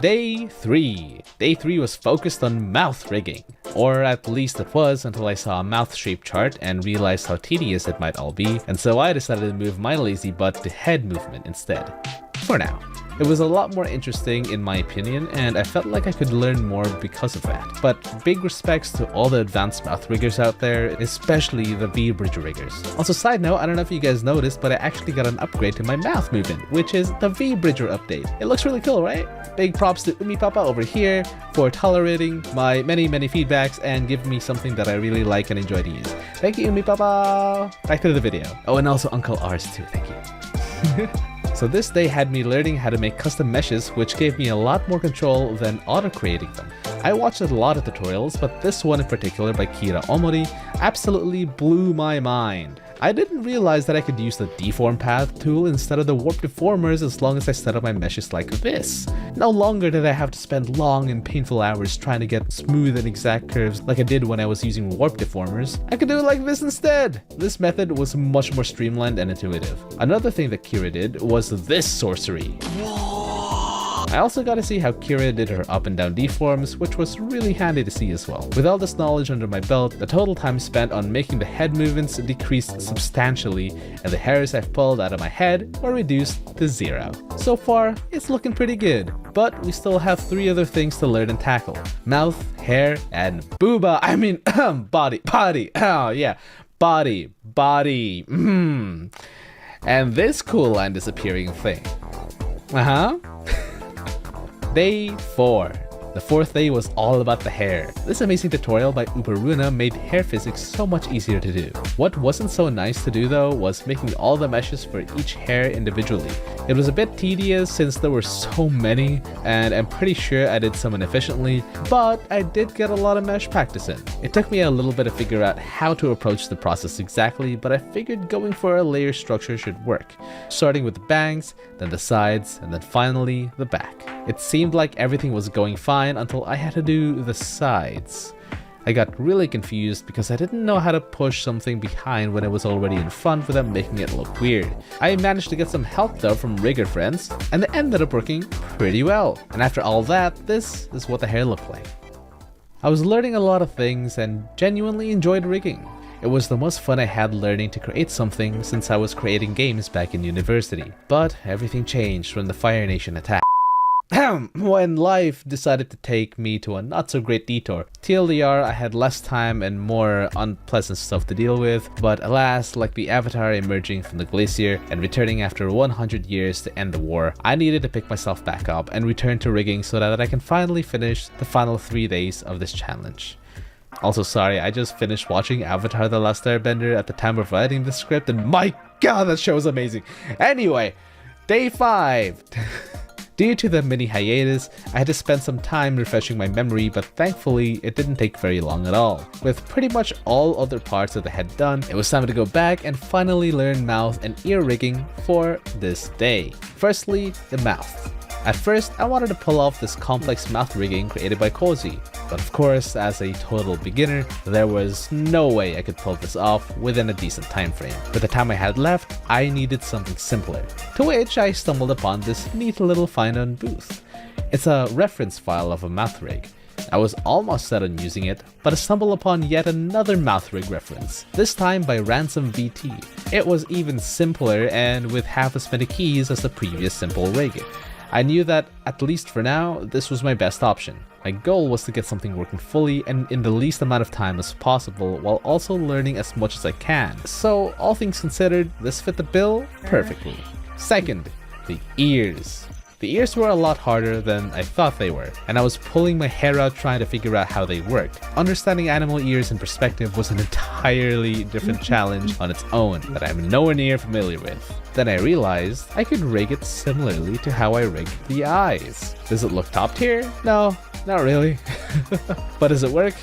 Day 3. Day 3 was focused on mouth rigging. Or at least it was until I saw a mouth shape chart and realized how tedious it might all be, and so I decided to move my lazy butt to head movement instead. For now. It was a lot more interesting in my opinion, and I felt like I could learn more because of that. But big respects to all the advanced mouth riggers out there, especially the V-bridge riggers. Also, side note, I don't know if you guys noticed, but I actually got an upgrade to my mouth movement, which is the V-bridger update. It looks really cool, right? Big props to Umi Papa over here for tolerating my many feedbacks and giving me something that I really like and enjoy to use. Thank you, Umi Papa! Back to the video. Oh, and also Uncle R's too, thank you. So this day had me learning how to make custom meshes, which gave me a lot more control than auto-creating them. I watched a lot of tutorials, but this one in particular by Kira Omori absolutely blew my mind. I didn't realize that I could use the deform path tool instead of the warp deformers as long as I set up my meshes like this. No longer did I have to spend long and painful hours trying to get smooth and exact curves like I did when I was using warp deformers. I could do it like this instead! This method was much more streamlined and intuitive. Another thing that Kira did was this sorcery. I also got to see how Kira did her up and down deforms, which was really handy to see as well. With all this knowledge under my belt, the total time spent on making the head movements decreased substantially, and the hairs I've pulled out of my head were reduced to 0. So far, it's looking pretty good, but we still have 3 other things to learn and tackle. Mouth, hair, and body, oh yeah, body, and this cool line disappearing thing. Day 4. The 4th day was all about the hair. This amazing tutorial by Uberuna made hair physics so much easier to do. What wasn't so nice to do though was making all the meshes for each hair individually. It was a bit tedious since there were so many, and I'm pretty sure I did some inefficiently, but I did get a lot of mesh practice in. It took me a little bit to figure out how to approach the process exactly, but I figured going for a layer structure should work. Starting with the bangs, then the sides, and then finally the back. It seemed like everything was going fine until I had to do the sides. I got really confused because I didn't know how to push something behind when it was already in front without making it look weird. I managed to get some help though from rigger friends, and it ended up working pretty well. And after all that, this is what the hair looked like. I was learning a lot of things and genuinely enjoyed rigging. It was the most fun I had learning to create something since I was creating games back in university. But everything changed when the Fire Nation attacked. When life decided to take me to a not so great detour. TLDR, I had less time and more unpleasant stuff to deal with, but alas, like the Avatar emerging from the glacier and returning after 100 years to end the war, I needed to pick myself back up and return to rigging so that I can finally finish the final 3 days of this challenge. Also sorry, I just finished watching Avatar The Last Airbender at the time of writing the script, and my god, that show is amazing! Anyway, day 5! Due to the mini hiatus, I had to spend some time refreshing my memory, but thankfully it didn't take very long at all. With pretty much all other parts of the head done, it was time to go back and finally learn mouth and ear rigging for this day. Firstly, the mouth. At first, I wanted to pull off this complex mouth rigging created by Cozy, but of course, as a total beginner, there was no way I could pull this off within a decent time frame. With the time I had left, I needed something simpler, to which I stumbled upon this neat little find on Booth. It's a reference file of a mouth rig. I was almost set on using it, but I stumbled upon yet another mouth rig reference, this time by Ransom VT. It was even simpler and with half as many keys as the previous simple rig. I knew that, at least for now, this was my best option. My goal was to get something working fully and in the least amount of time as possible while also learning as much as I can. So, all things considered, this fit the bill perfectly. Second, the ears. The ears were a lot harder than I thought they were, and I was pulling my hair out trying to figure out how they worked. Understanding animal ears in perspective was an entirely different challenge on its own that I'm nowhere near familiar with. Then I realized I could rig it similarly to how I rigged the eyes. Does it look top tier? No, not really. But does it work?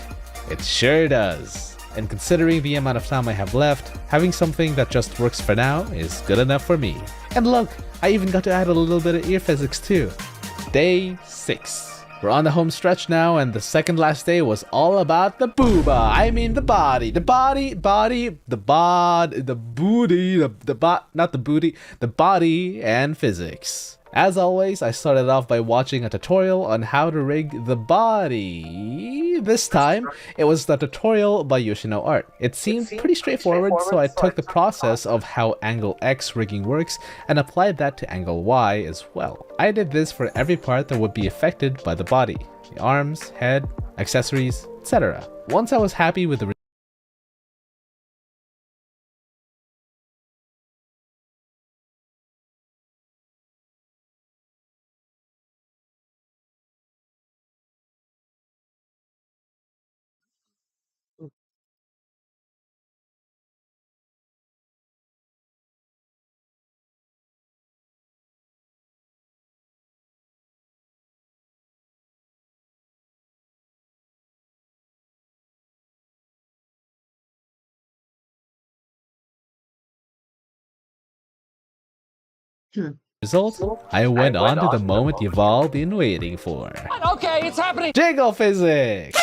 It sure does. And considering the amount of time I have left, having something that just works for now is good enough for me. And look, I even got to add a little bit of ear physics too. Day 6. We're on the home stretch now, and the second last day was all about the booba. I mean the body. The body, the booty, not the booty, the body and physics. As always, I started off by watching a tutorial on how to rig the body. This time, it was the tutorial by Yoshino Art. It seemed pretty straightforward, so I took the process of how angle X rigging works and applied that to angle Y as well. I did this for every part that would be affected by the body. The arms, head, accessories, etc. Once I was happy with the result, I went on to the moment you've all been waiting for. Okay, it's happening! Jiggle physics!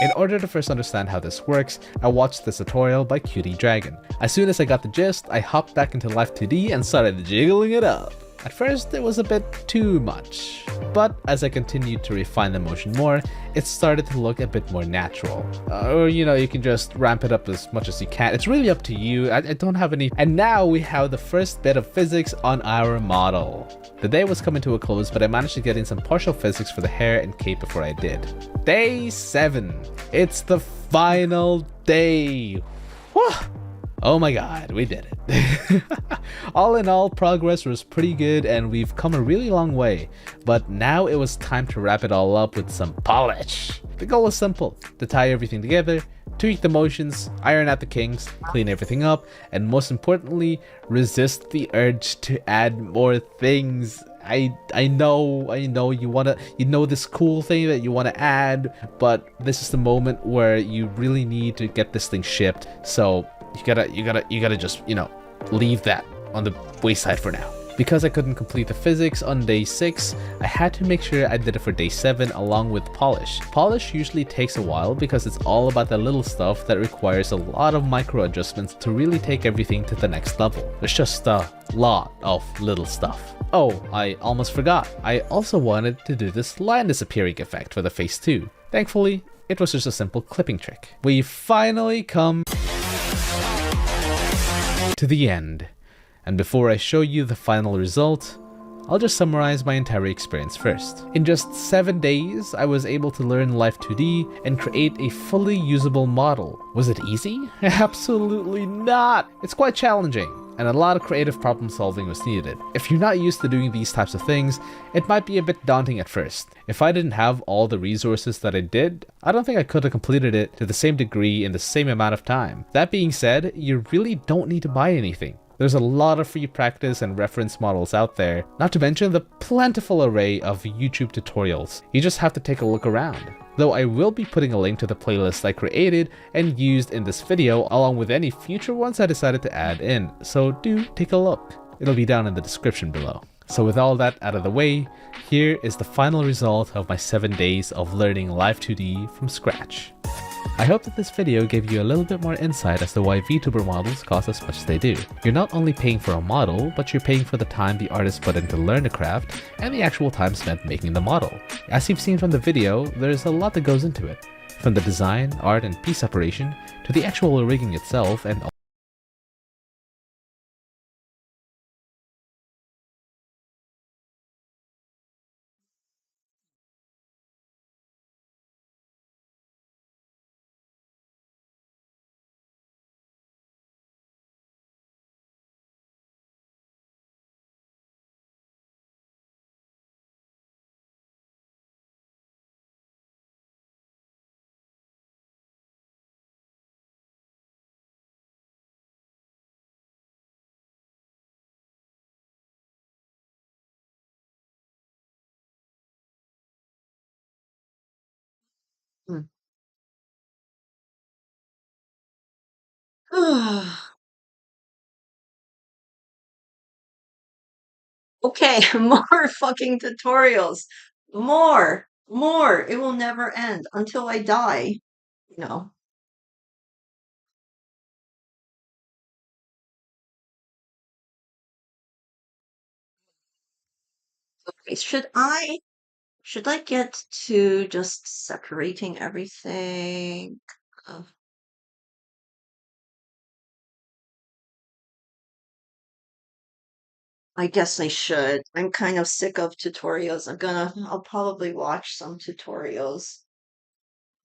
In order to first understand how this works, I watched this tutorial by Cutie Dragon. As soon as I got the gist, I hopped back into Live 2D and started jiggling it up. At first, it was a bit too much, but as I continued to refine the motion more, it started to look a bit more natural. Or, you can just ramp it up as much as you can. It's really up to you. I don't have any. And now we have the first bit of physics on our model. The day was coming to a close, but I managed to get in some partial physics for the hair and cape before I did. Day 7. It's the final day. Whew. Oh my god, we did it. All in all, progress was pretty good and we've come a really long way, but now it was time to wrap it all up with some polish. The goal was simple: to tie everything together, tweak the motions, iron out the kinks, clean everything up, and most importantly, resist the urge to add more things. I know you know this cool thing that you wanna add, but this is the moment where you really need to get this thing shipped. So you gotta just, leave that on the wayside for now. Because I couldn't complete the physics on day 6, I had to make sure I did it for day 7 along with polish. Polish usually takes a while because it's all about the little stuff that requires a lot of micro adjustments to really take everything to the next level. There's just a lot of little stuff. Oh, I almost forgot. I also wanted to do this line disappearing effect for the face too. Thankfully, it was just a simple clipping trick. We finally come to the end. And before I show you the final result, I'll just summarize my entire experience first. In just 7 days, I was able to learn Life 2D and create a fully usable model. Was it easy? Absolutely not! It's quite challenging, and a lot of creative problem solving was needed. If you're not used to doing these types of things, it might be a bit daunting at first. If I didn't have all the resources that I did, I don't think I could have completed it to the same degree in the same amount of time. That being said, you really don't need to buy anything. There's a lot of free practice and reference models out there, not to mention the plentiful array of YouTube tutorials. You just have to take a look around. Though I will be putting a link to the playlist I created and used in this video along with any future ones I decided to add in, so do take a look. It'll be down in the description below. So with all that out of the way, here is the final result of my 7 days of learning Live 2D from scratch. I hope that this video gave you a little bit more insight as to why VTuber models cost as much as they do. You're not only paying for a model, but you're paying for the time the artist put in to learn the craft, and the actual time spent making the model. As you've seen from the video, there's a lot that goes into it. From the design, art, and piece separation, to the actual rigging itself, and Hmm. Okay, more fucking tutorials. More. It will never end until I die. No. Okay, should I get to just separating everything? Uh, I guess I should. I'm kind of sick of tutorials. I'll probably watch some tutorials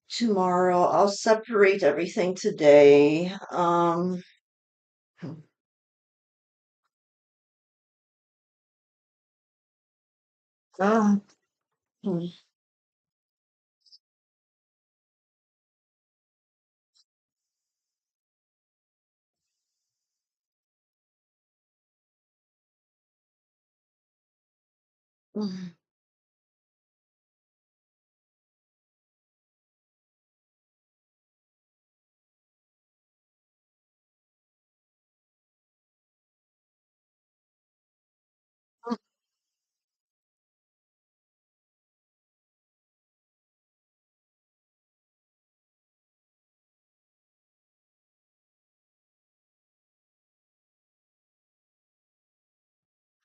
tomorrow. I'll separate everything today. Hmm. Ah, hmm. Hmm.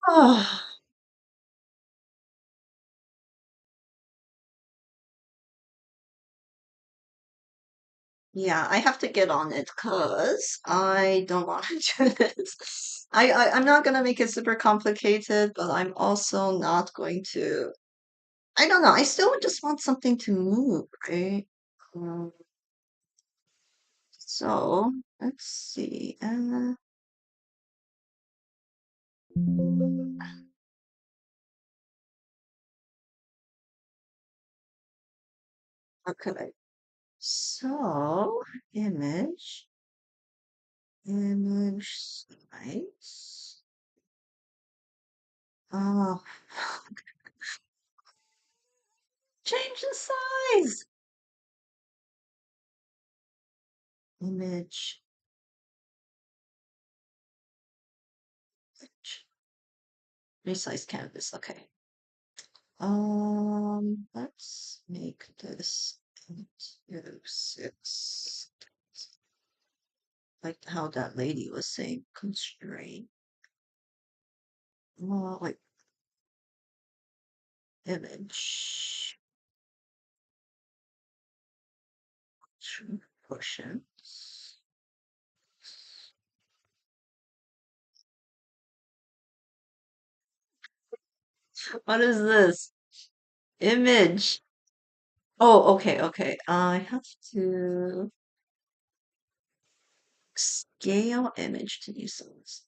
Ah, yeah, I have to get on it because I don't want to do this. I'm not gonna make it super complicated, but I'm also not going to. I don't know. I still just want something to move, right? Um, so let's see. Okay. So image size. Oh, change the size. Image. Resize canvas. Okay. Let's make this into 6. Like how that lady was saying, constraint. Like image. Portions. What is this? Image. Oh, okay. I have to scale image to new size.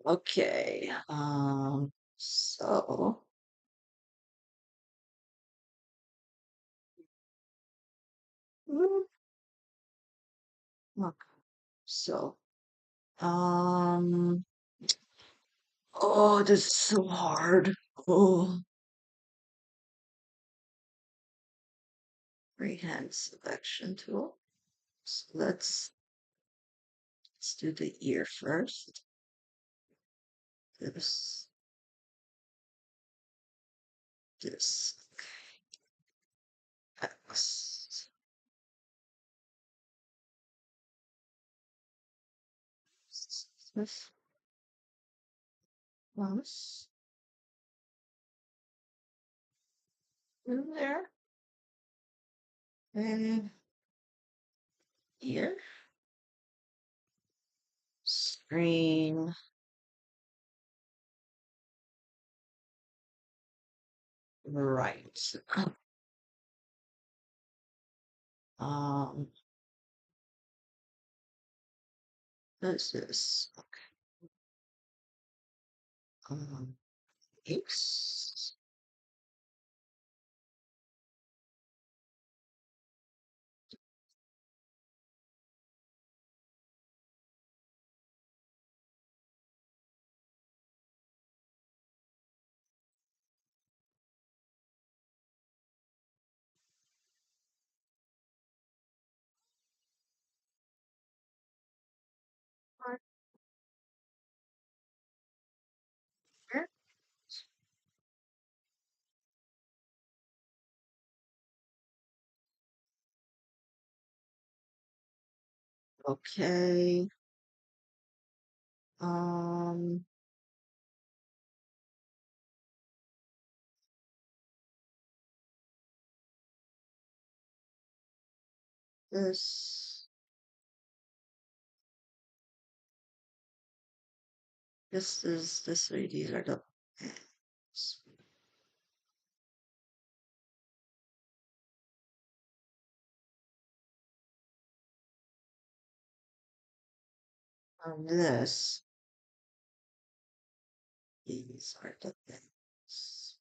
Okay. So mm, look. So um oh, this is so hard. Oh, freehand selection tool. So let's do the ear first. This this X. This plus in there. And ear. Screen. Right. Um, this is um X. Okay. Um, this these are the this. These are the things.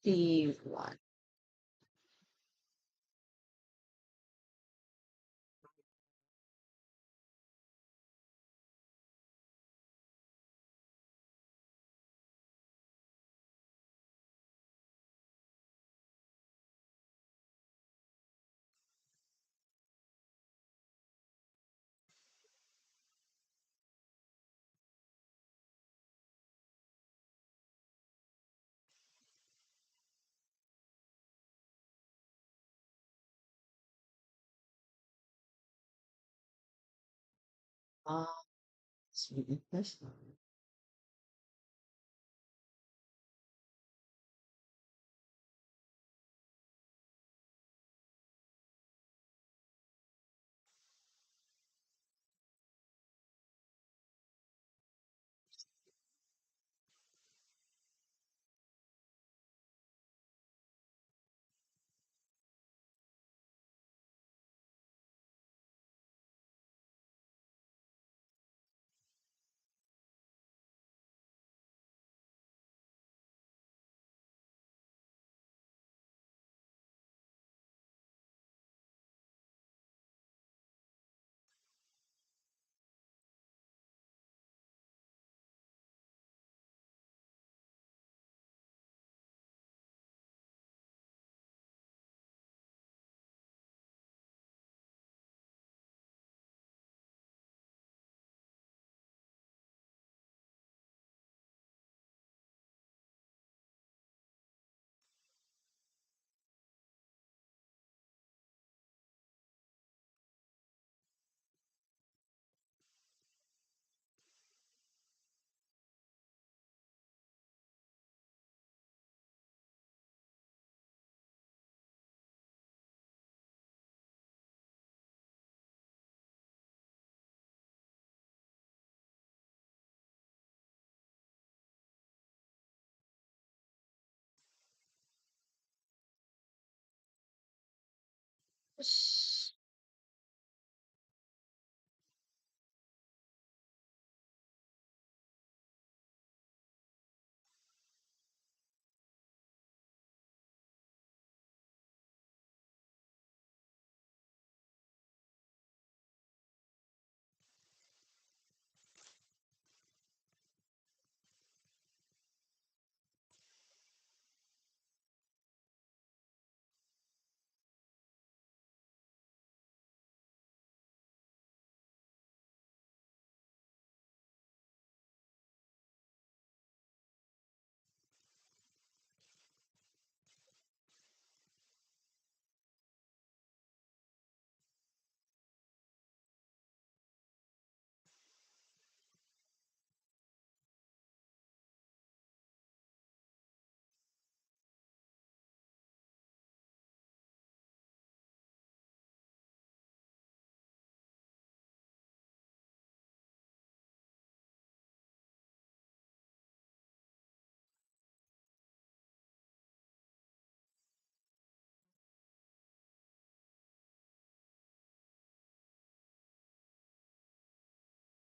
The one. Uh, Sweetness.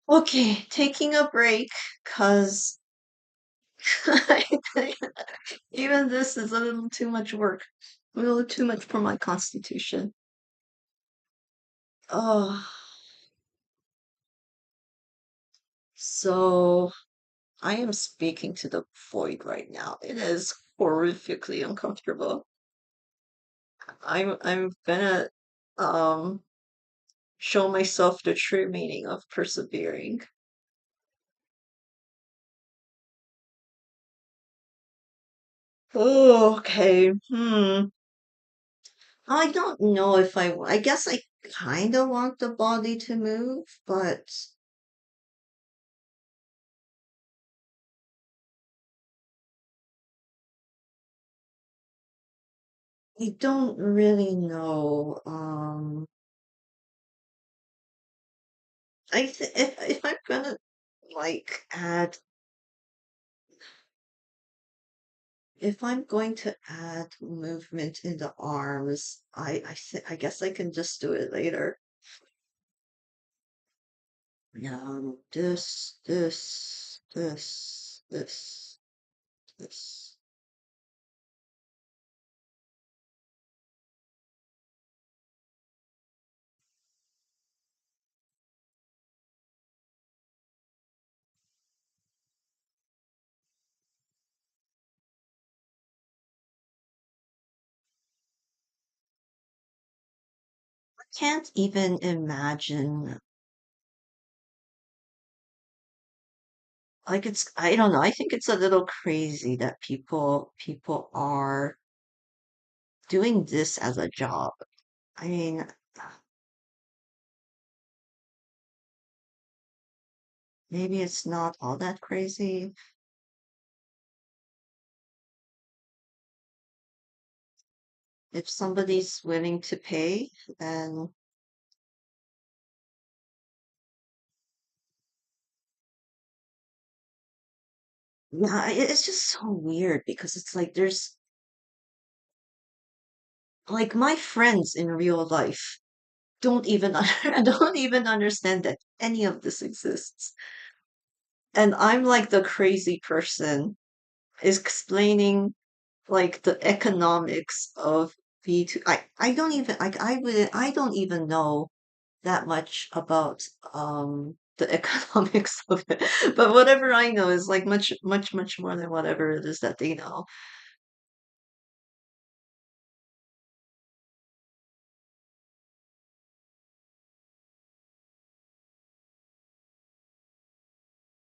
Okay, taking a break, cause even this is a little too much work. A little too much for my constitution. Oh, so I am speaking to the void right now. It is horrifically uncomfortable. I'm gonna um show myself the true meaning of persevering. Oh, okay. I don't know if I guess I kind of want the body to move, but I don't really know. I th if I'm gonna like add if I'm going to add movement in the arms, I guess I can just do it later. This. I can't even imagine. Like I don't know. I think it's a little crazy that people are doing this as a job. I mean, maybe it's not all that crazy. If somebody's willing to pay, then yeah, it's just so weird because it's like there's like my friends in real life don't even don't even understand that any of this exists. And I'm like the crazy person is explaining like the economics of V2. I don't even like I don't even know that much about the economics of it. But whatever I know is like much more than whatever it is that they know.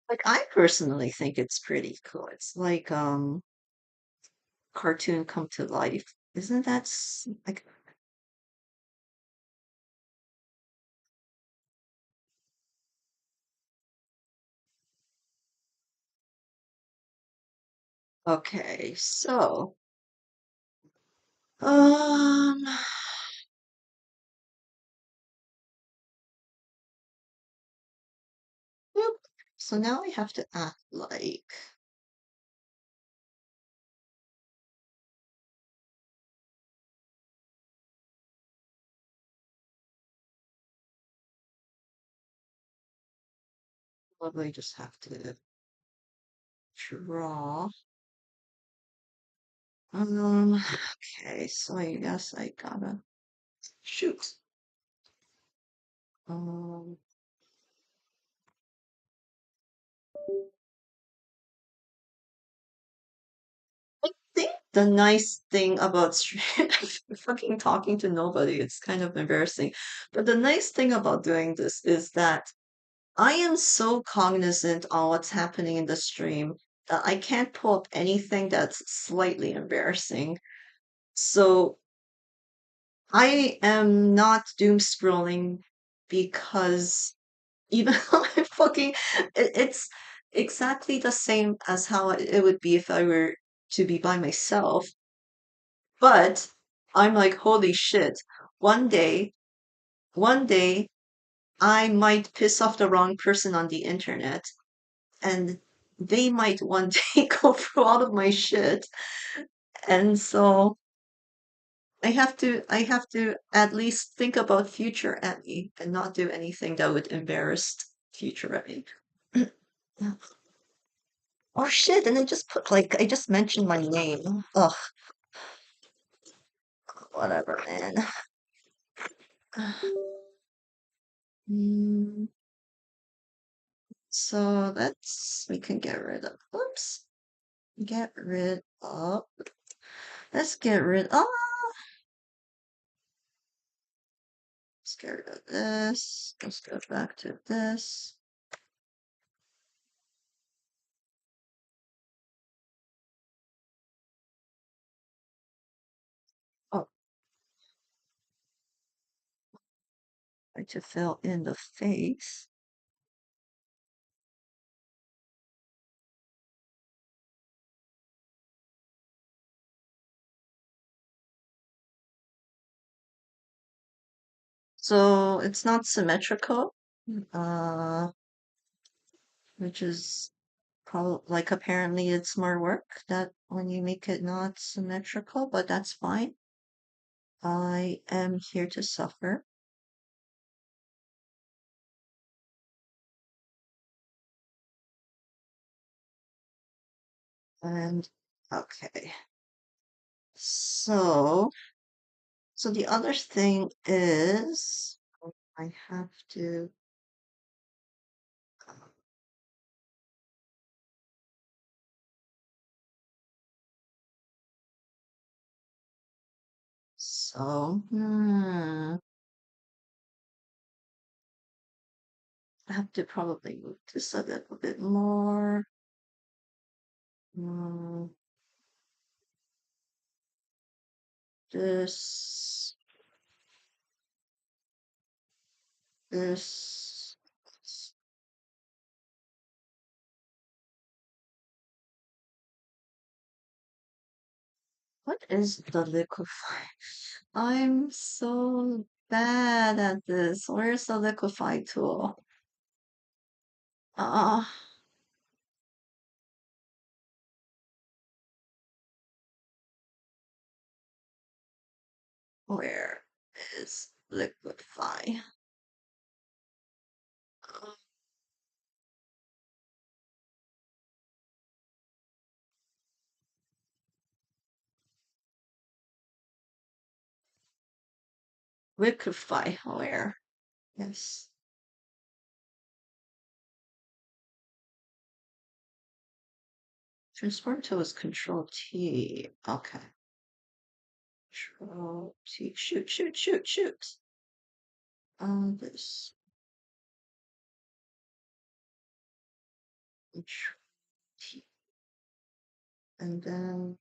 Like I personally think it's pretty cool. It's like cartoon come to life. Isn't that like okay, so um whoop. So now I have to act like probably just have to draw. Okay, so I guess I gotta shoot. Um, I think the nice thing about fucking talking to nobody, it's kind of embarrassing. But the nice thing about doing this is that I am so cognizant on what's happening in the stream that I can't pull up anything that's slightly embarrassing. So I am not doom scrolling because even though I fucking it's exactly the same as how it would be if I were to be by myself. But I'm like, holy shit. One day, one day, I might piss off the wrong person on the internet, and they might one day go through all of my shit. And so I have to at least think about future Emmy and not do anything that would embarrass. future ready. Oh shit, and I just put like I just mentioned my name. Ugh, whatever, man. Mm, so we can get rid of, oops, get rid of, let's get rid of, let's get rid of this. Let's go back to this. Oh, try to fill in the face. So it's not symmetrical, uh, which is probably like apparently it's more work that when you make it not symmetrical, but that's fine. I am here to suffer. And okay. So the other thing is I have to so I have to probably move this a little bit more. Mm, this this what is the liquefy? I'm so bad at this. Where's the liquefy tool? Uh, where is liquefy? Liquefy, where? Yes. Transform tool is Control T. Okay. Control T. Shoot, shoot, shoot, shoot. This. Control T. And then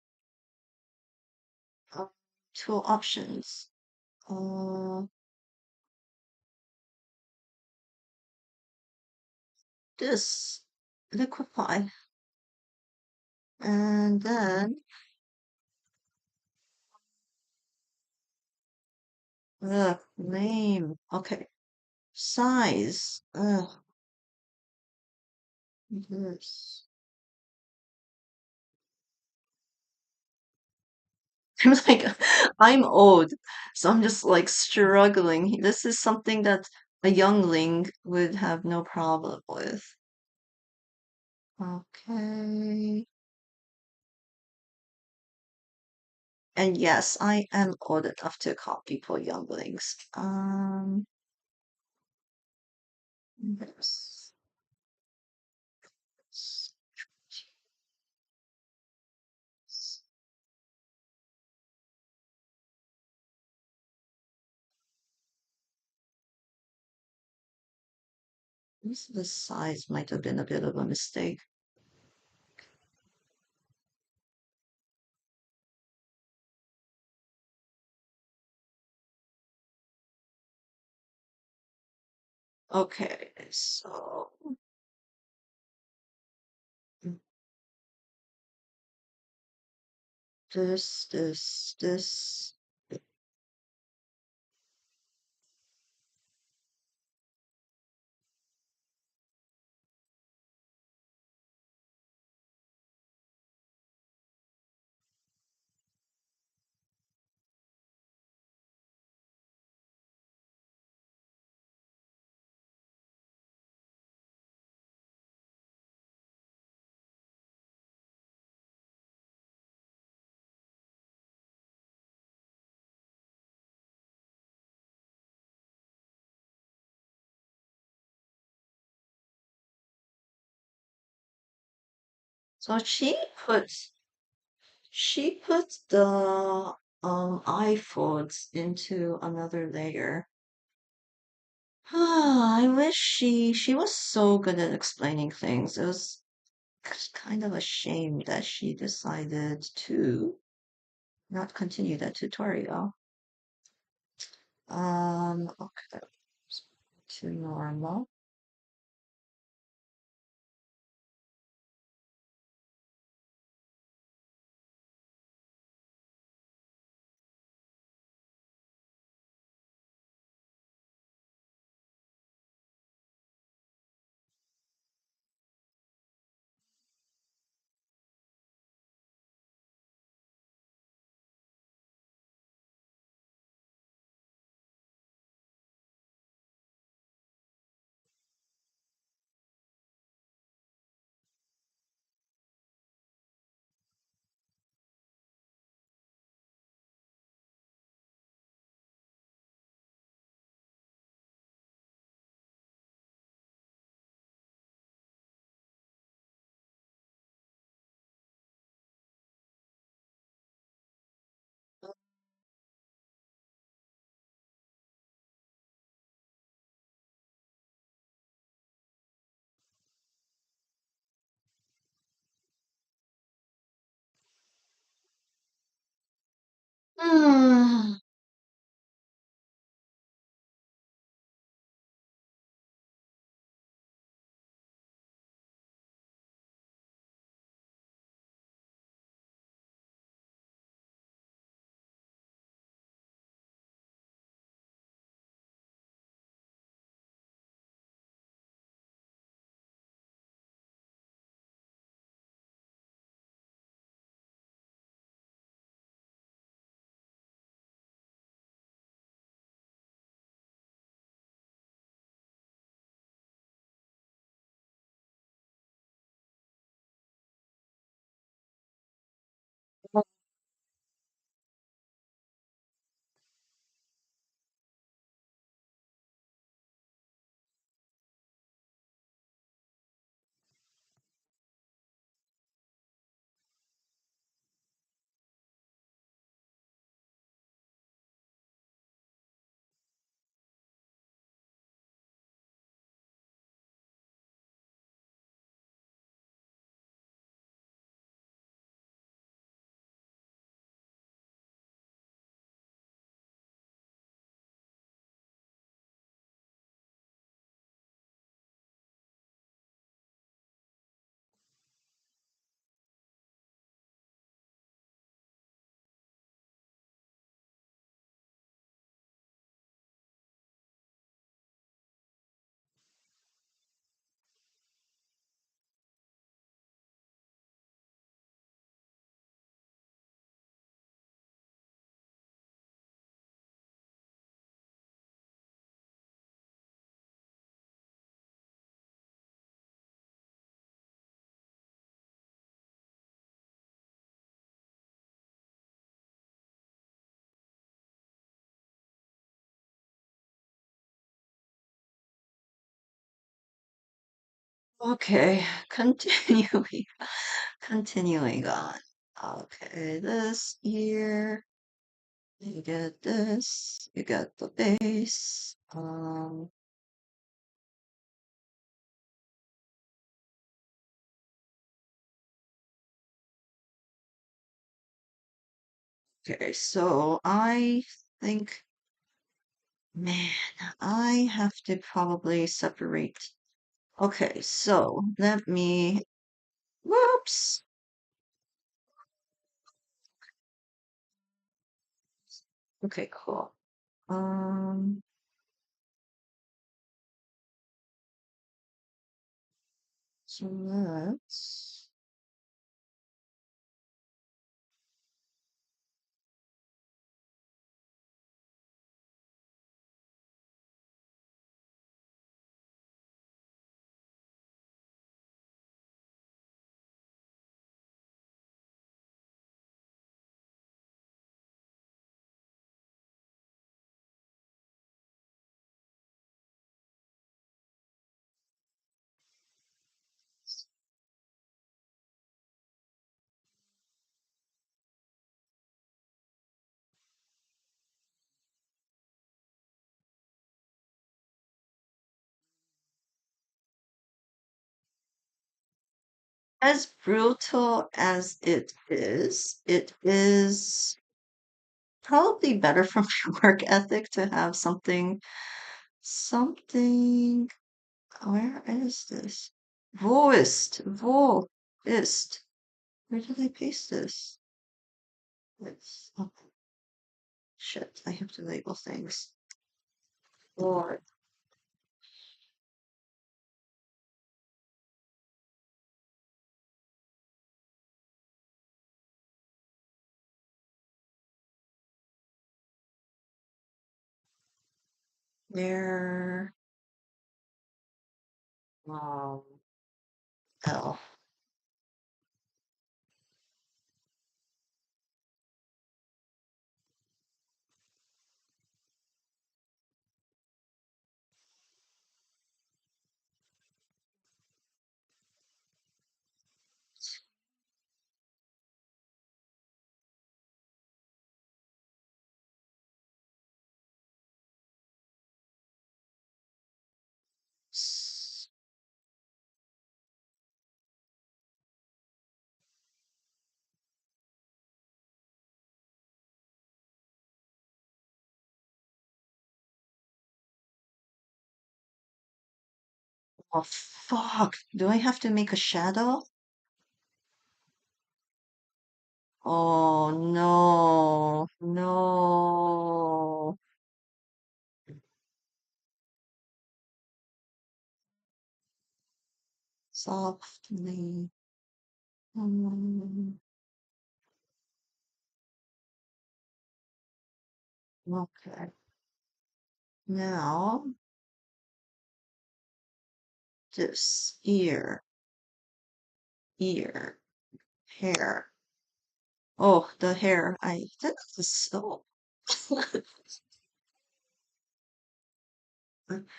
tool options. Uh, this. Liquefy. And then name. Okay. Size. This. I'm like, I'm old, so I'm just like struggling. This is something that a youngling would have no problem with. Okay. And yes, I am old enough to copy for younglings. This. The size might have been a bit of a mistake. Okay, so this. So she put the iPhones into another layer. I wish she was so good at explaining things. It was kind of a shame that she decided to not continue that tutorial. Okay, to normal. Hmm. Okay, continuing continuing on. Okay, this here, you get this, you get the base. Okay, so I think, man, I have to probably separate. Okay, so let me, whoops. Okay, cool. Um, so let's, As brutal as it is probably better for my work ethic to have something. Where is this? Voist. Where did I paste this? It's, oh, shit, I have to label things. Lord. There, um, L. S- Oh, fuck. Do I have to make a shadow? Oh, no. No. Softly. Mm, okay. Now, this ear, hair. Oh, the hair. That is so.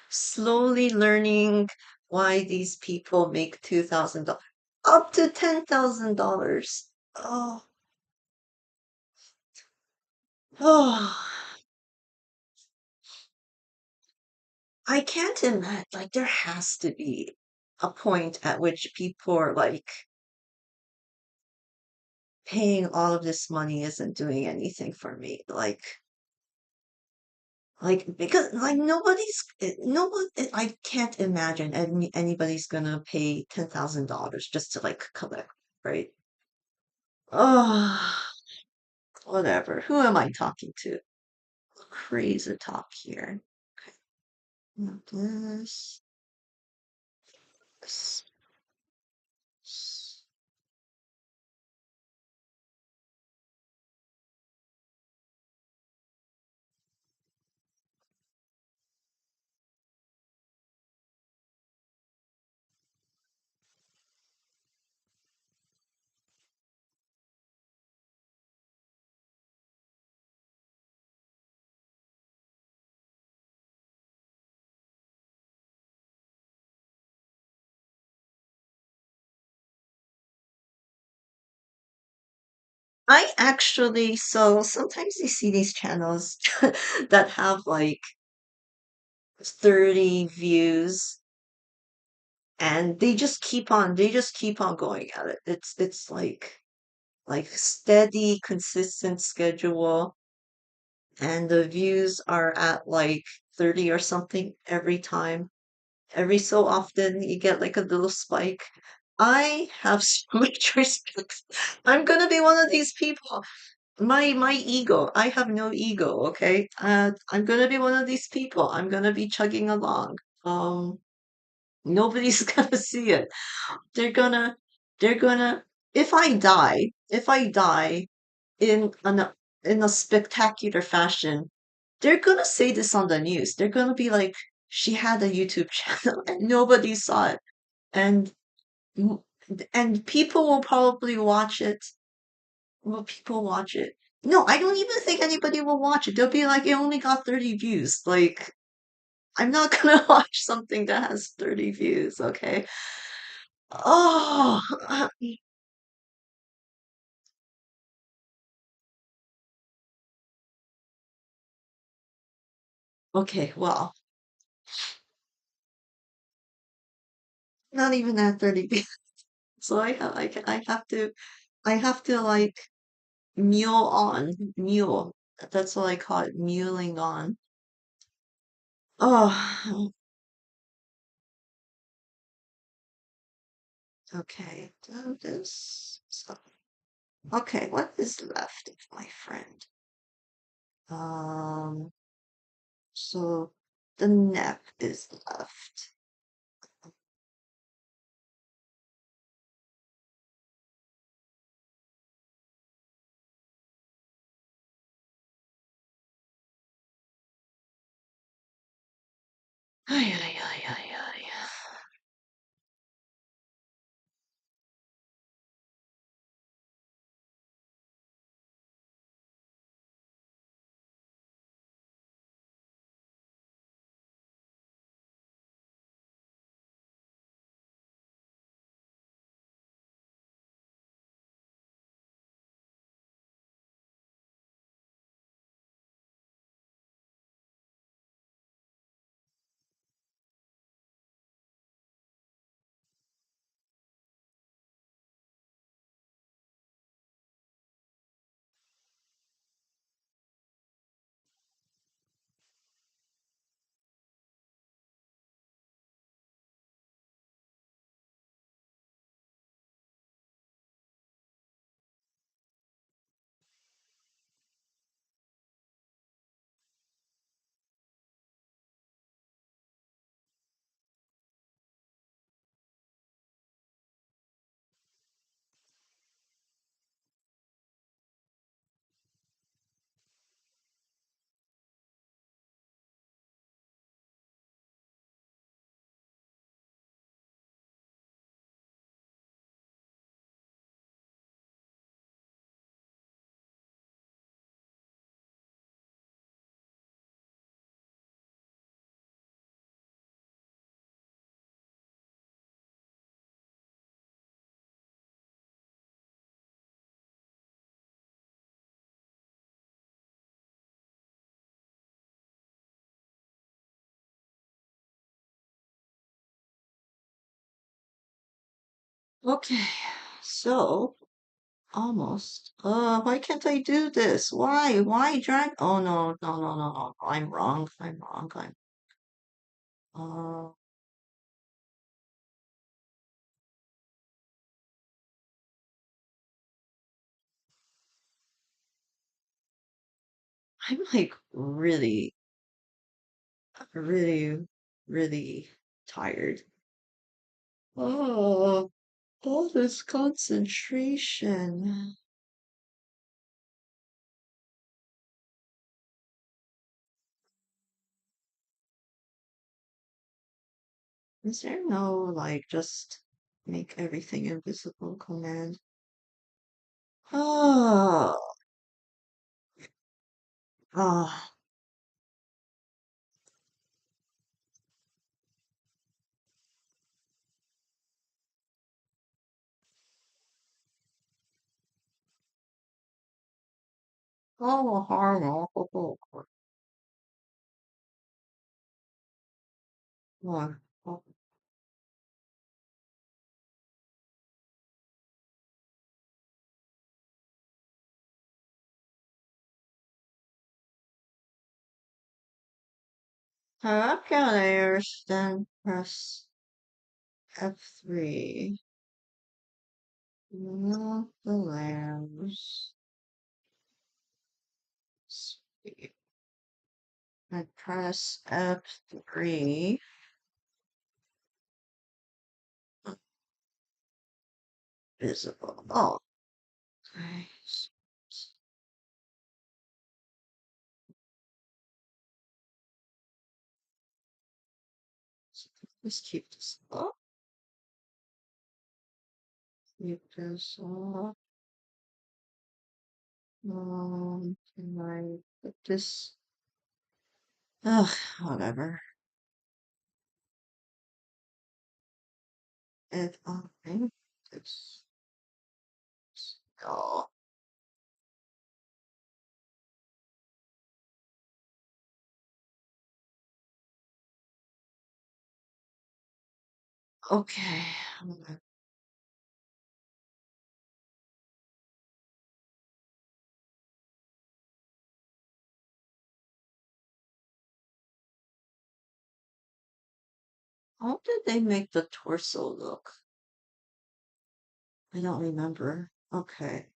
Slowly learning why these people make $2,000, up to $10,000. Oh, oh, I can't imagine. Like, there has to be a point at which people are like paying all of this money isn't doing anything for me. Because like no one, I can't imagine anybody's gonna pay $10,000 just to like collect, right? Oh, whatever. Who am I talking to? Crazy talk here. Okay, now this. I actually, so sometimes you see these channels that have like 30 views and they just keep on going at it. It's like steady, consistent schedule, and the views are at like 30 or something every time. Every so often you get like a little spike. I have so much respect. I'm gonna be one of these people. My ego. I have no ego, okay? I'm gonna be one of these people. I'm gonna be chugging along. Nobody's gonna see it. They're gonna, they're gonna. If I die in a spectacular fashion, they're gonna say this on the news. They're gonna be like, she had a YouTube channel and nobody saw it, and m- and people will probably watch it. Will people watch it? No, I don't even think anybody will watch it. They'll be like, it only got 30 views. Like, I'm not gonna watch something that has 30 views, okay? Oh, okay, well, not even at 30 views. So I have to like mule. That's what I call it, muling on. Oh, okay. Do this. So, okay, what is left of my friend? Um, so the neck is left. Ay, ay, ay, ay, ay. Okay, so almost. Why can't I do this? Why? Why drag? Oh no, no, no, no, no. I'm wrong. I'm wrong. Uh, I'm like really, really, really tired. Oh, all this concentration. Is there no like just make everything invisible command? Oh, oh, oh, horrible. Oh, oh, calculators, then press F3. Not the layers. Sweet. I press F3. Visible. Oh, okay. Let's keep this up. Keep this up. Can I put this? Ugh, whatever. If I this. Oh, okay. How did they make the torso look? I don't remember. Okay.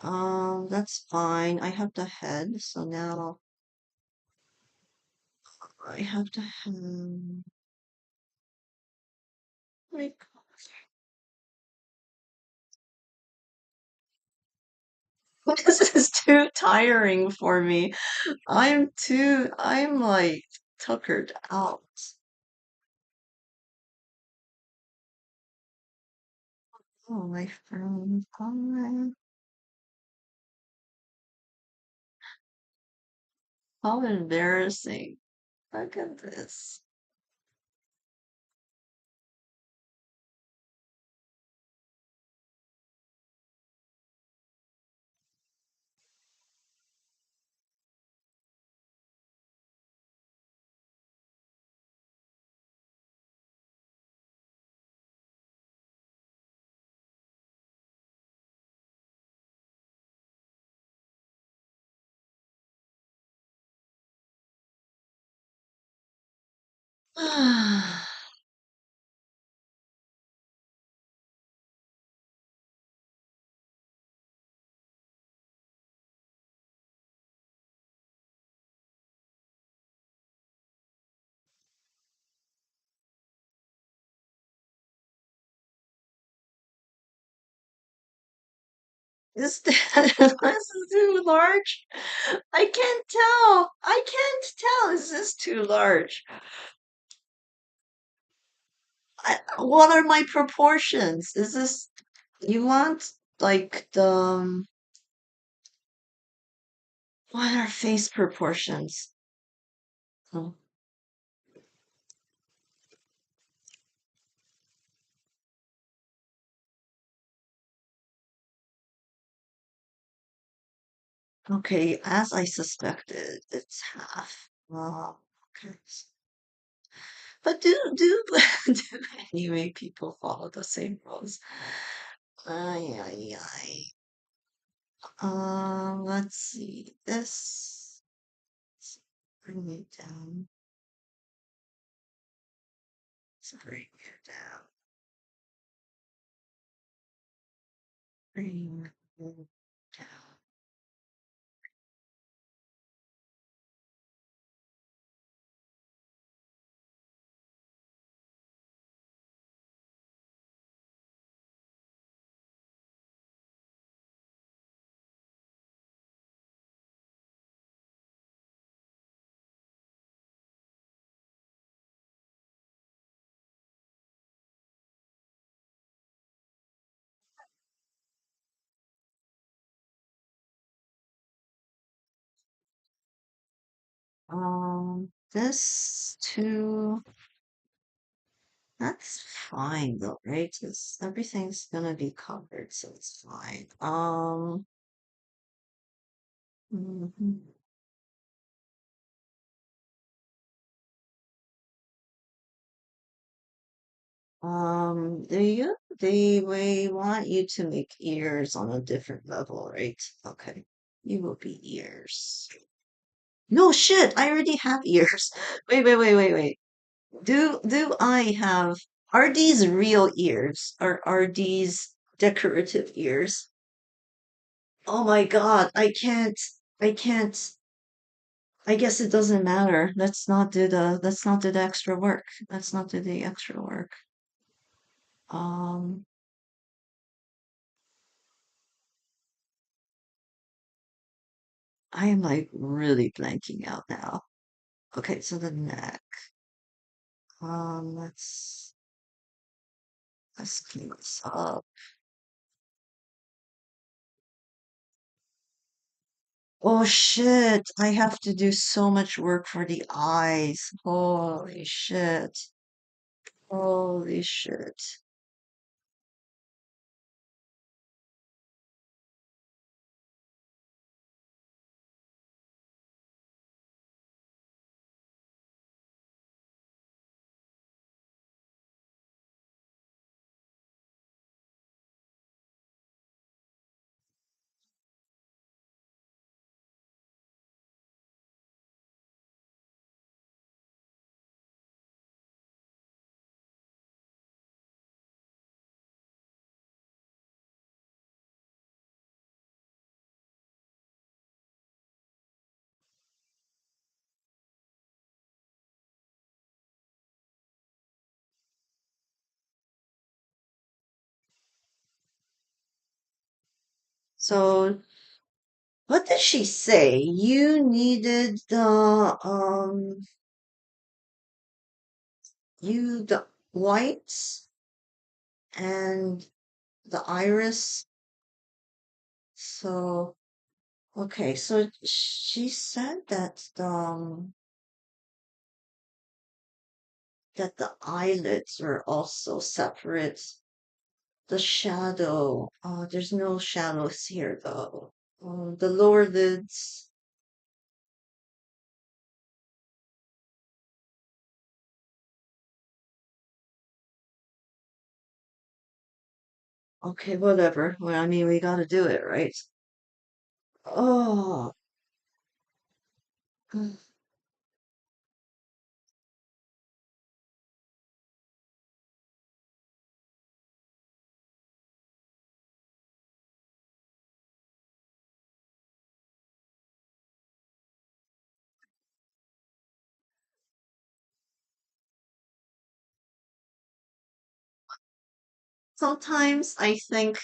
That's fine. I have the head, so now I have to have like this is too tiring for me. I'm like tuckered out. Oh, my friend. How embarrassing. Look at this. Is that this is too large? I can't tell. I can't tell. Is this too large? What are my proportions? Is this you want like the what are face proportions? Oh, okay, as I suspected, it's half. Oh, okay. But do anyway people follow the same rules? Ay, ay, ay. Let's see. Let's bring it down. Let's bring it down. Bring it down. This too. That's fine though, right? Everything's gonna be covered, so it's fine. Mhm. They want you to make ears on a different level, right? Okay. You will be ears. No shit, I already have ears. Wait. Do I have, are these real ears? Or are these decorative ears? Oh my God, I can't, I guess it doesn't matter. Let's not do the extra work. Let's not do the extra work. Um, I am like really blanking out now. Okay, so the neck. Let's clean this up. Oh shit, I have to do so much work for the eyes. Holy shit. Holy shit. So what did she say? You needed the whites and the iris. So okay, so she said that the eyelids are also separate. The shadow, there's no shadows here though. The lower lids, okay, whatever. Well, I mean, we gotta do it, right? Oh, sometimes I think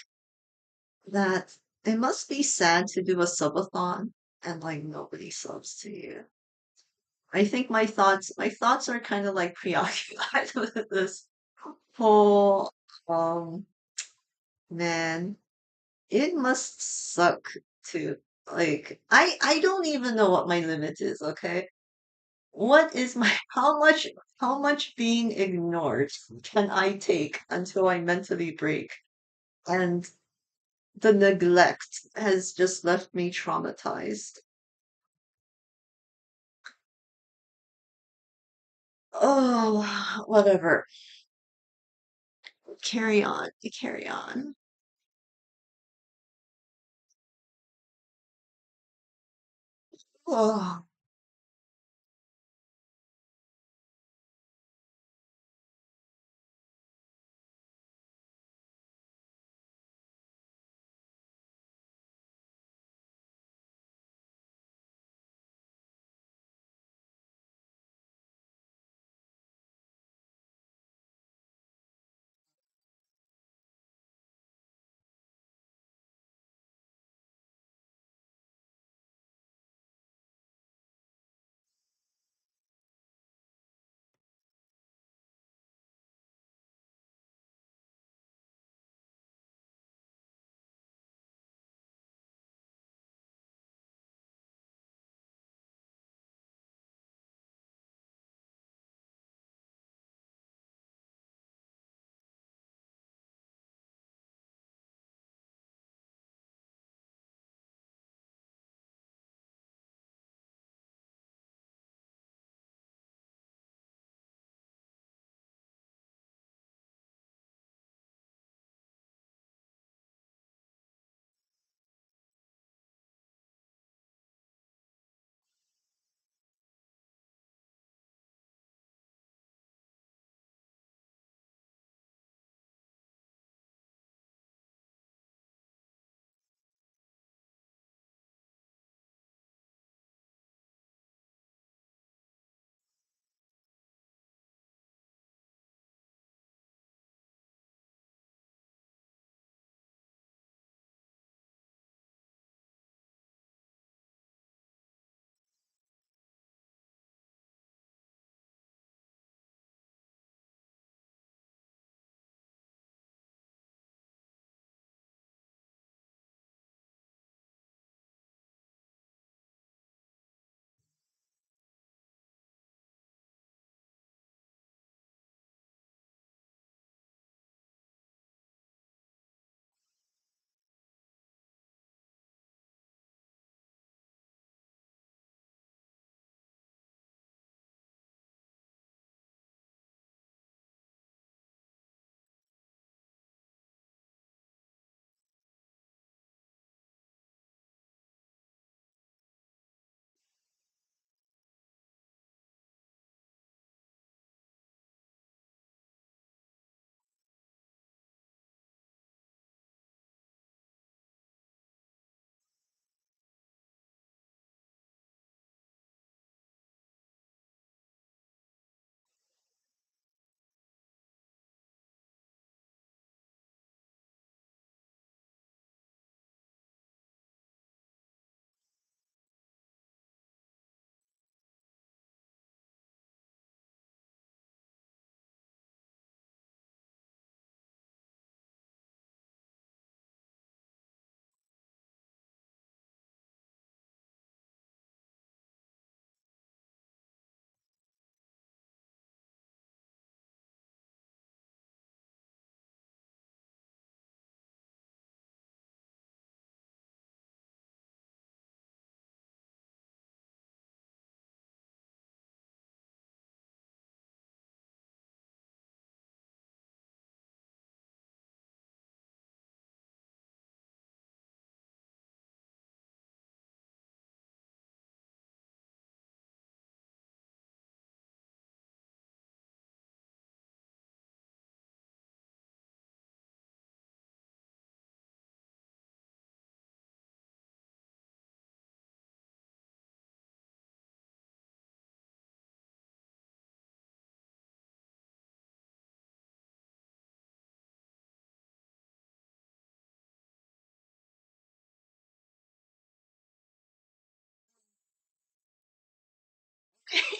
that it must be sad to do a subathon and like nobody subs to you. I think my thoughts are kind of like preoccupied with this whole um man. It must suck to like I don't even know what my limit is, okay? What is my how much being ignored can I take until I mentally break? And the neglect has just left me traumatized. Oh, whatever. Carry on. Carry on. Oh,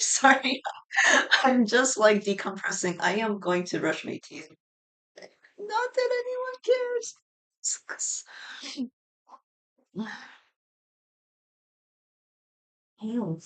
sorry. I'm just like decompressing. I am going to brush my teeth. Not that anyone cares. Sucks. Ew.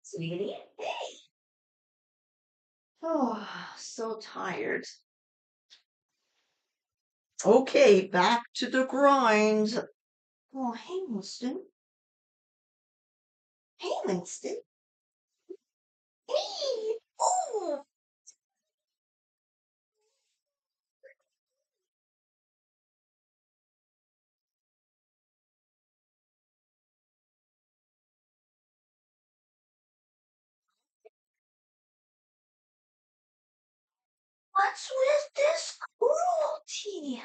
Sweetie, hey. Oh, so tired. Okay, back to the grind. Oh, hey, Winston. Hey, Winston. Hey. Oh, what's with this cruelty?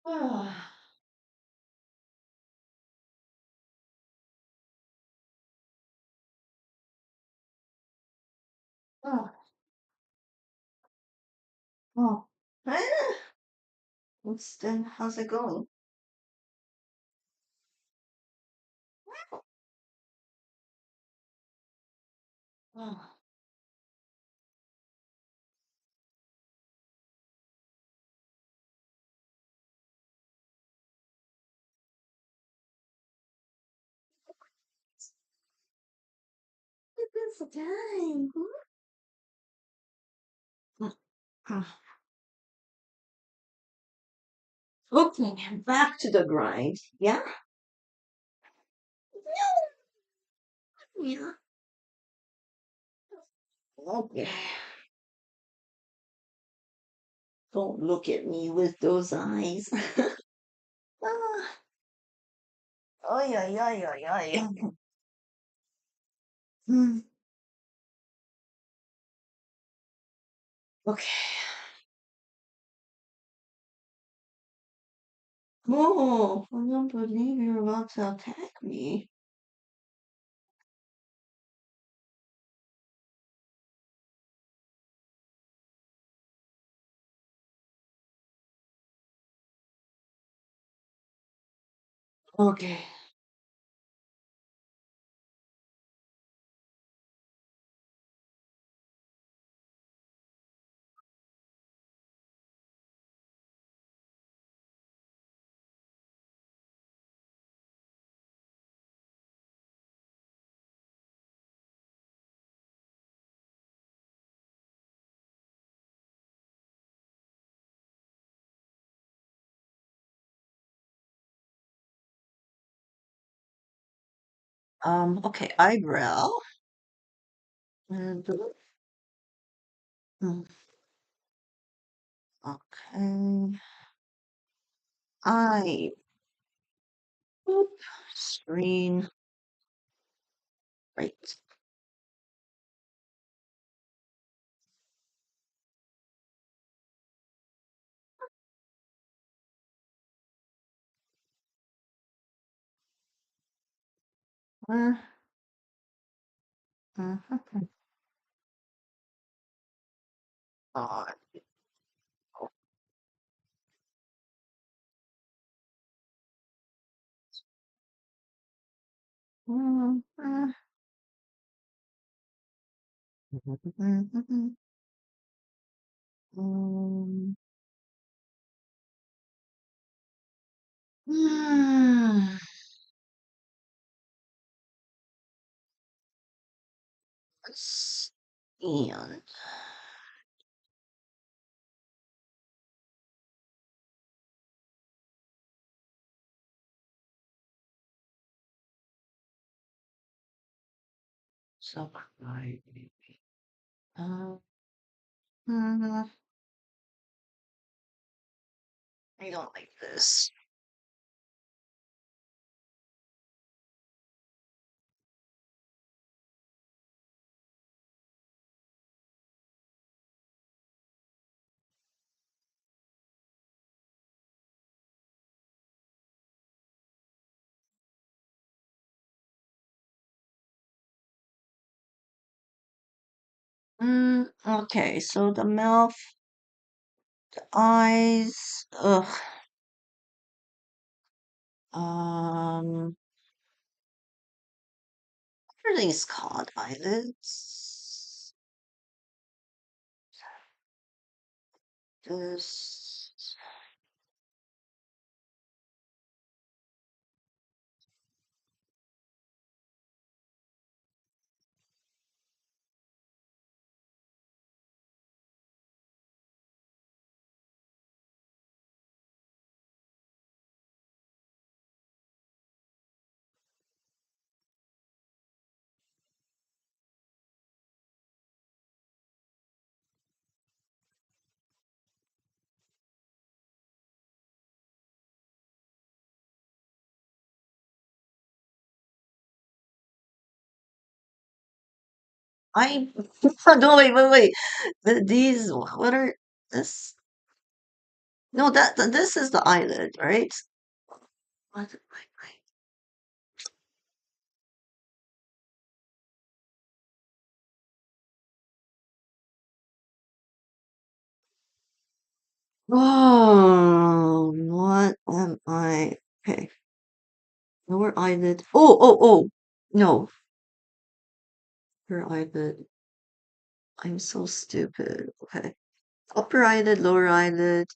Ah. Oh, oh. How's it going? Oh, it's time. Okay, back to the grind. Yeah? Yeah. Okay. Don't look at me with those eyes. Ah, oh, yeah, yeah, yeah, yeah, yeah. Hmm. Okay. Oh, I don't believe you're about to attack me. Okay. Okay, eyebrow. And mm, okay. Eye. Boop. Screen. Right. Uh, mhm. Uh, mm, mhm. Um, mm, and subscribe. Uh, mm, I don't like this. Okay, so the mouth, eyes, ugh. Um, everything's called eyelids. This. I no, wait. These, what are this? No, this is the eyelid, right? What? Wait. Oh, what am I? Okay, lower eyelid. Oh. No, upper eyelid. I'm so stupid. Okay, upper eyelid, lower eyelid,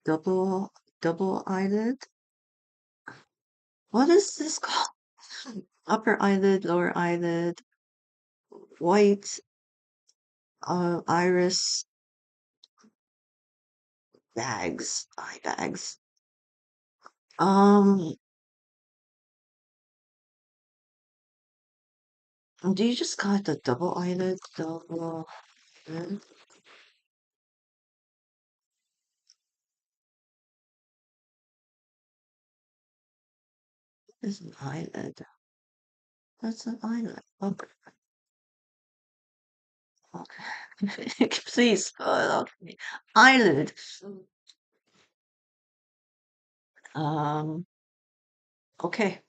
double, double eyelid. What is this called? Upper eyelid, lower eyelid, white, iris, bags, eye bags. Um, do you just call it the double eyelid? Double eyelid? Is an eyelid. That's an eyelid. Okay. Okay. Please spell it out for me. Eyelid. Um, okay.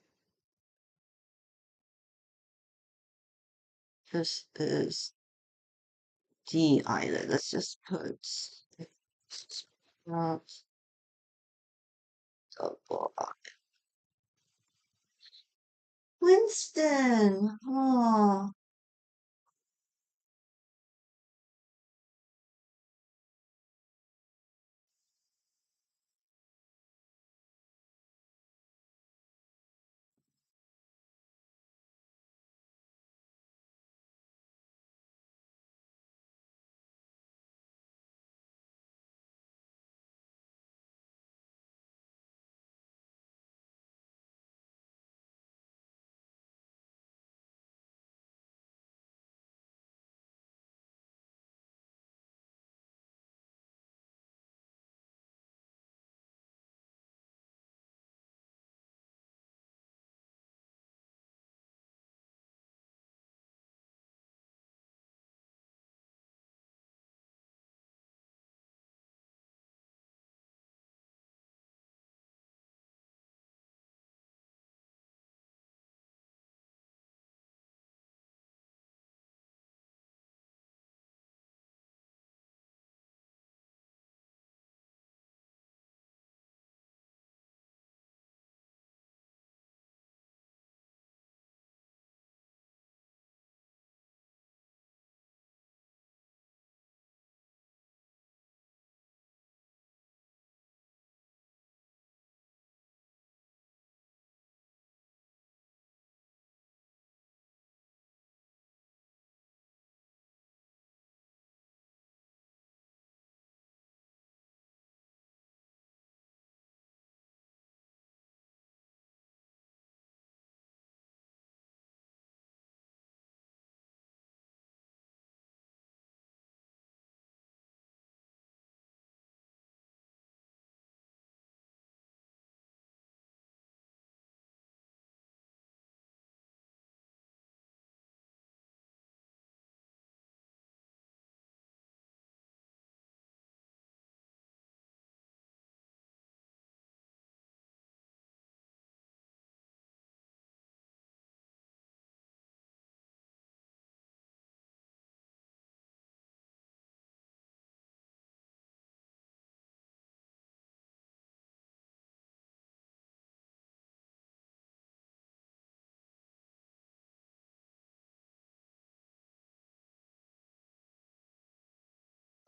This is the eyelid. Let's just put not double eye. Winston. Oh.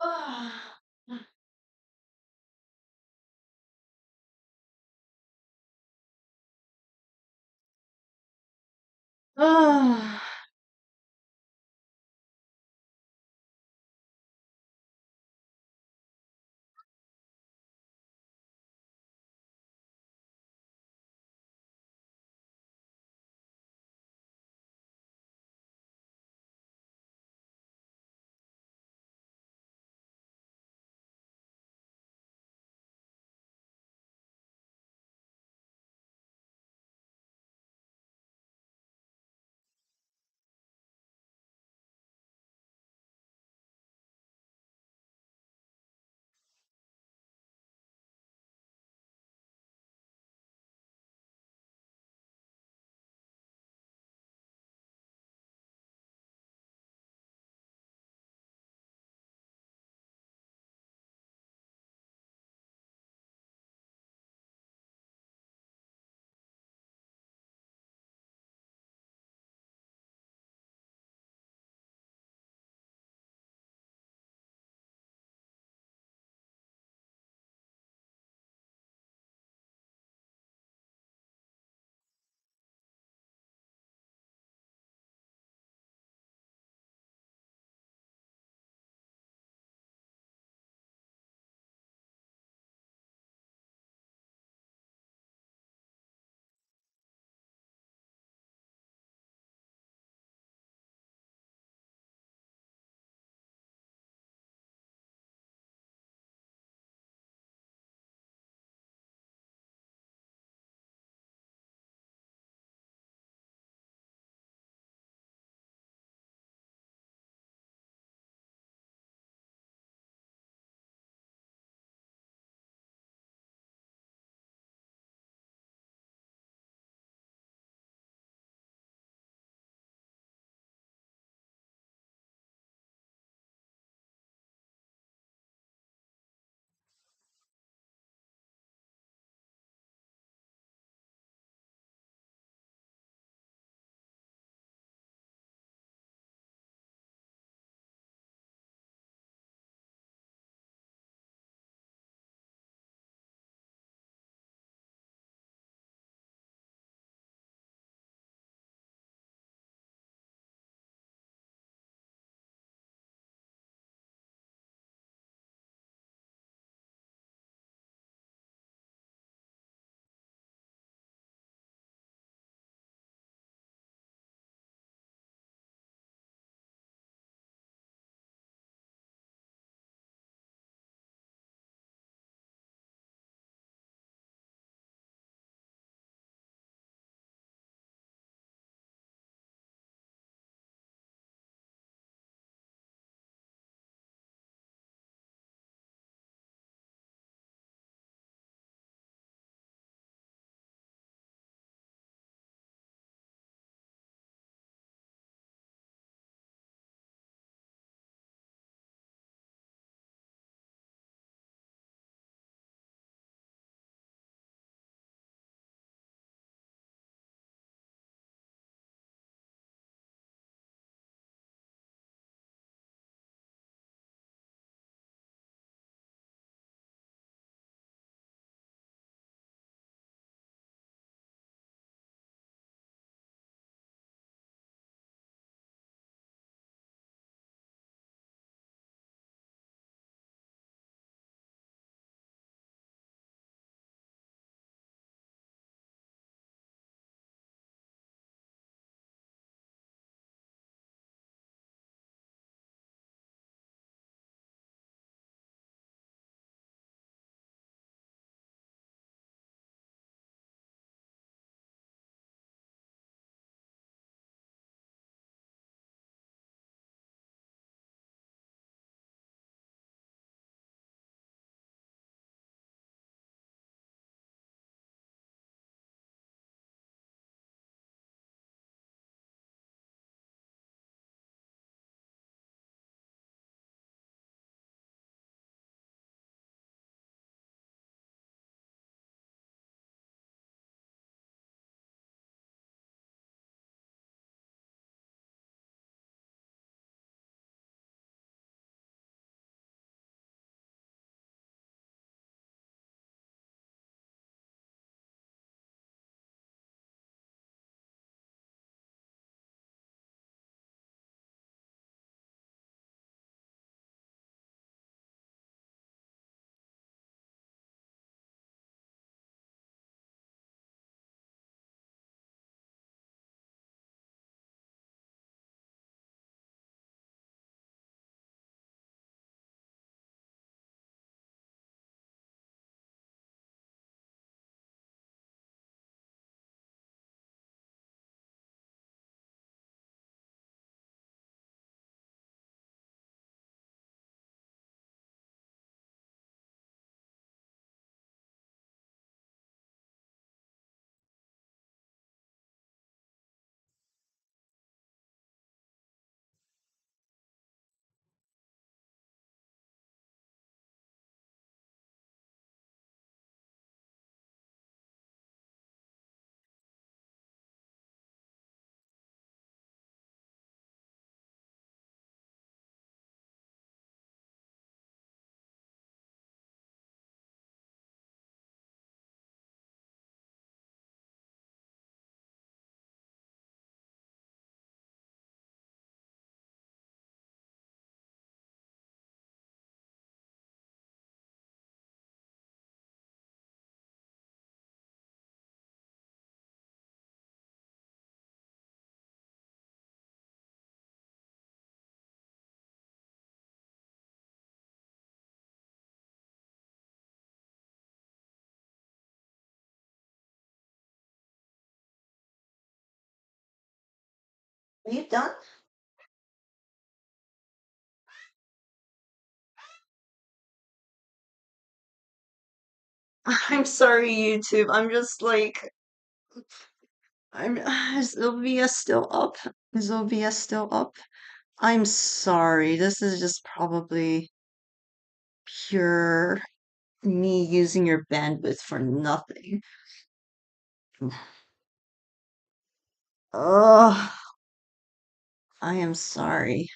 Ah. Are you done? I'm sorry, YouTube. I'm just like, is OBS still up? Is OBS still up? I'm sorry. This is just probably pure me using your bandwidth for nothing. Oh, I am sorry.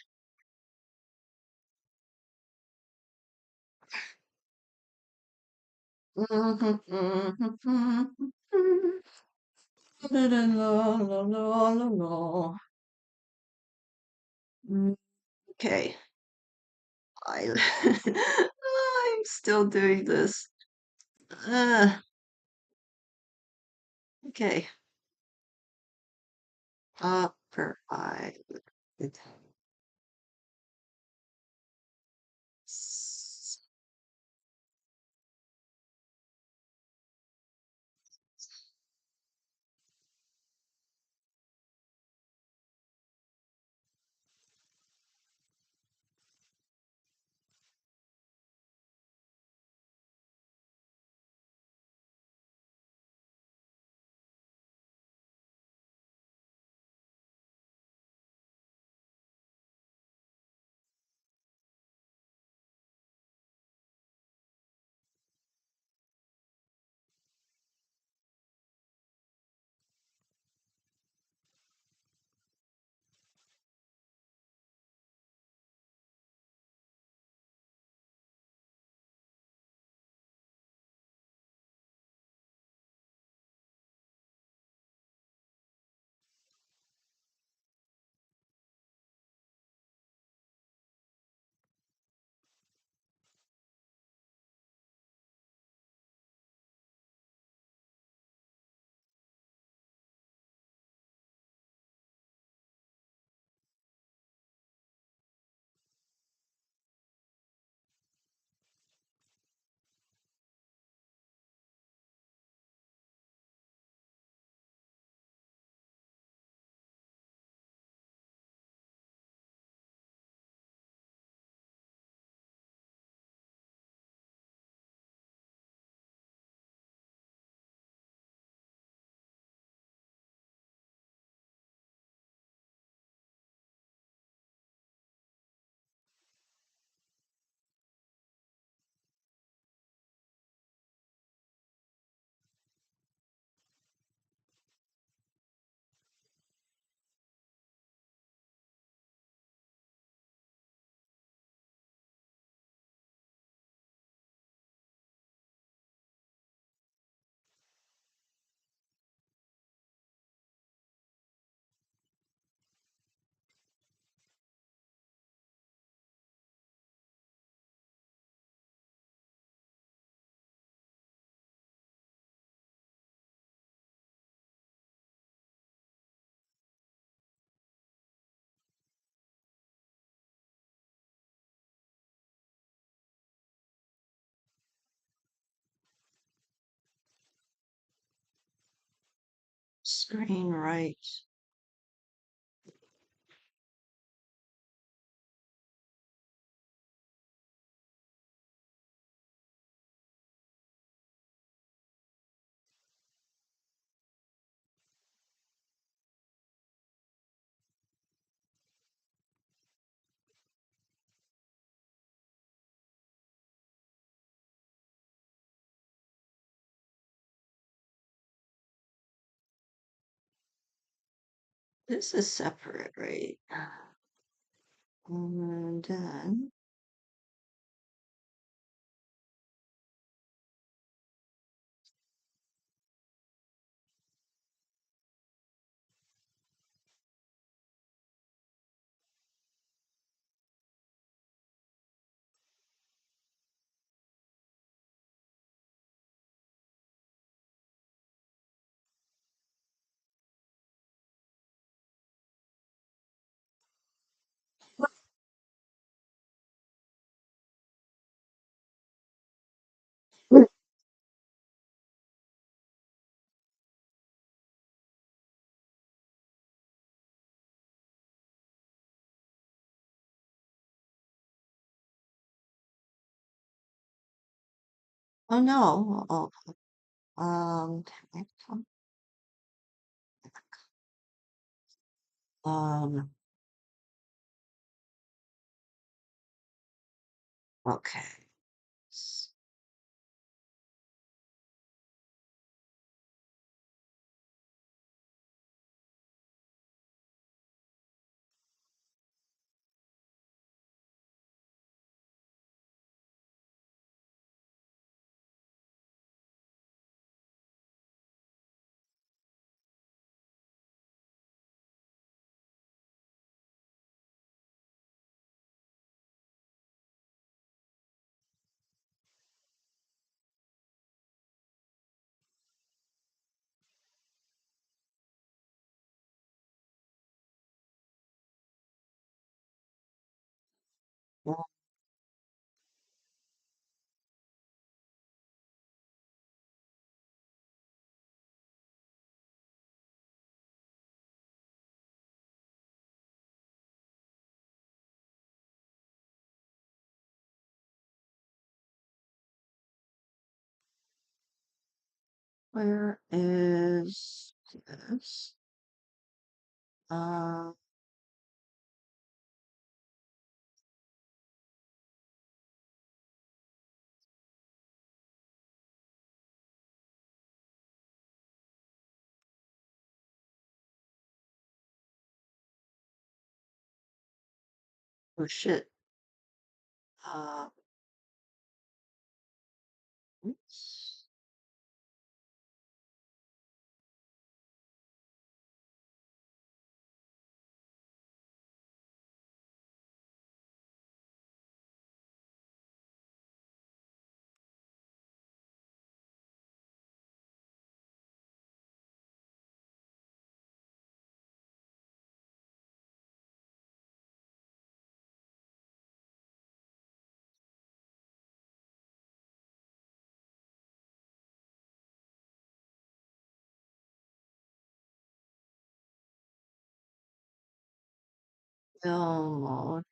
Okay. I I'm still doing this. Uh, okay. Upper eye. Screen right. This is separate, right? And then Oh no. Oh, um, um, okay. Well, where is this? Uh, oh shit. Uh, oops. Film mode.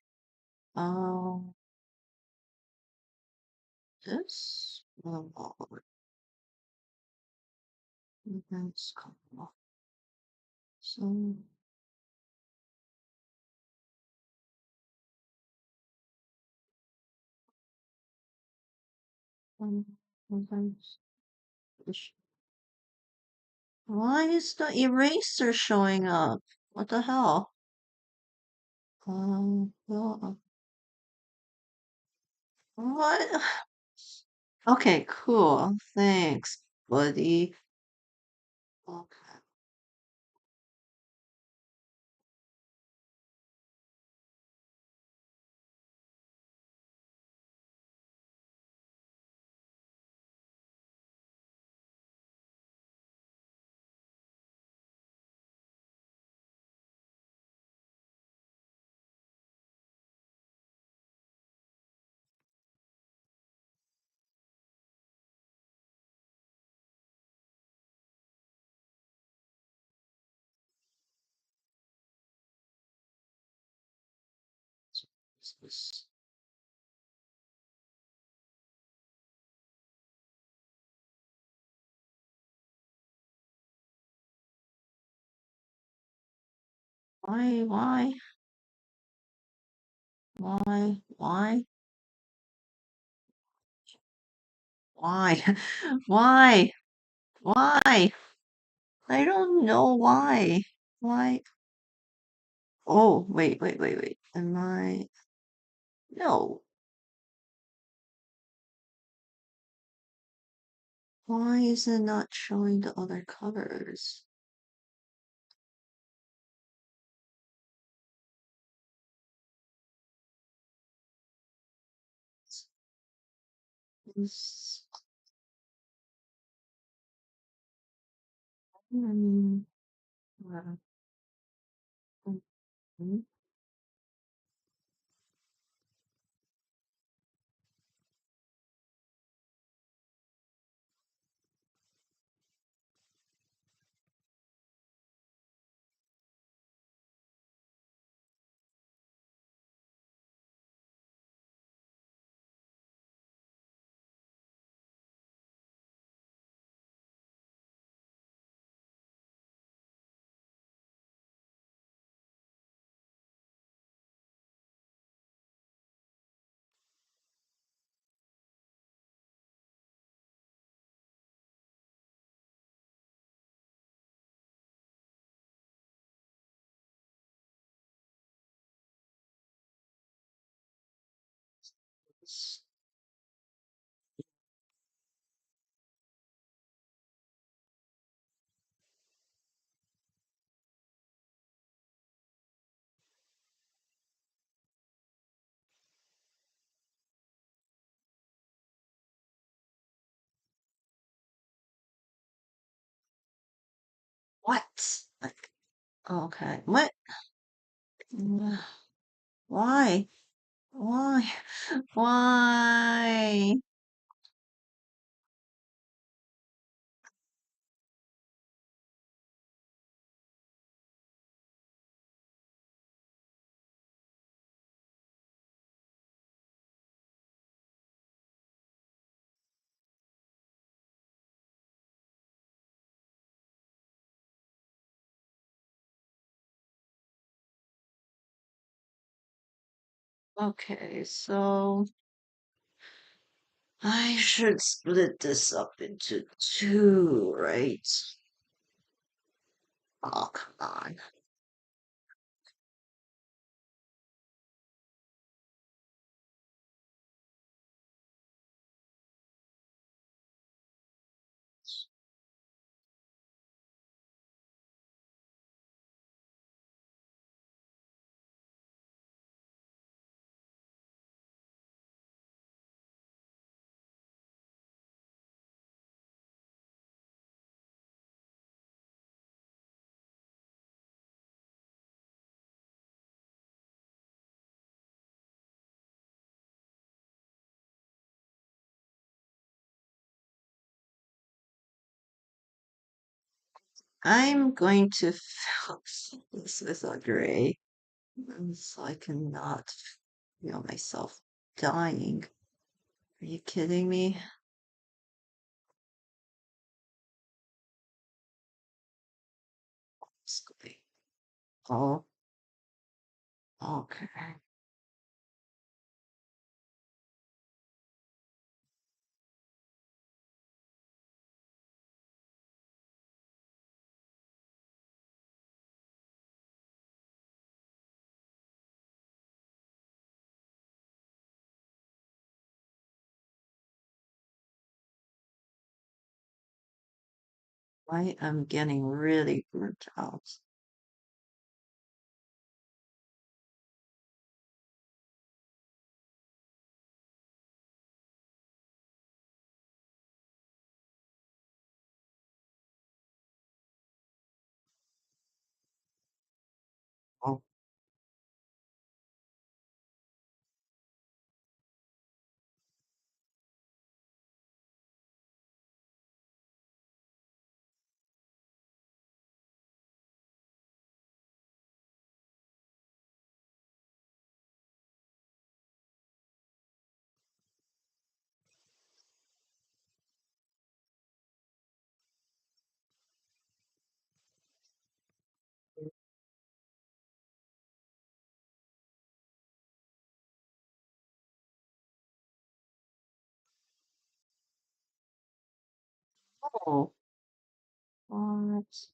Um, this film mode. Events come up. So, um, events. Why is the eraser showing up? What the hell? Well, what? Okay, cool. Thanks, buddy. Okay. What's this? Why, why, why, why, why? I don't know why. Why? Oh, wait. Am I? No. Why is it not showing the other covers? It's- Hmm, uh, mhm. What? Like, okay. What? Why? Why? Why? Okay, so I should split this up into two, right? Oh, come on. I'm going to fill this with a gray so I cannot feel myself dying. Are you kidding me? It's gray. Oh, okay. I am getting really burnt out. Oh, oh, what?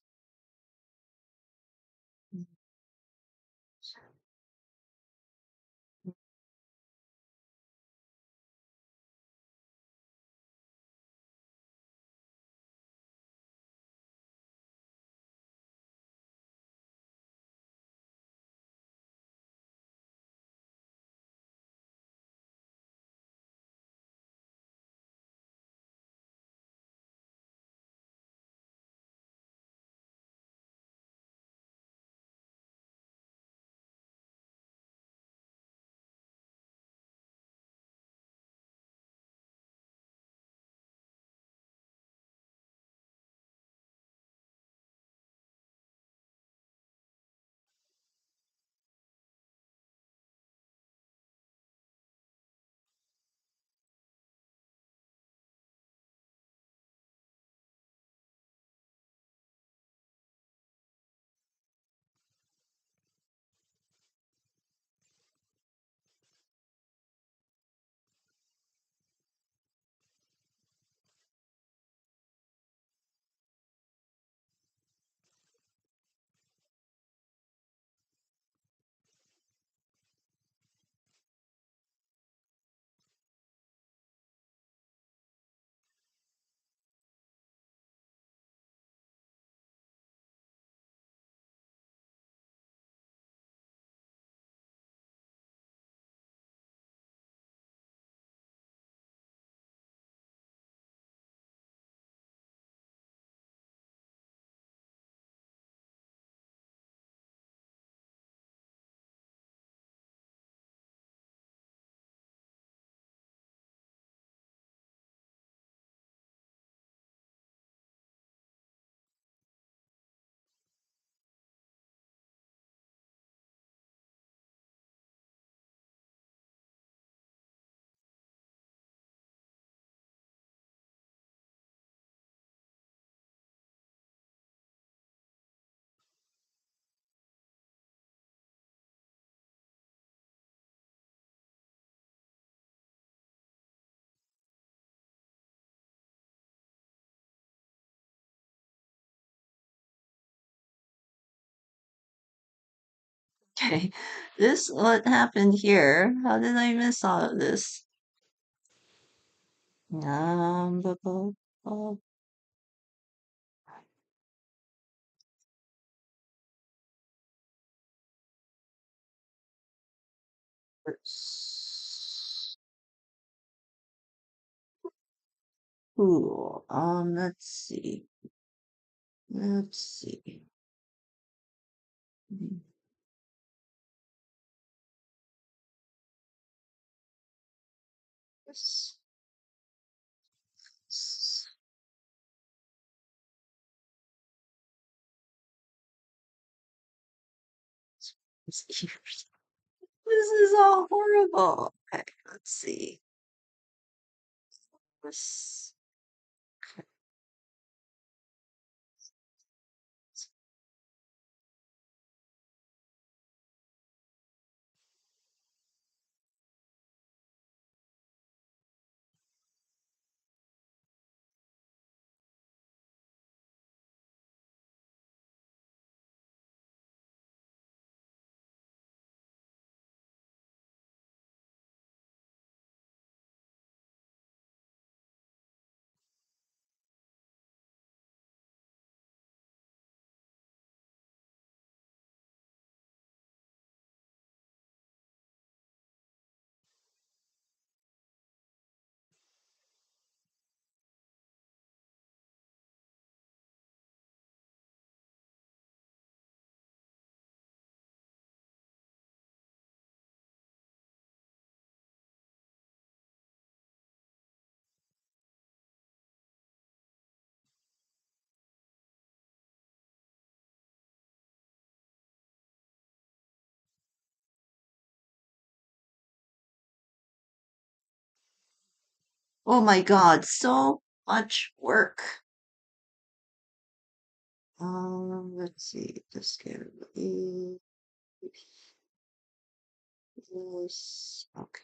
Okay, this what happened here? How did I miss all of this? Bu- bu- bu- Cool. Let's see. Let's see. Hmm. This- this ears. This is all horrible. Okay, let's see. This. Oh my God, so much work. Let's see. This can be this. Okay.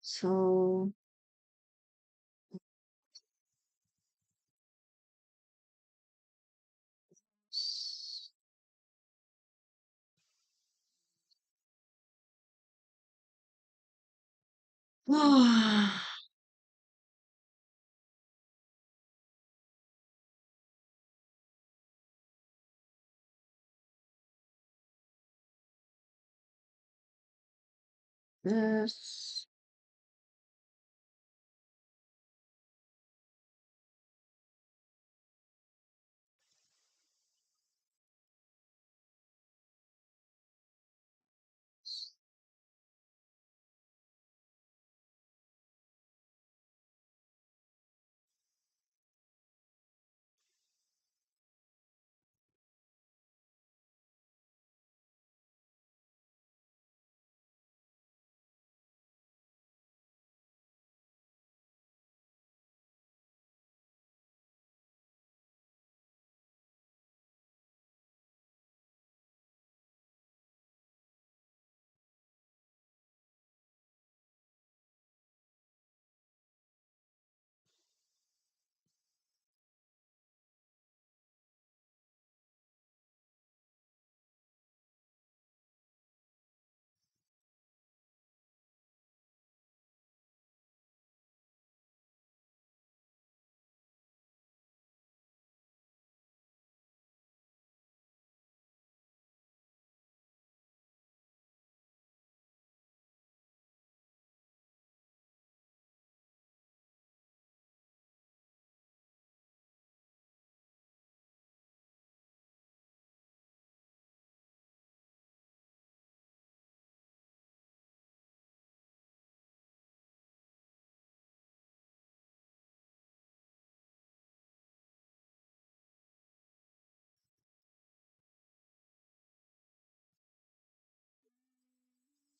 So, this.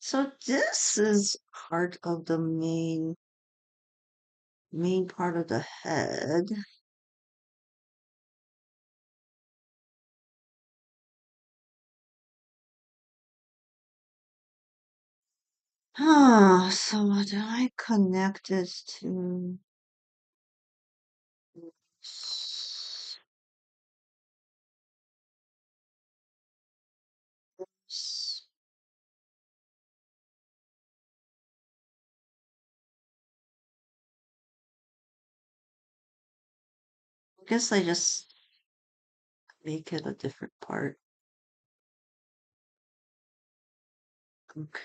So this is part of the main part of the head. So what do I connect this to? S- I guess I just make it a different part. Okay.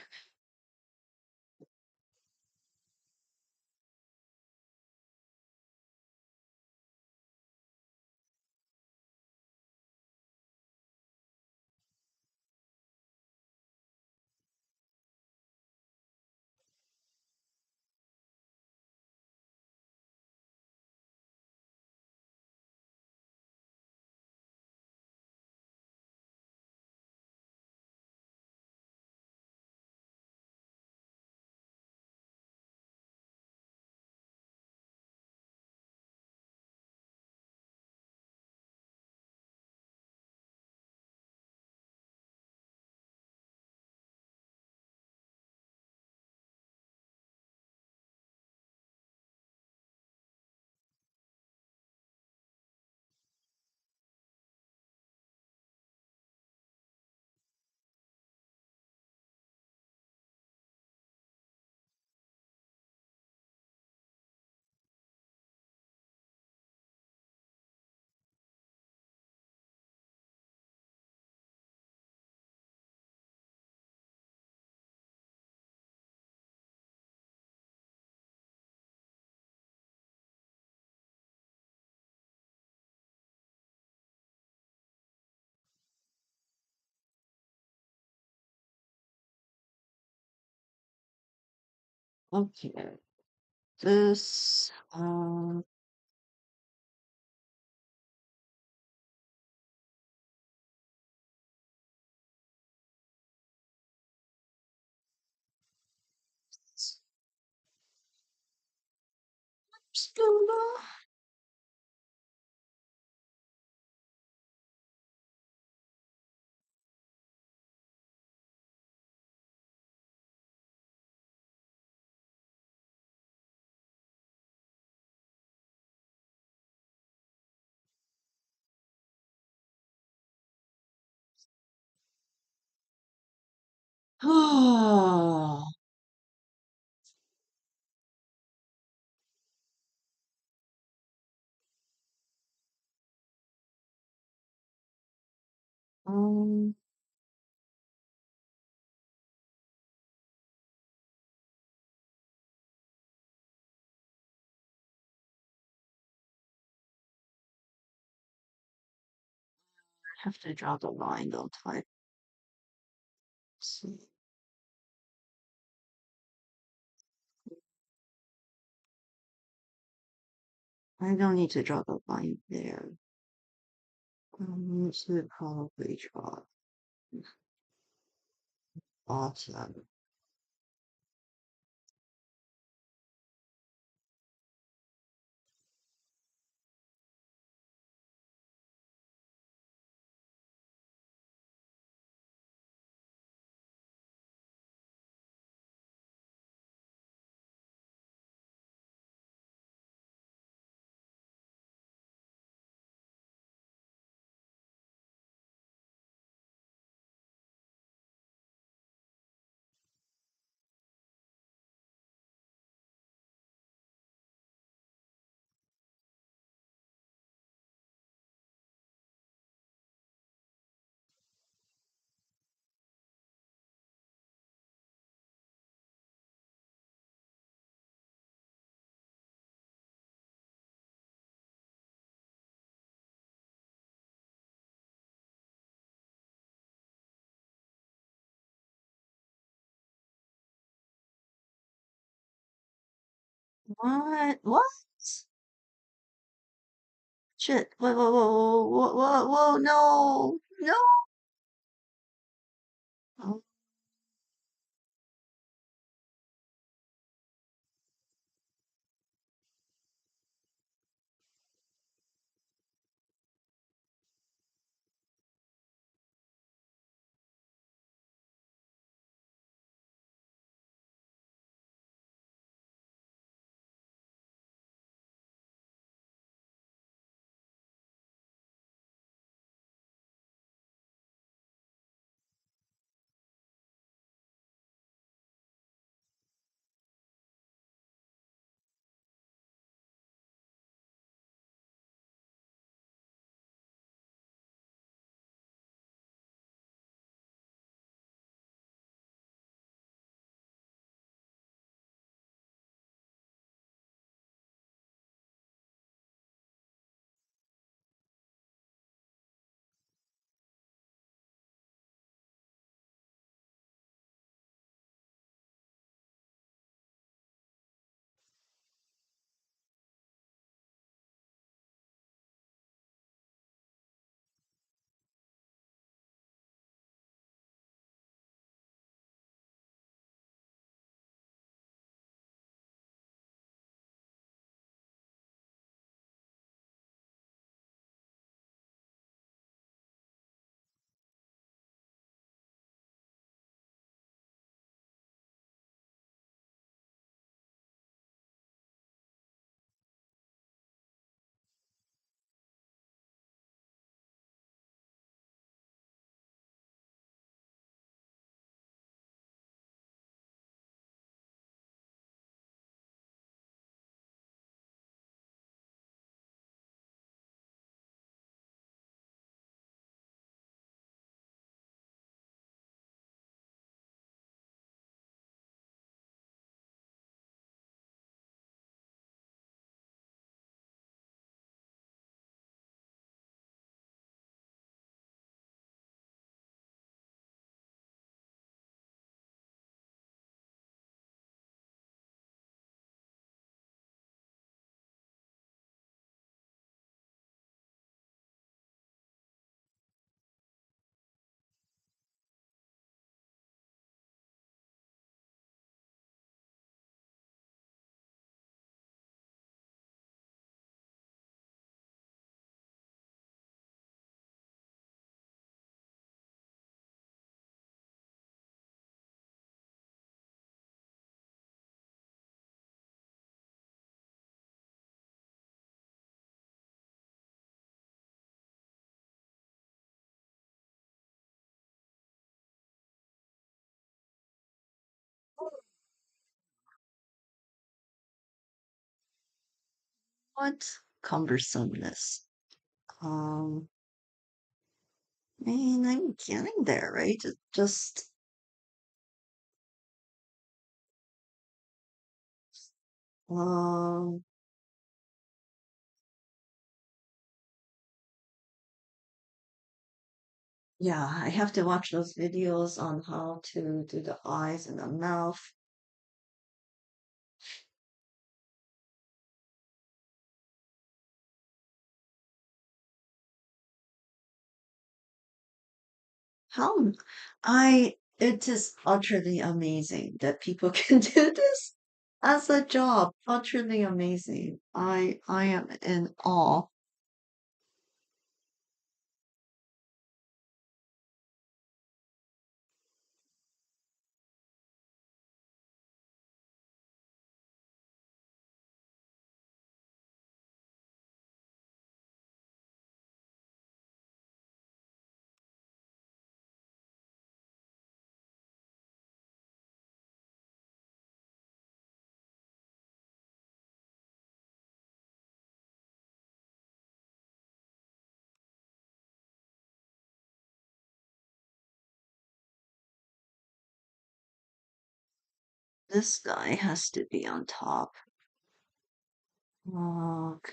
Okay. This Oh. Um, I have to draw the line, don't I? Let's see. I don't need to draw the line there. So probably draw bottom. What? What? Shit. Whoa, whoa, whoa, whoa, whoa, whoa, no. No. Oh, What cumbersomeness? I mean, I'm getting there, right? It just um, yeah, I have to watch those videos on how to do the eyes and the mouth. How it is utterly amazing that people can do this as a job. Utterly amazing. I am in awe. This guy has to be on top. Look.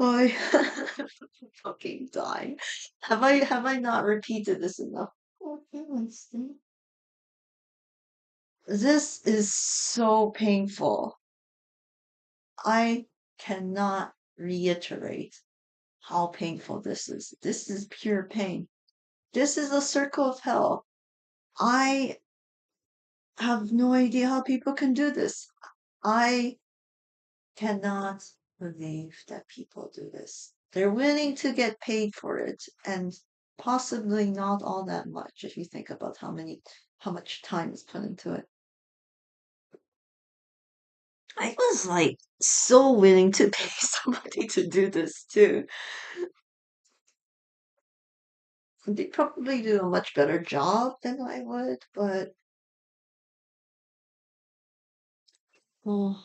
I fucking die. Have I not repeated this enough? Okay, let's see. This is so painful. I cannot reiterate how painful this is. This is pure pain. This is a circle of hell. I have no idea how people can do this. I cannot believe that people do this. They're willing to get paid for it, and possibly not all that much if you think about how much time is put into it. I was like so willing to pay somebody to do this too. They probably do a much better job than I would, but oh,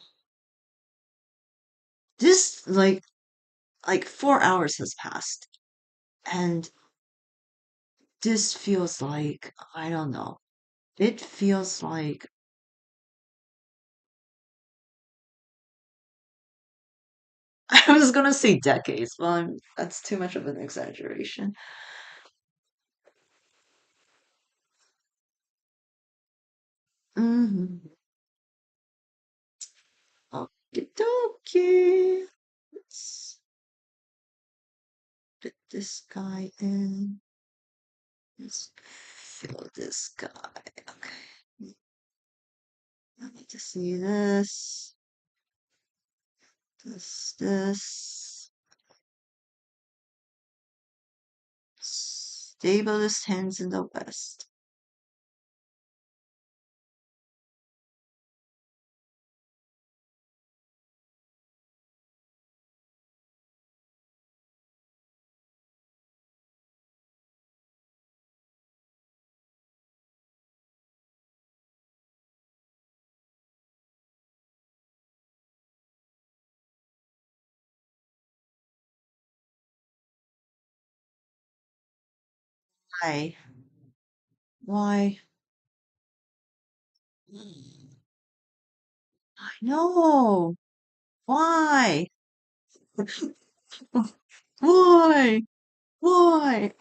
this like 4 hours has passed, and this feels like I don't know. It feels like I was gonna say decades, but that's too much of an exaggeration. Mm-hmm. Okie dokie. Let's fit this guy in. Let's fill this guy. Okay. I need to see this. This. Stablest hands in the West. Why? Why? I know. Why? Why? Why?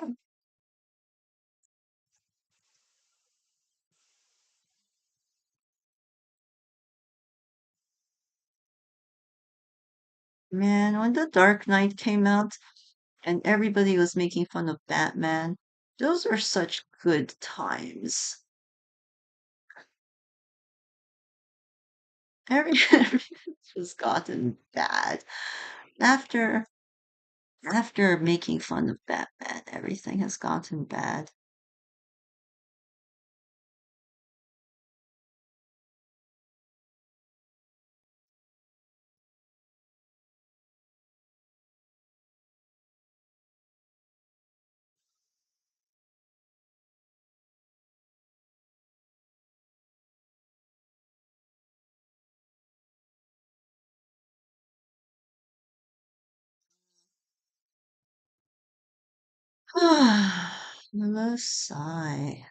Man, when The Dark Knight came out, and everybody was making fun of Batman. Those were such good times. Everything has gotten bad. After after making fun of Batman, everything has gotten bad. Another sigh.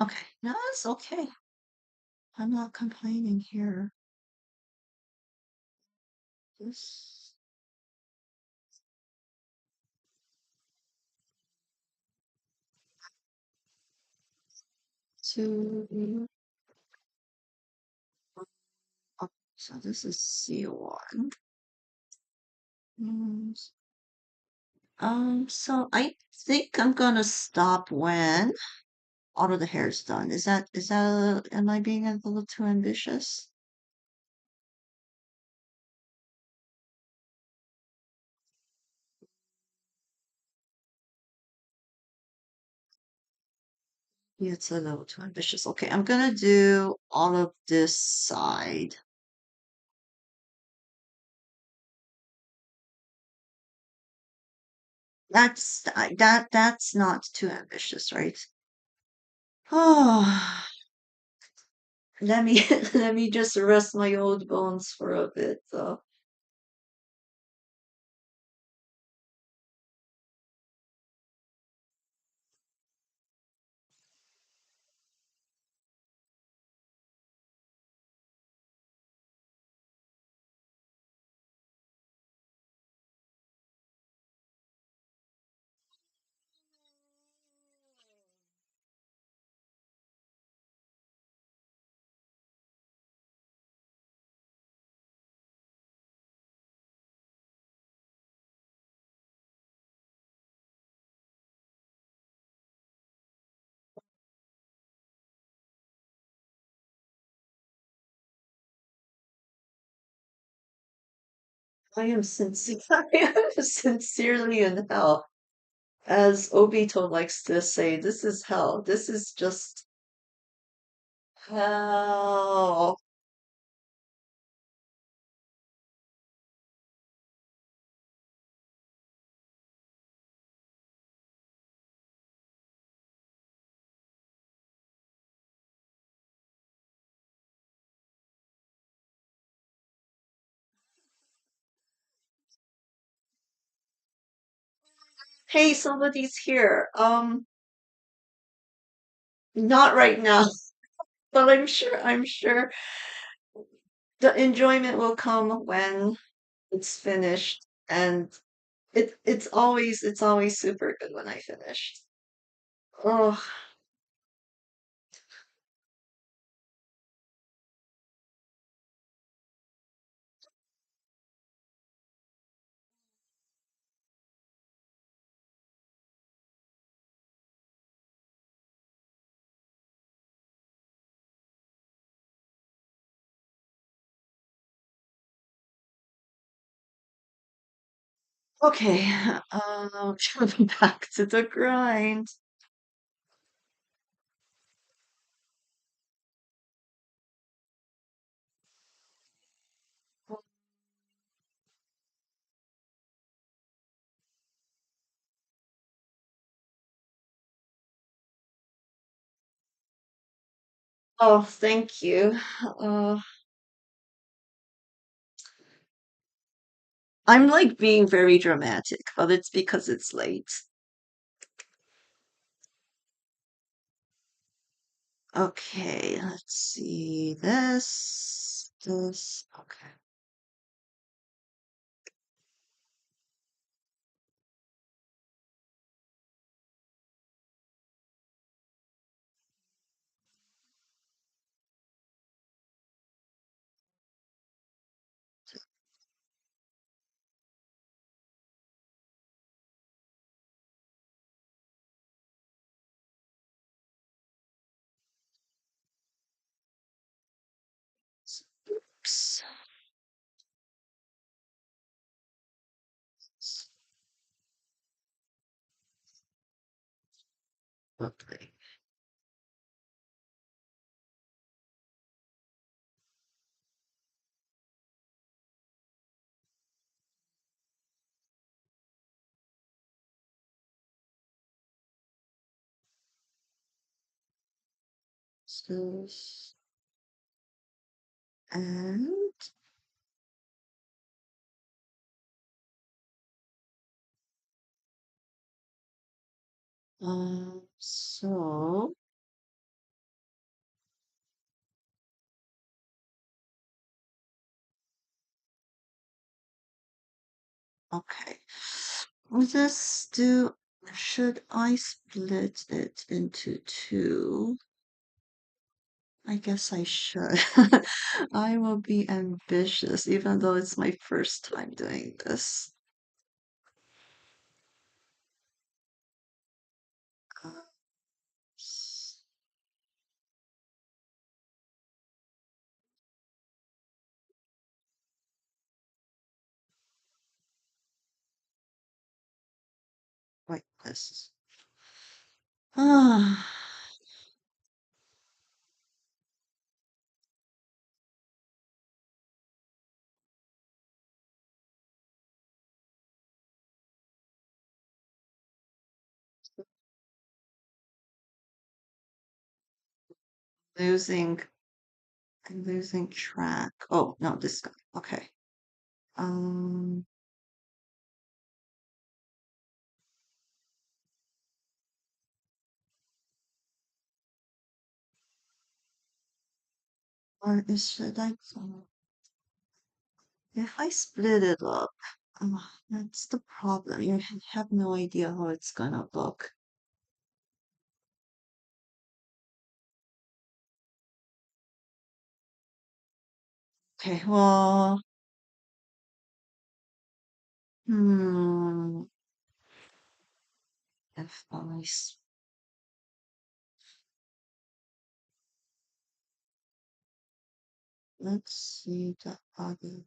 Okay, no, it's okay. I'm not complaining here. This two. Oh, so this is C1. Mm, so I think I'm gonna stop when all of the hair's done. Am I being a little too ambitious? Yeah, it's a little too ambitious. Okay, I'm gonna do all of this side. That's not too ambitious, right? Oh, let me let me just rest my old bones for a bit, though. I am sincere. I am sincerely in hell. As Obito likes to say, this is hell. This is just hell. Hey, somebody's here. Not right now, but I'm sure the enjoyment will come when it's finished, and it's always super good when I finish. Oh, okay. Coming back to the grind. Oh, thank you. Uh, I'm like being very dramatic, but it's because it's late. Okay, let's see this. this. Okay. Oops. Lovely. This and so okay. We just do. Should I split it into two? I guess I should. I will be ambitious, even though it's my first time doing this. Uh, s- Like this. Ah, losing. I'm losing track. Oh no, this guy. Okay. Um, or is should I? If I split it up, that's the problem. You have no idea how it's gonna look. Okay, well, hmm, if I, let's see the other.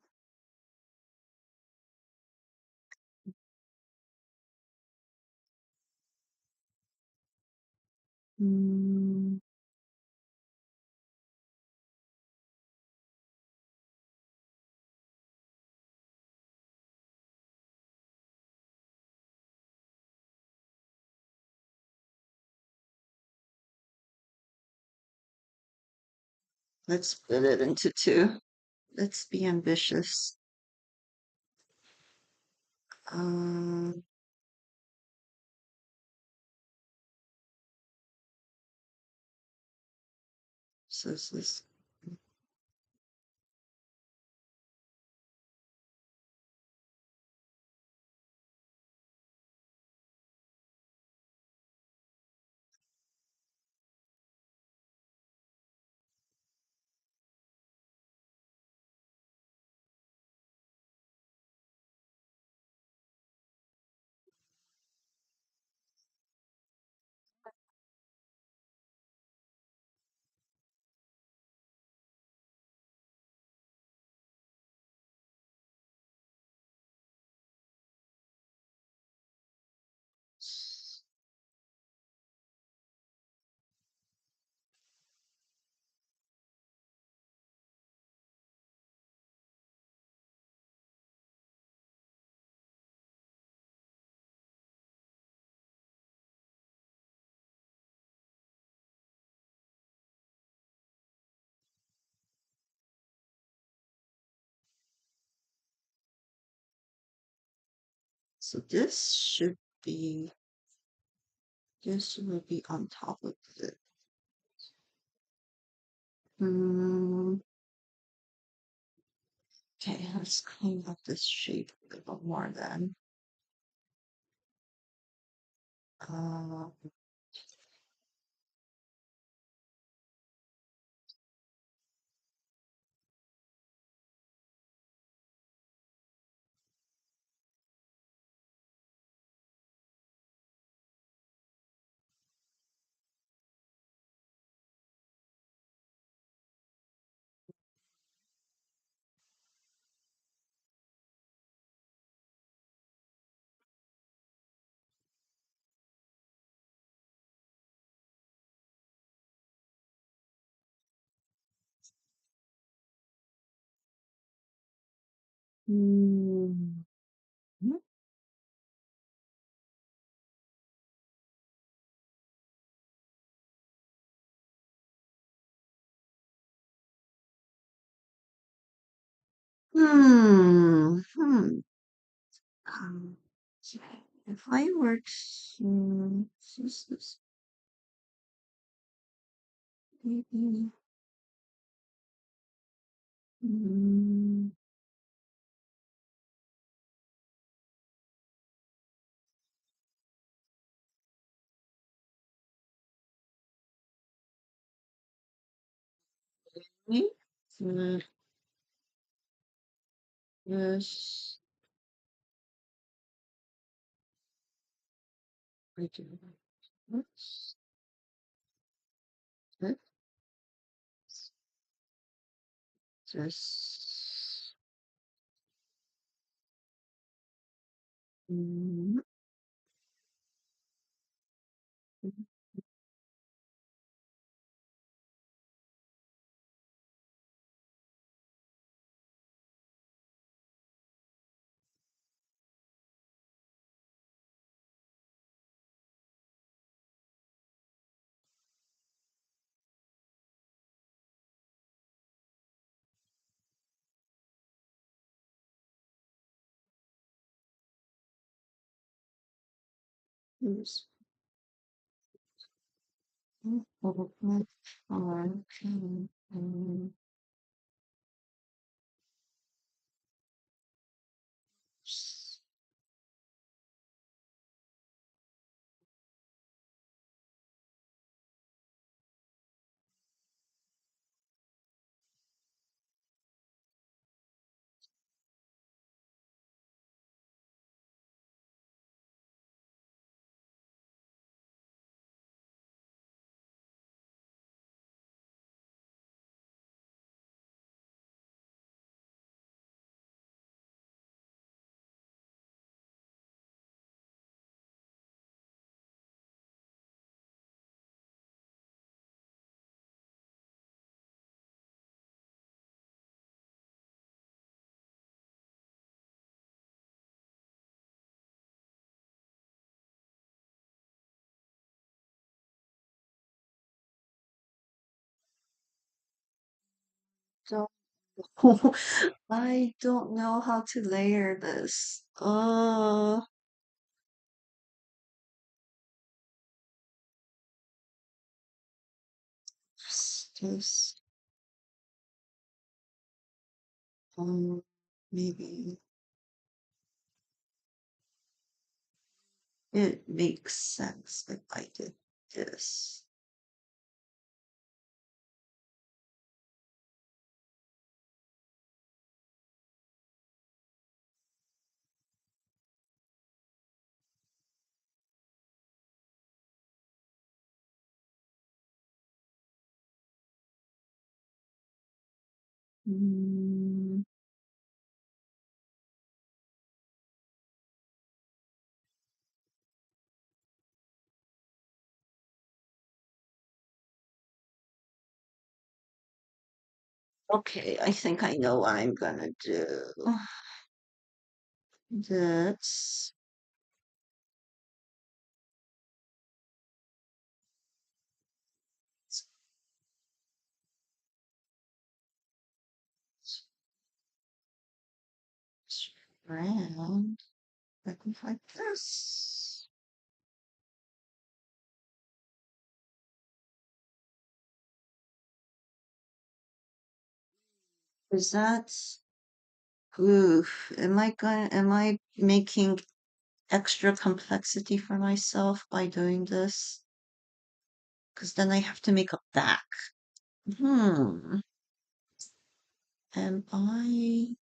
Hmm, let's split it into two. Let's be ambitious. Um, so this is, so this should be, this will be on top of it. Hmm, Okay, let's clean up this shape a little more then. Uh, hmm. Hmm. Hmm. Okay. If I were to use this, maybe. Hmm. Mm, Yes. I do. Oops. This. Just. Mm, Oops. Okay. Don't I don't know how to layer this. Just um, maybe it makes sense if I did this. Mm, okay, I think I know what I'm gonna do. That's strand. Like this. Is that Oof, am I making extra complexity for myself by doing this? Because then I have to make a back. Hmm. Am I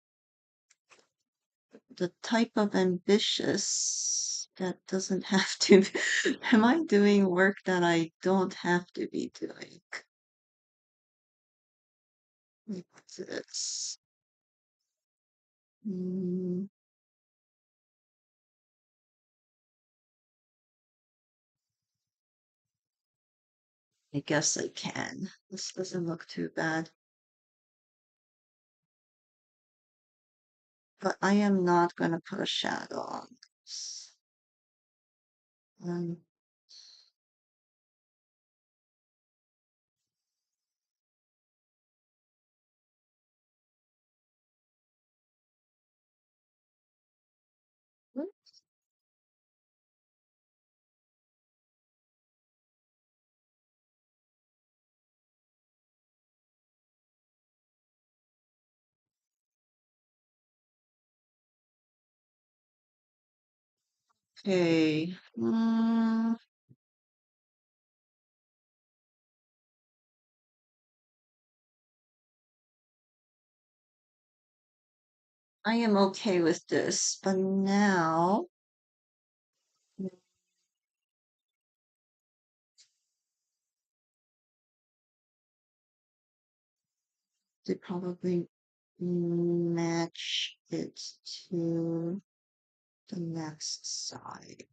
the type of ambitious that doesn't have to am I doing work that I don't have to be doing? Like this. Hmm, I guess I can. This doesn't look too bad. But I am not gonna put a shadow on this. Um, okay. I am okay with this, but now they probably match it to the next side.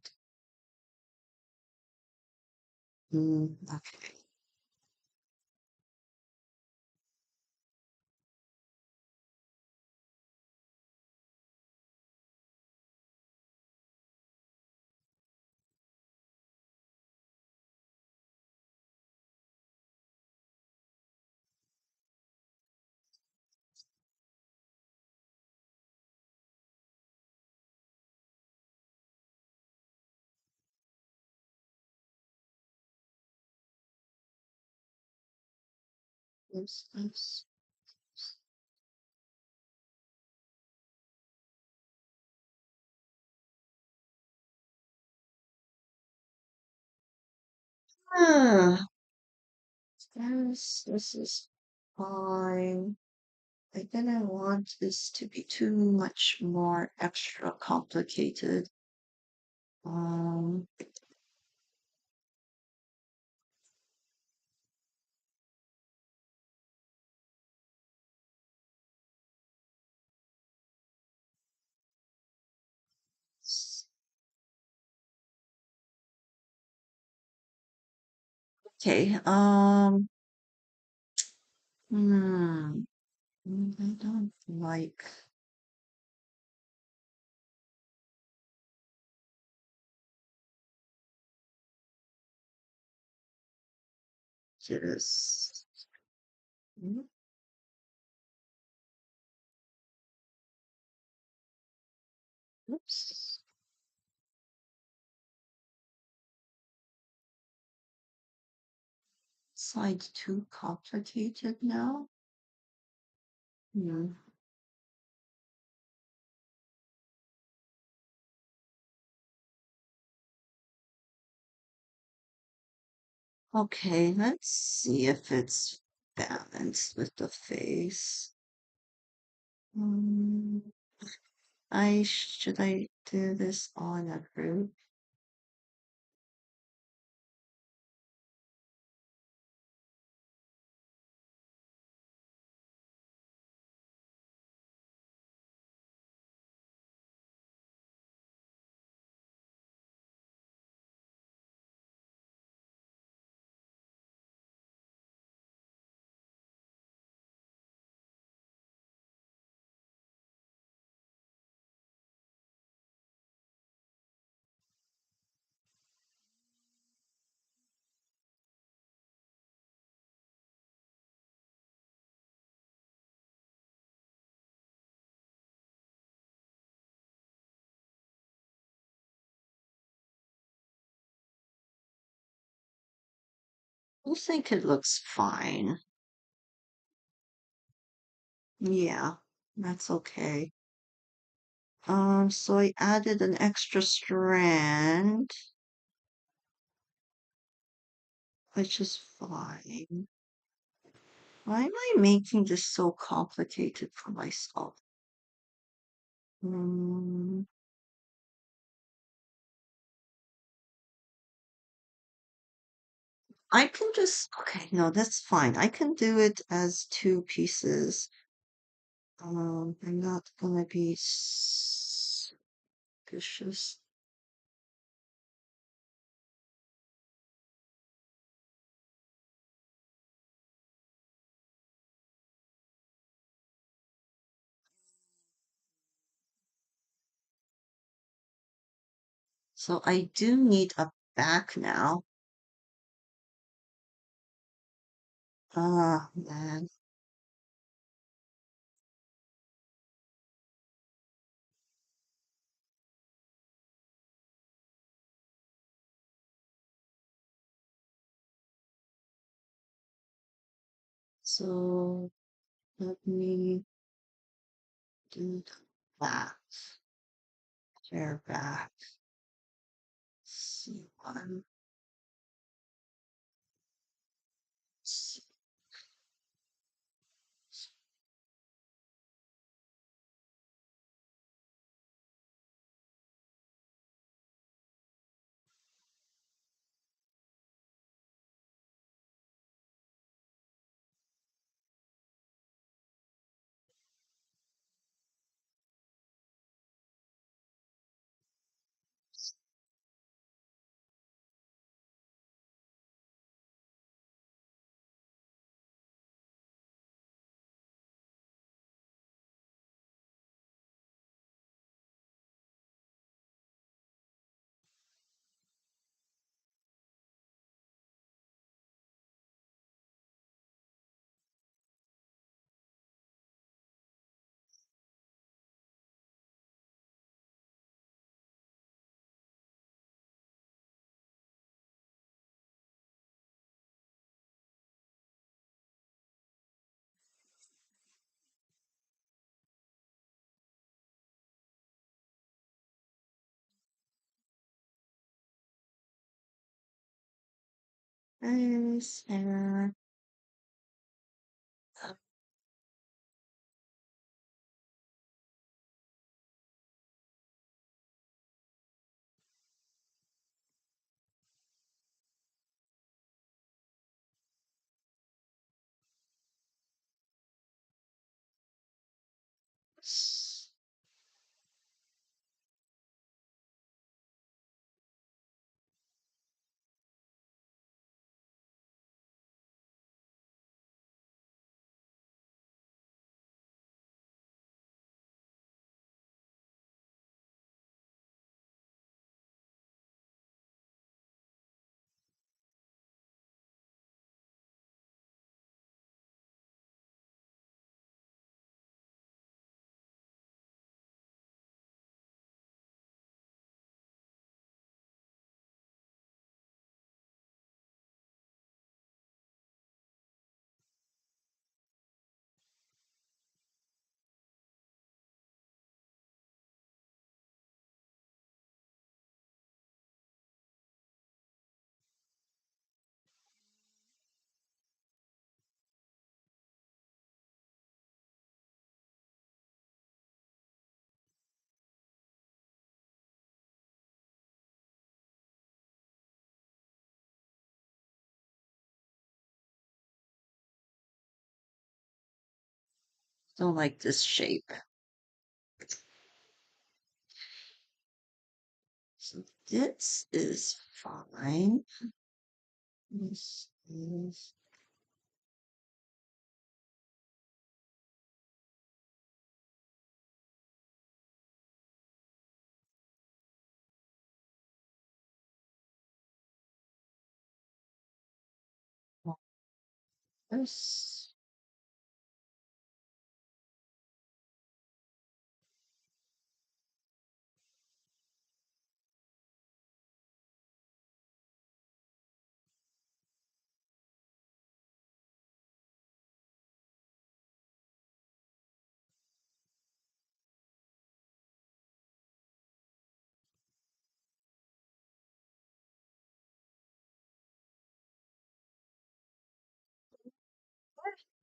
Okay. This. Ah, this is fine. I didn't want this to be too much more extra complicated. Um, s- okay. Hmm. I don't like this. Mm, oops. Side too complicated now. Hmm. Okay, let's see if it's balanced with the face. Um, should I do this on a group? I think it looks fine. Yeah, that's okay. So I added an extra strand, which is fine. Why am I making this so complicated for myself? Hmm. I can just, okay, no, that's fine. I can do it as two pieces. I'm not gonna be suspicious. So I do need a back now. Ah, man. So let me do the back. Chair back. C1. Nice. And don't like this shape. So this is fine. This is this.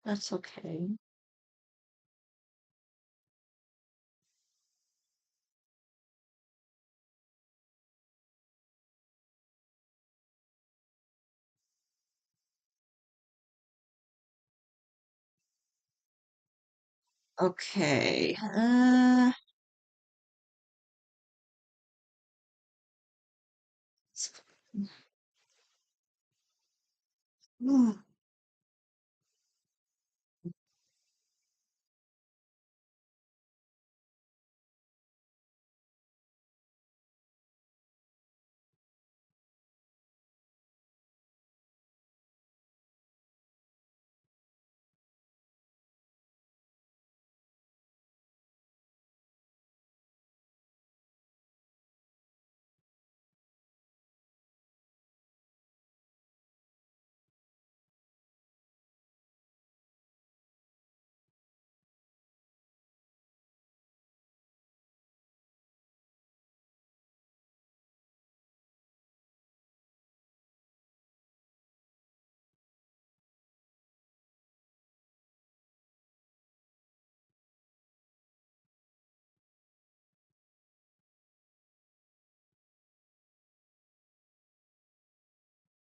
That's okay. Okay. Hmm,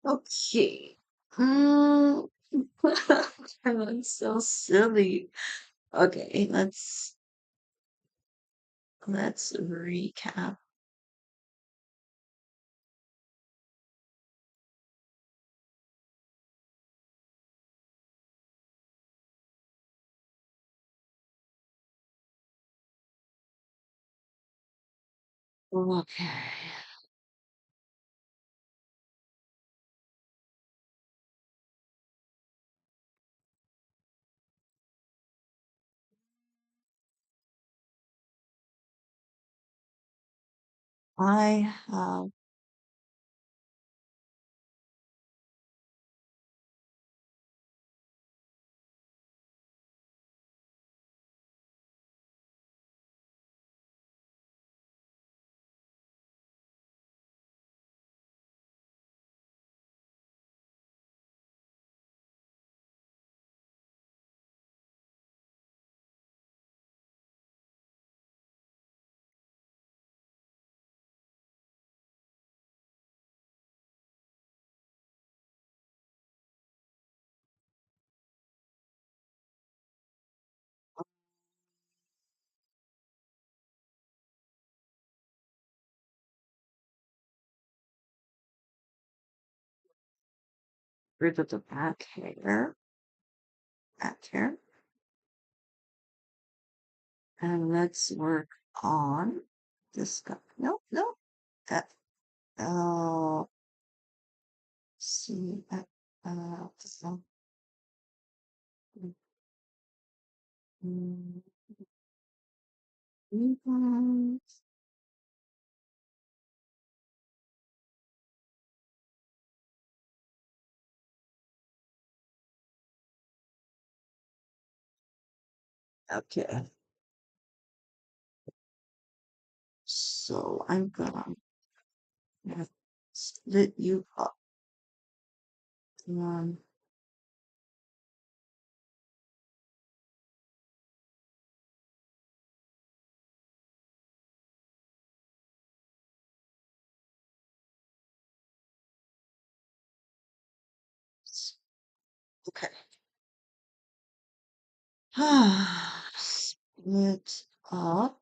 Okay. Mm. I'm so silly. Okay, let's recap. Okay. I have rid of the back hair, and let's work on this guy. No, no. That, oh, see, this one. Mm, mhm. Okay, so I'm gonna split you up. One, okay. Split up.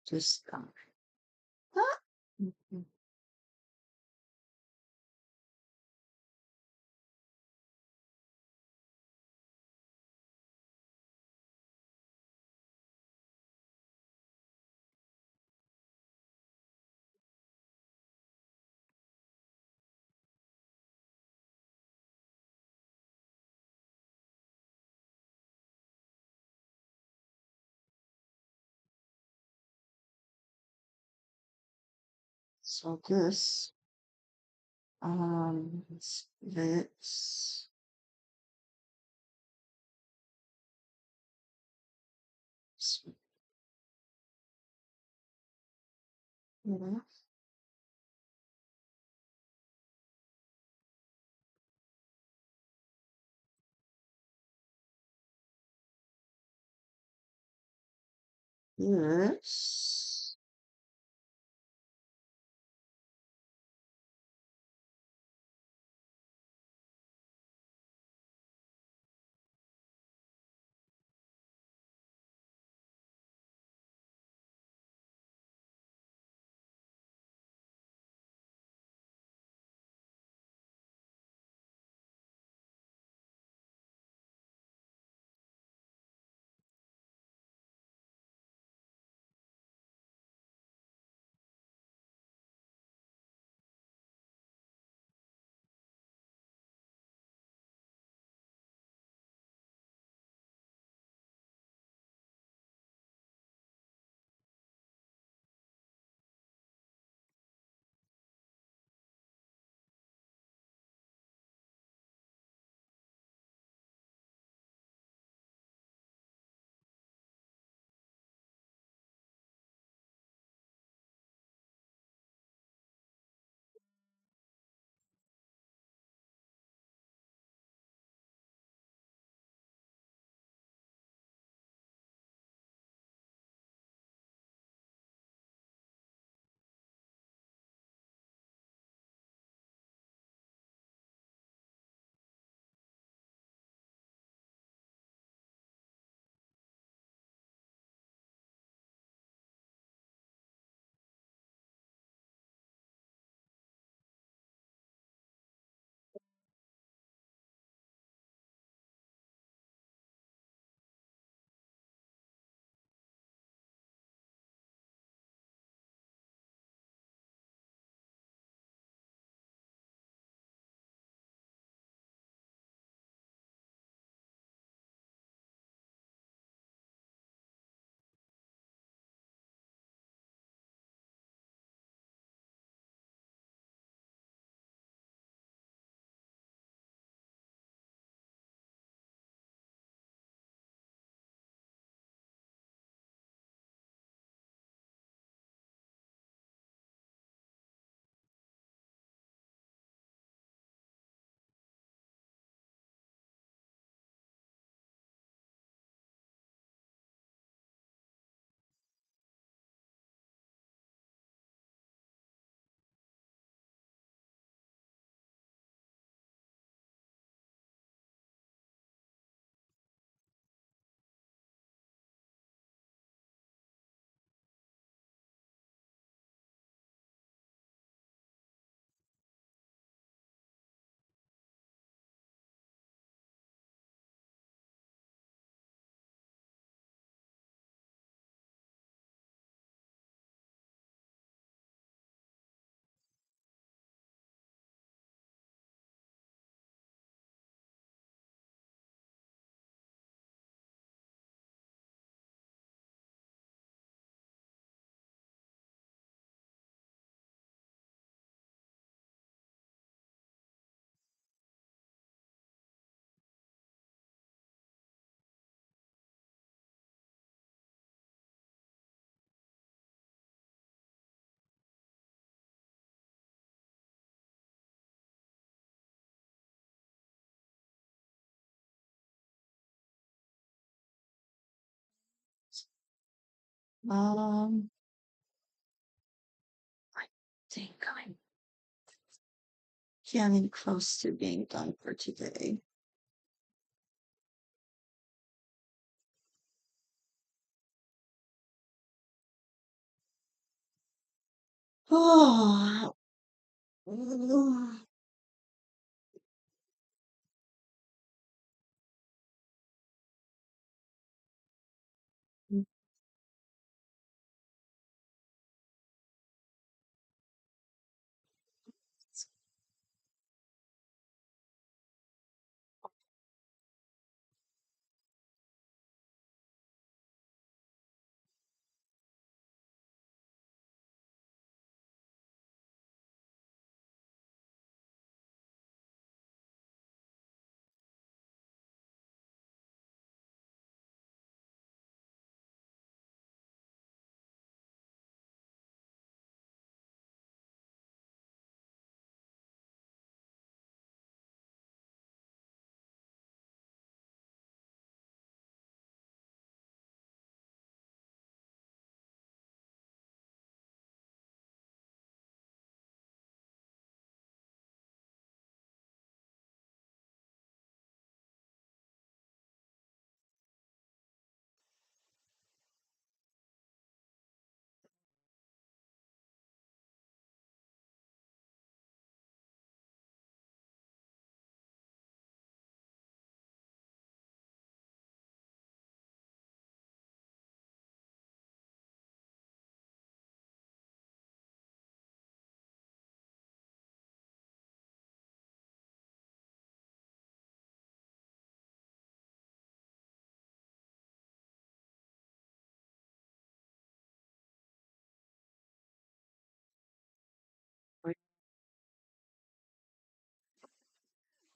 Just ah, mhm. So this splits. Yeah. Yes. Um, I think I'm getting close to being done for today. Oh,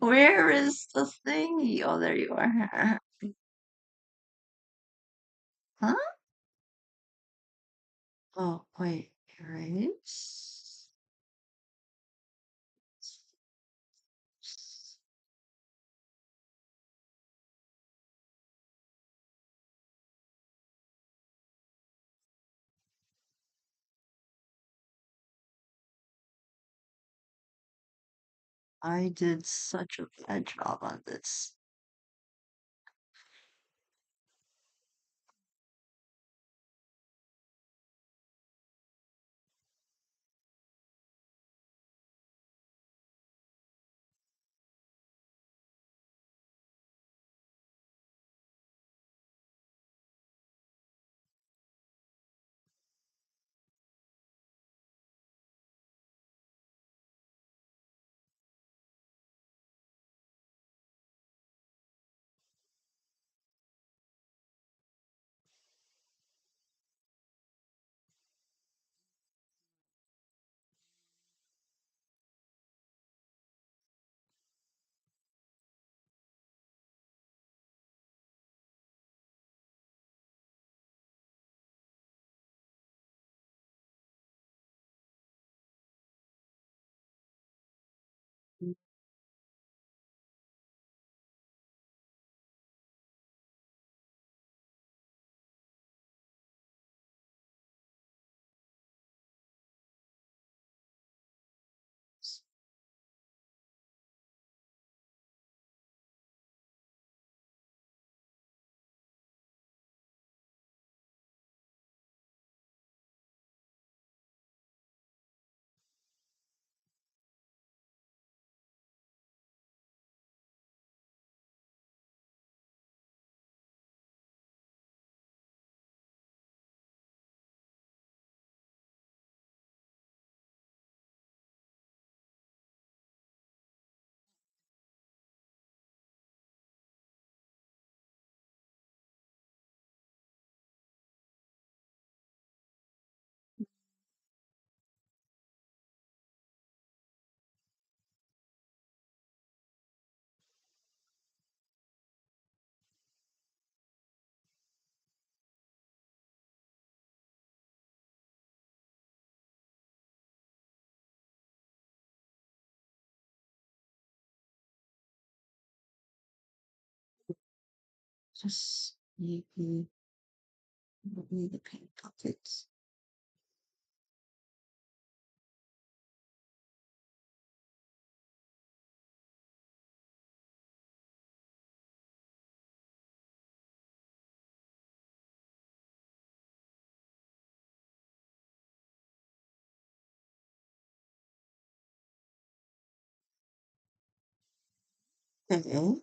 Where is the thing? Oh, there you are. Huh? Oh, wait, erase. I did such a bad job on this. Just maybe the paint buckets. Okay.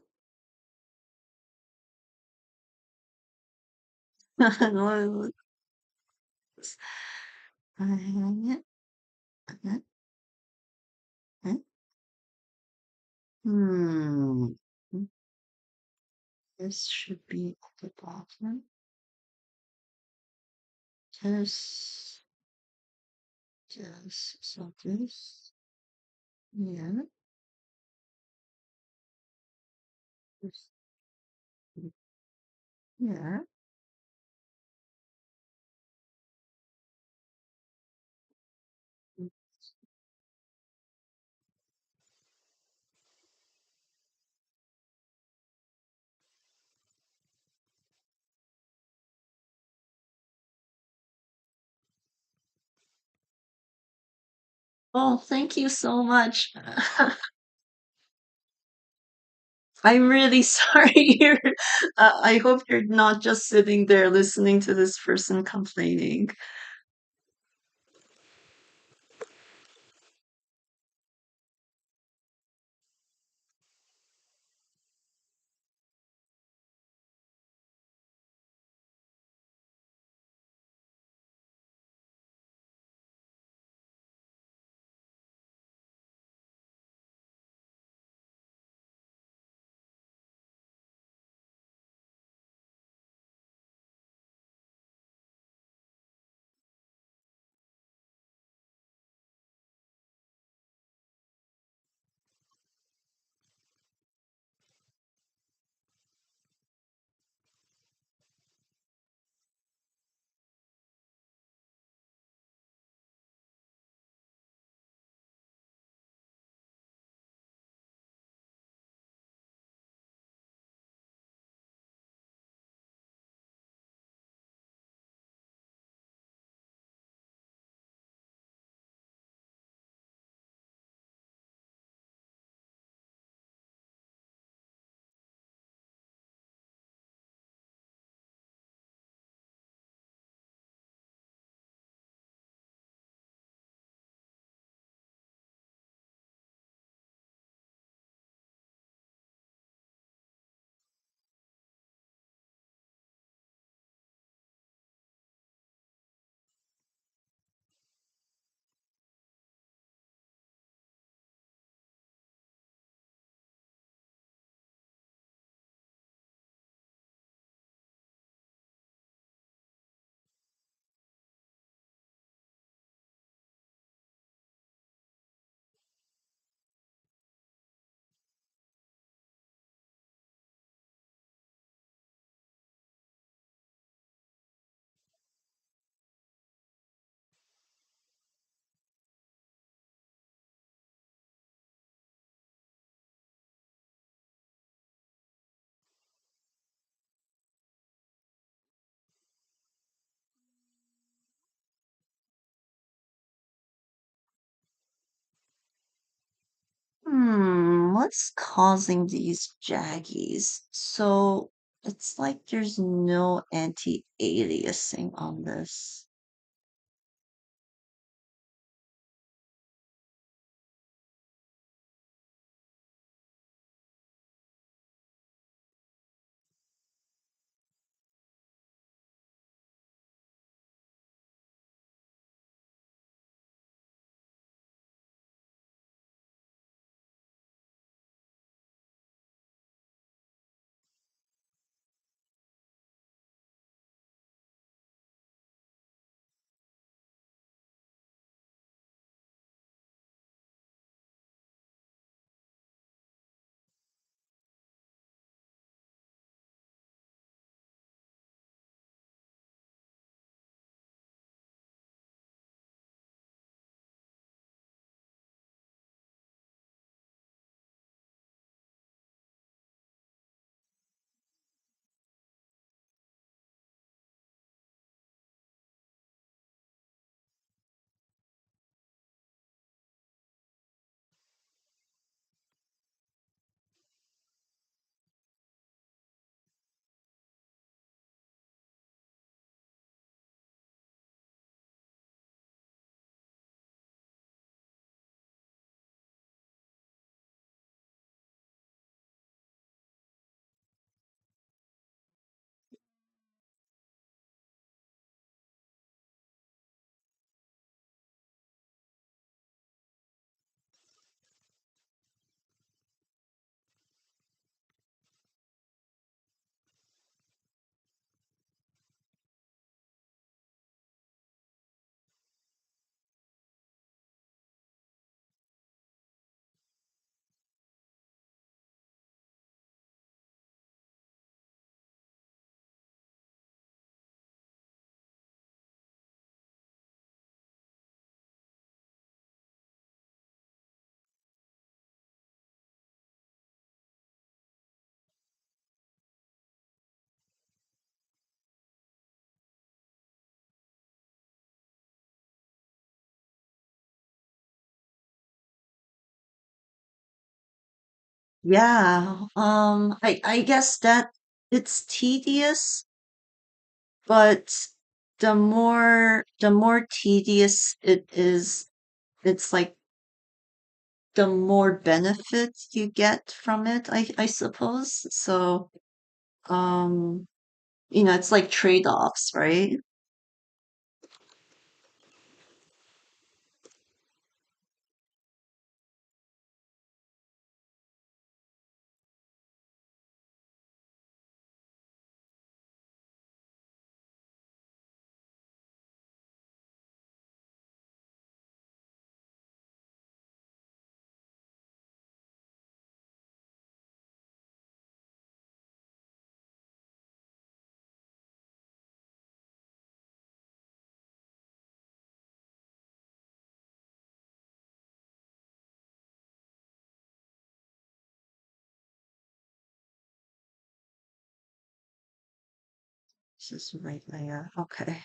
Hmm. This should be at the bottom. This, so this, yeah, this, yeah. Oh, thank you so much. I'm really sorry you're, I hope you're not just sitting there listening to this person complaining. what's causing these jaggies? So it's like there's no anti-aliasing on this. Yeah, I guess that it's tedious, but the more tedious it is, it's like the more benefit you get from it, I suppose. So, um, it's like trade-offs, right? This is the right layer. Okay.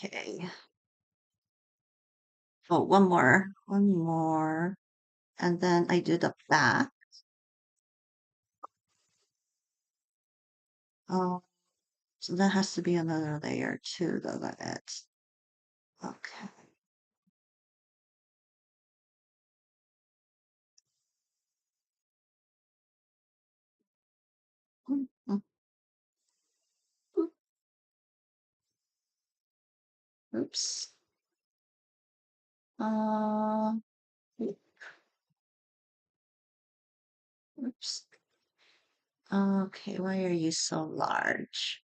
Okay. Oh, one more, and then I do the back. Oh, so that has to be another layer too, though, that it's okay. Mm, mm, mm. Oops. Uh, oops. Okay, why are you so large?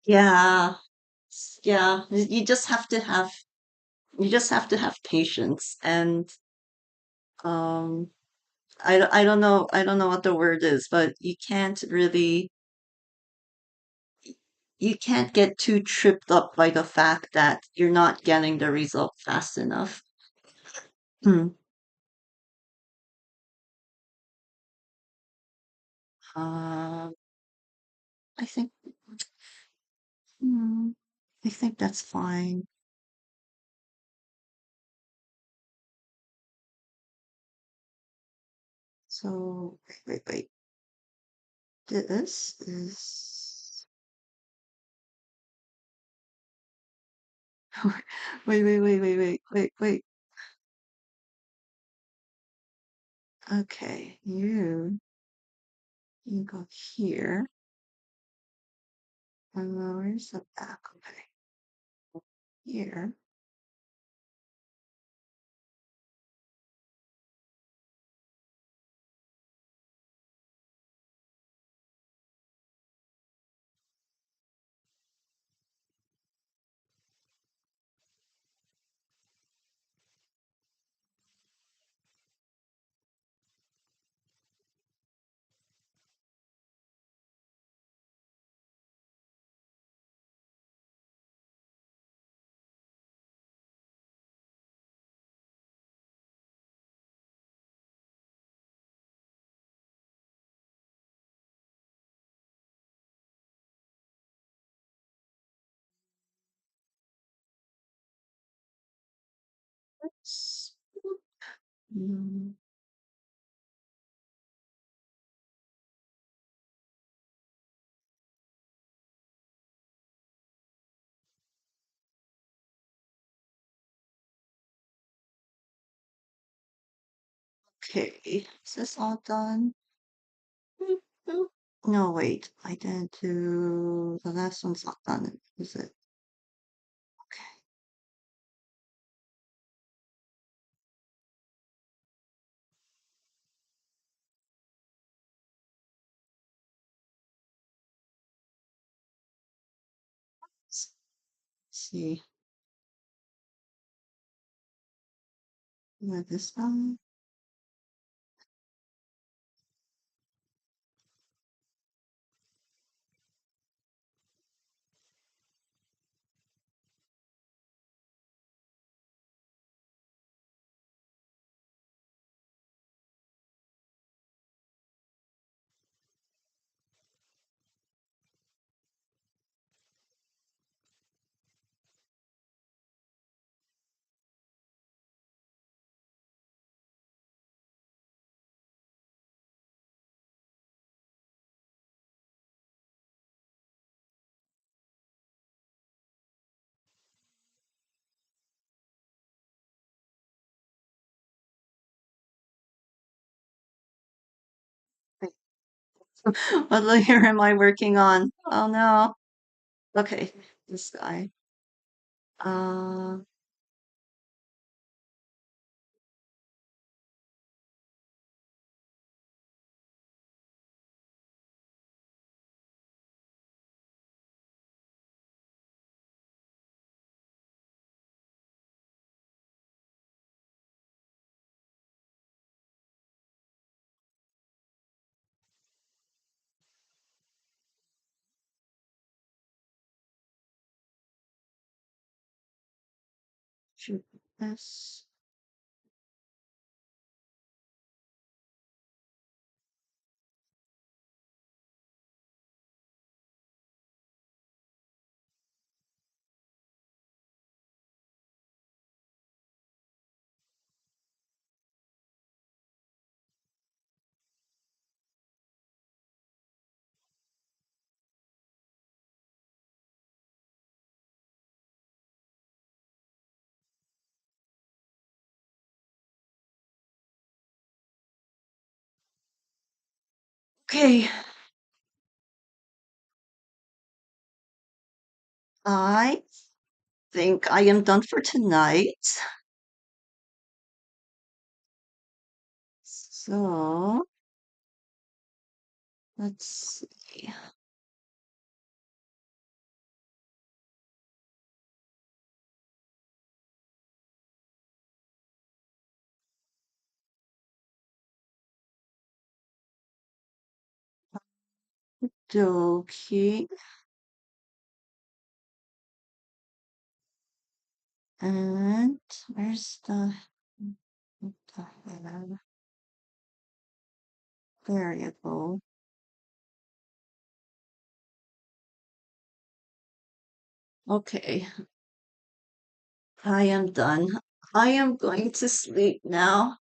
Yeah. Yeah. You just have to have patience and um I don't know what the word is, but you can't get too tripped up by the fact that you're not getting the result fast enough. Hmm. Um, I think, hmm, I think that's fine. So, wait. This is, wait. Okay, you go here. Where's the back? Okay, here. Oops. Mm, Okay, is this all done? Boop, boop. No, wait, I didn't do the last one's not done, is it? Okay. Let's see. With this one. Wait, what layer am I working on? Oh no. Okay, this guy. Uh, shoot this. Okay, I think I am done for tonight. So, let's see. dokey. And where's the header? There you go. Okay, I am done. I am going to sleep now.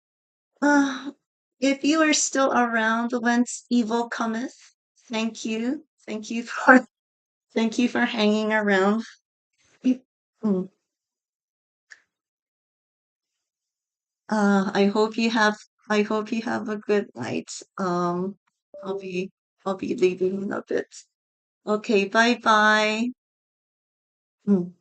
Uh, if you are still around whence evil cometh, thank you. Thank you for hanging around. Mm. I hope you have a good night. I'll be leaving in a bit. Okay, bye bye. Mm.